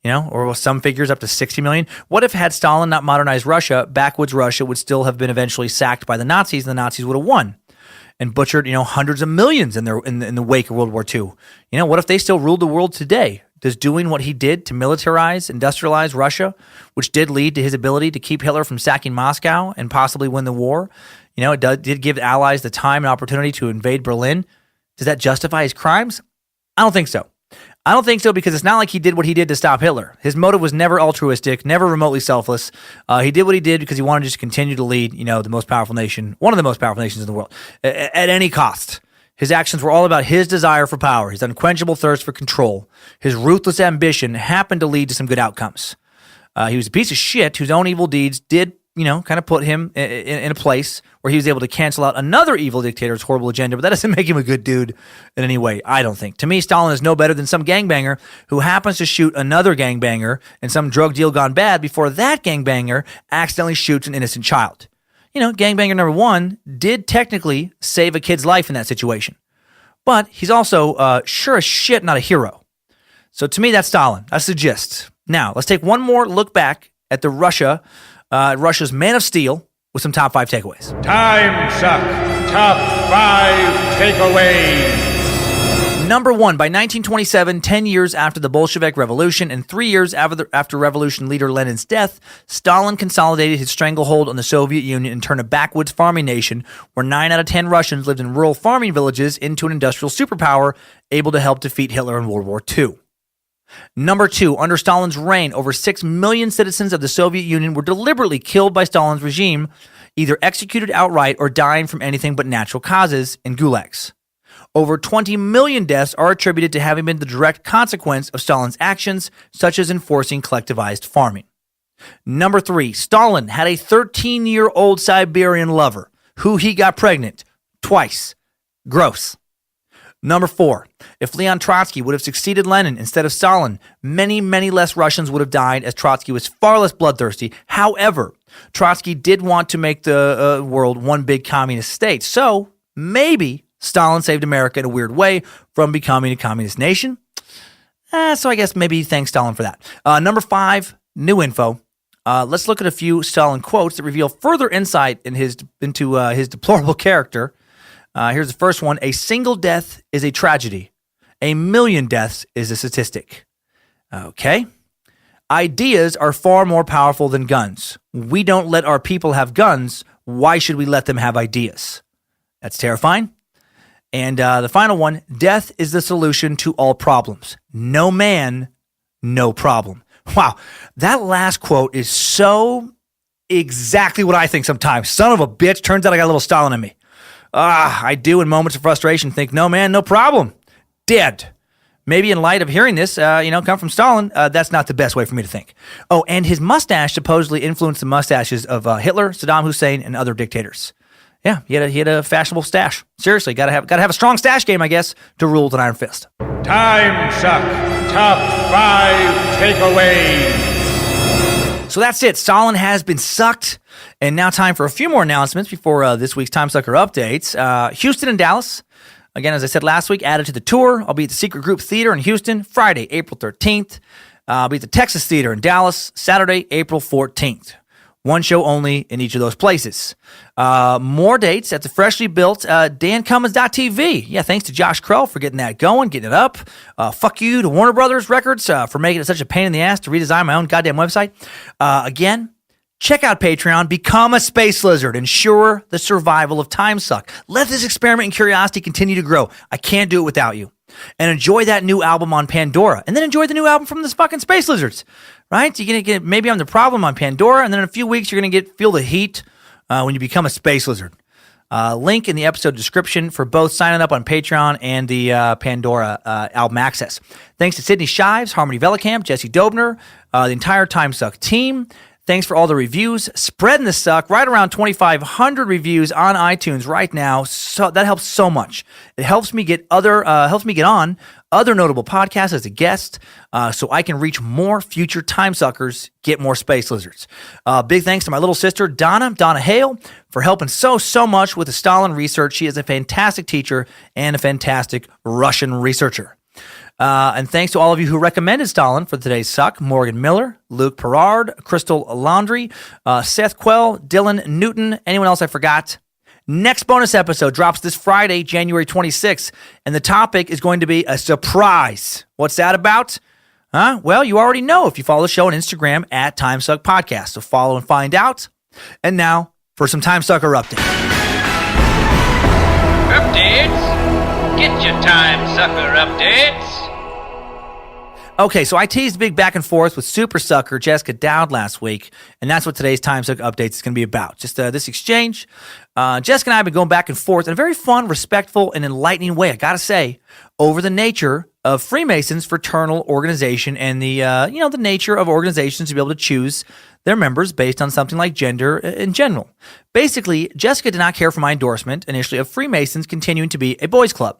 Or some figures up to 60 million? What if had Stalin not modernized Russia, backwoods Russia would still have been eventually sacked by the Nazis, and the Nazis would have won and butchered, hundreds of millions in the wake of World War II? What if they still ruled the world today? Does doing what he did to militarize, industrialize Russia, which did lead to his ability to keep Hitler from sacking Moscow and possibly win the war, it did give Allies the time and opportunity to invade Berlin. Does that justify his crimes? I don't think so. I don't think so, because it's not like he did what he did to stop Hitler. His motive was never altruistic, never remotely selfless. He did what he did because he wanted to just continue to lead, the most powerful nation, one of the most powerful nations in the world, at any cost. His actions were all about his desire for power, his unquenchable thirst for control. His ruthless ambition happened to lead to some good outcomes. He was a piece of shit whose own evil deeds did, kind of put him in a place where he was able to cancel out another evil dictator's horrible agenda, but that doesn't make him a good dude in any way, I don't think. To me, Stalin is no better than some gangbanger who happens to shoot another gangbanger in some drug deal gone bad before that gangbanger accidentally shoots an innocent child. Gangbanger number one did technically save a kid's life in that situation, but he's also sure as shit not a hero. So to me, that's Stalin. That's the gist. Now, let's take one more look back at Russia's Man of Steel with some top 5 takeaways. Timesuck. Top 5 takeaways. Number 1, by 1927, 10 years after the Bolshevik Revolution and 3 years after revolution leader Lenin's death, Stalin consolidated his stranglehold on the Soviet Union and turned a backwoods farming nation where 9 out of 10 Russians lived in rural farming villages into an industrial superpower able to help defeat Hitler in World War II. Number 2, under Stalin's reign, over 6 million citizens of the Soviet Union were deliberately killed by Stalin's regime, either executed outright or dying from anything but natural causes in gulags. Over 20 million deaths are attributed to having been the direct consequence of Stalin's actions, such as enforcing collectivized farming. Number 3, Stalin had a 13-year-old Siberian lover who he got pregnant twice. Gross. Number 4, if Leon Trotsky would have succeeded Lenin instead of Stalin, many, many less Russians would have died, as Trotsky was far less bloodthirsty. However, Trotsky did want to make the world one big communist state. So maybe Stalin saved America in a weird way from becoming a communist nation. So I guess maybe thanks Stalin for that. Number 5, new info. Let's look at a few Stalin quotes that reveal further insight into his deplorable character. Here's the first one. A single death is a tragedy. A million deaths is a statistic. Okay. Ideas are far more powerful than guns. We don't let our people have guns. Why should we let them have ideas? That's terrifying. And the final one, death is the solution to all problems. No man, no problem. Wow, that last quote is so exactly what I think sometimes. Son of a bitch, turns out I got a little Stalin in me. I do in moments of frustration think, no man, no problem. Dead. Maybe in light of hearing this, come from Stalin, that's not the best way for me to think. Oh, and his mustache supposedly influenced the mustaches of Hitler, Saddam Hussein, and other dictators. Yeah, he had a fashionable stash. Seriously, gotta have a strong stash game, I guess, to rule with an iron fist. Timesuck. top 5 takeaways. So that's it. Stalin has been sucked. And now time for a few more announcements before this week's Timesucker updates. Houston and Dallas. Again, as I said last week, added to the tour. I'll be at the Secret Group Theater in Houston, Friday, April 13th. I'll be at the Texas Theater in Dallas, Saturday, April 14th. One show only in each of those places. More dates at the freshly built dancummins.tv. Yeah, thanks to Josh Krell for getting that going, getting it up. Fuck you to Warner Brothers Records for making it such a pain in the ass to redesign my own goddamn website. Again, check out Patreon, become a space lizard, ensure the survival of Timesuck. Let this experiment and curiosity continue to grow. I can't do it without you. And enjoy that new album on Pandora. And then enjoy the new album from this fucking Space Lizards. Right? You're going to get Maybe I'm the Problem on Pandora. And then in a few weeks, you're going to feel the heat when you become a Space Lizard. Link in the episode description for both signing up on Patreon and the Pandora album access. Thanks to Sydney Shives, Harmony Velicamp, Jesse Dobner, the entire Timesuck team. Thanks for all the reviews. Spreading the suck. Right around 2,500 reviews on iTunes right now. So that helps so much. It helps me get on other notable podcasts as a guest, so I can reach more future Timesuckers, get more space lizards. Big thanks to my little sister Donna Hale, for helping so much with the Stalin research. She is a fantastic teacher and a fantastic Russian researcher. And thanks to all of you who recommended Stalin for today's suck: Morgan Miller, Luke Perard, Crystal Laundry, Seth Quell, Dylan Newton, anyone else I forgot. Next bonus episode drops this Friday, January 26th, and the topic is going to be a surprise. What's that about? Well, you already know if you follow the show on Instagram at Timesuck Podcast, so follow and find out. And now for some Timesucker updates. Updates? Get your Timesucker updates. Okay, so I teased a big back and forth with super sucker Jessica Dowd last week, and that's what today's Timesuck updates is going to be about. Just this exchange. Jessica and I have been going back and forth in a very fun, respectful, and enlightening way, I gotta say, over the nature of Freemasons' fraternal organization and the the nature of organizations to be able to choose their members based on something like gender in general. Basically, Jessica did not care for my endorsement initially of Freemasons continuing to be a boys' club.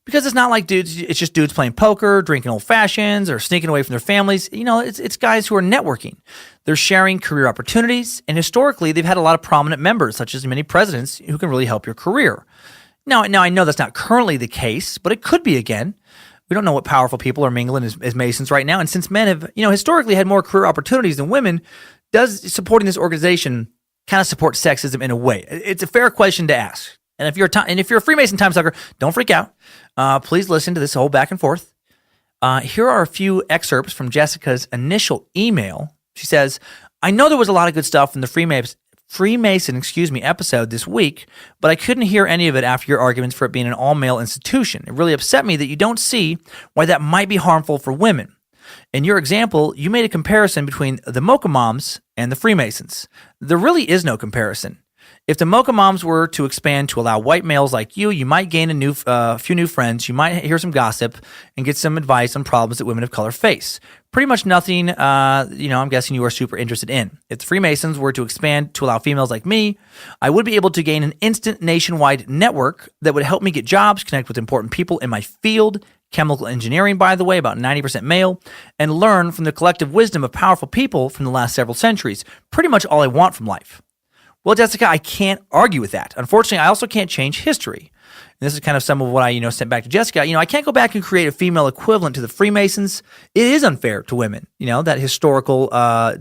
Because it's not like dudes, it's just dudes playing poker, drinking old fashions, or sneaking away from their families. It's guys who are networking. They're sharing career opportunities, and historically, they've had a lot of prominent members, such as many presidents, who can really help your career. Now I know that's not currently the case, but it could be again. We don't know what powerful people are mingling as Masons right now, and since men have, historically had more career opportunities than women, does supporting this organization kind of support sexism in a way? It's a fair question to ask. And if you're a Freemason Timesucker, don't freak out. Please listen to this whole back and forth. Here are a few excerpts from Jessica's initial email. She says, "I know there was a lot of good stuff in the Freemason episode this week, but I couldn't hear any of it after your arguments for it being an all-male institution. It really upset me that you don't see why that might be harmful for women. In your example, you made a comparison between the Mocha Moms and the Freemasons. There really is no comparison. If the Mocha Moms were to expand to allow white males like you might gain a few new friends, you might hear some gossip, and get some advice on problems that women of color face. Pretty much nothing, I'm guessing you are super interested in. If the Freemasons were to expand to allow females like me, I would be able to gain an instant nationwide network that would help me get jobs, connect with important people in my field, chemical engineering, by the way, about 90% male, and learn from the collective wisdom of powerful people from the last several centuries. Pretty much all I want from life." Well, Jessica, I can't argue with that. Unfortunately, I also can't change history. And this is kind of some of what I, sent back to Jessica. I can't go back and create a female equivalent to the Freemasons. It is unfair to women, that historical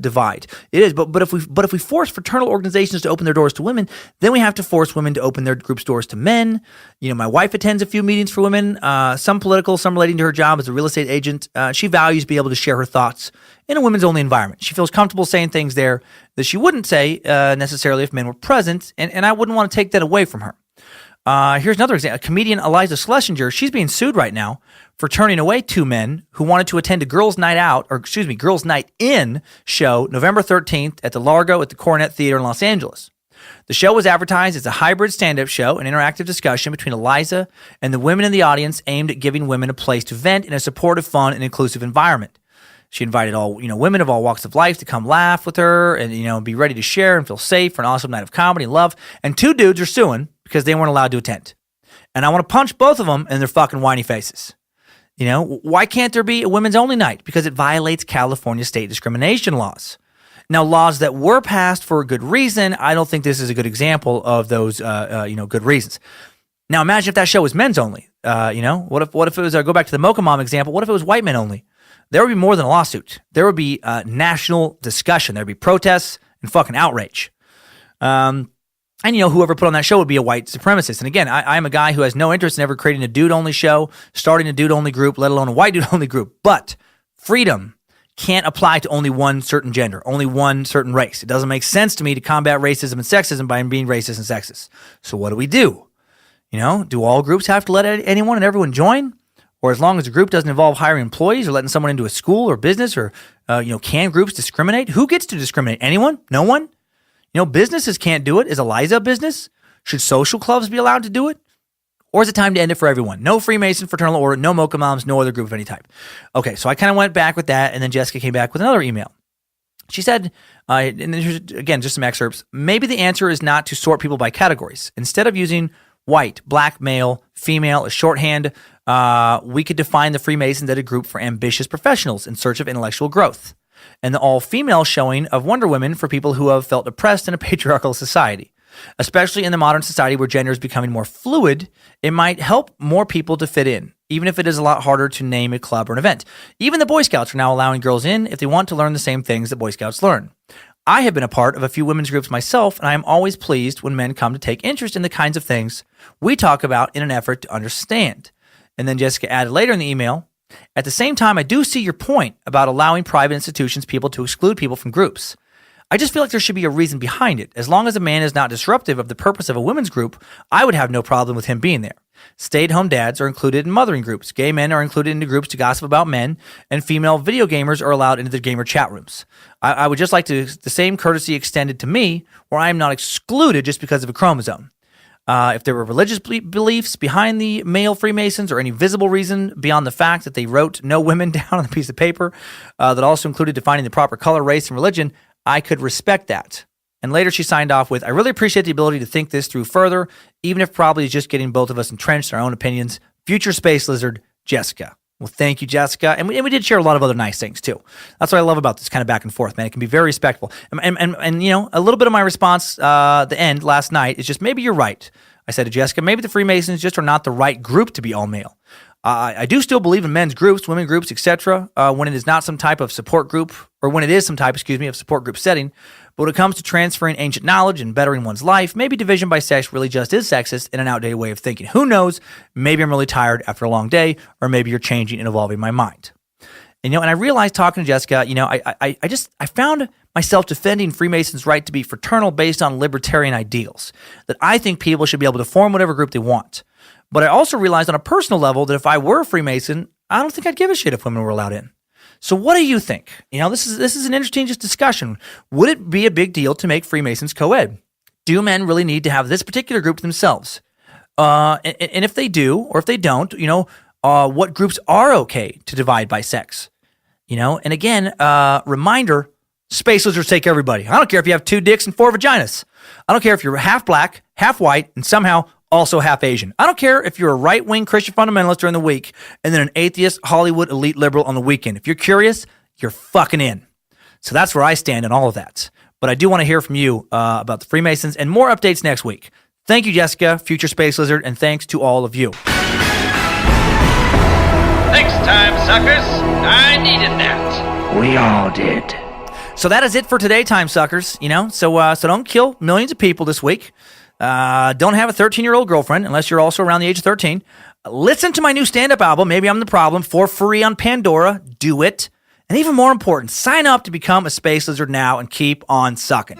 divide. It is. But if we force fraternal organizations to open their doors to women, then we have to force women to open their group's doors to men. My wife attends a few meetings for women, some political, some relating to her job as a real estate agent. She values being able to share her thoughts in a women's only environment. She feels comfortable saying things there that she wouldn't say necessarily if men were present, and I wouldn't want to take that away from her. Here's another example. Comedian Eliza Schlesinger, she's being sued right now for turning away two men who wanted to attend a Girls' Night In show November 13th at the Largo at the Coronet Theater in Los Angeles. The show was advertised as a hybrid stand-up show, an interactive discussion between Eliza and the women in the audience aimed at giving women a place to vent in a supportive, fun, and inclusive environment. She invited all, women of all walks of life to come laugh with her and, be ready to share and feel safe for an awesome night of comedy and love. And two dudes are suing because they weren't allowed to attend. And I want to punch both of them in their fucking whiny faces. Why can't there be a women's only night? Because it violates California state discrimination laws. Now, laws that were passed for a good reason, I don't think this is a good example of those, good reasons. Now, imagine if that show was men's only. What if it was, go back to the Mocha Mom example, what if it was white men only? There would be more than a lawsuit. There would be national discussion. There would be protests and fucking outrage. And whoever put on that show would be a white supremacist. And again, I'm a guy who has no interest in ever creating a dude-only show, starting a dude-only group, let alone a white dude-only group. But freedom can't apply to only one certain gender, only one certain race. It doesn't make sense to me to combat racism and sexism by being racist and sexist. So what do? Do all groups have to let anyone and everyone join? Or as long as a group doesn't involve hiring employees or letting someone into a school or business or, can groups discriminate? Who gets to discriminate? Anyone? No one? Businesses can't do it. Is Eliza a business? Should social clubs be allowed to do it? Or is it time to end it for everyone? No Freemason, Fraternal Order, no Mocha Moms, no other group of any type. Okay, so I kind of went back with that, and then Jessica came back with another email. She said, and here's, again, just some excerpts, maybe the answer is not to sort people by categories. Instead of using white, black, male, female as shorthand, we could define the Freemasons as a group for ambitious professionals in search of intellectual growth, and the all-female showing of Wonder Women for people who have felt oppressed in a patriarchal society. Especially in the modern society where gender is becoming more fluid, it might help more people to fit in, even if it is a lot harder to name a club or an event. Even the Boy Scouts are now allowing girls in if they want to learn the same things that Boy Scouts learn. I have been a part of a few women's groups myself, and I am always pleased when men come to take interest in the kinds of things we talk about in an effort to understand. And then Jessica added later in the email, at the same time, I do see your point about allowing private institutions people to exclude people from groups. I just feel like there should be a reason behind it. As long as a man is not disruptive of the purpose of a women's group, I would have no problem with him being there. Stay-at-home dads are included in mothering groups. Gay men are included into groups to gossip about men, and female video gamers are allowed into the gamer chat rooms. I would just like the same courtesy extended to me, where I am not excluded just because of a chromosome. If there were religious beliefs behind the male Freemasons or any visible reason beyond the fact that they wrote no women down on a piece of paper that also included defining the proper color, race, and religion, I could respect that. And later she signed off with, I really appreciate the ability to think this through further, even if probably it's just getting both of us entrenched in our own opinions. Future Space Lizard, Jessica. Well, thank you, Jessica. And we did share a lot of other nice things, too. That's what I love about this kind of back and forth, man. It can be very respectful. And a little bit of my response, the end last night, is just maybe you're right. I said to Jessica, maybe the Freemasons just are not the right group to be all male. I do still believe in men's groups, women groups, etc. When it is not some type of support group, or when it is some type, of support group setting. But when it comes to transferring ancient knowledge and bettering one's life, maybe division by sex really just is sexist and an outdated way of thinking. Who knows? Maybe I'm really tired after a long day, or maybe you're changing and evolving my mind. And I realized talking to Jessica, I found myself defending Freemasons' right to be fraternal based on libertarian ideals, that I think people should be able to form whatever group they want. But I also realized on a personal level that if I were a Freemason, I don't think I'd give a shit if women were allowed in. So what do you think? This is an interesting discussion. Would it be a big deal to make Freemasons co-ed? Do men really need to have this particular group to themselves? And if they do, or if they don't, what groups are okay to divide by sex? And again, reminder, space lizards take everybody. I don't care if you have 2 dicks and 4 vaginas. I don't care if you're half black, half white, and somehow also half Asian. I don't care if you're a right-wing Christian fundamentalist during the week and then an atheist Hollywood elite liberal on the weekend. If you're curious, you're fucking in. So that's where I stand on all of that. But I do want to hear from you about the Freemasons and more updates next week. Thank you, Jessica, Future Space Lizard, and thanks to all of you. Thanks, time suckers. I needed that. We all did. So that is it for today, time suckers. So don't kill millions of people this week. Don't have a 13-year-old girlfriend unless you're also around the age of 13. Listen to my new stand-up album, Maybe I'm the Problem, for free on Pandora. Do it. And even more important, sign up to become a Space Lizard now and keep on sucking.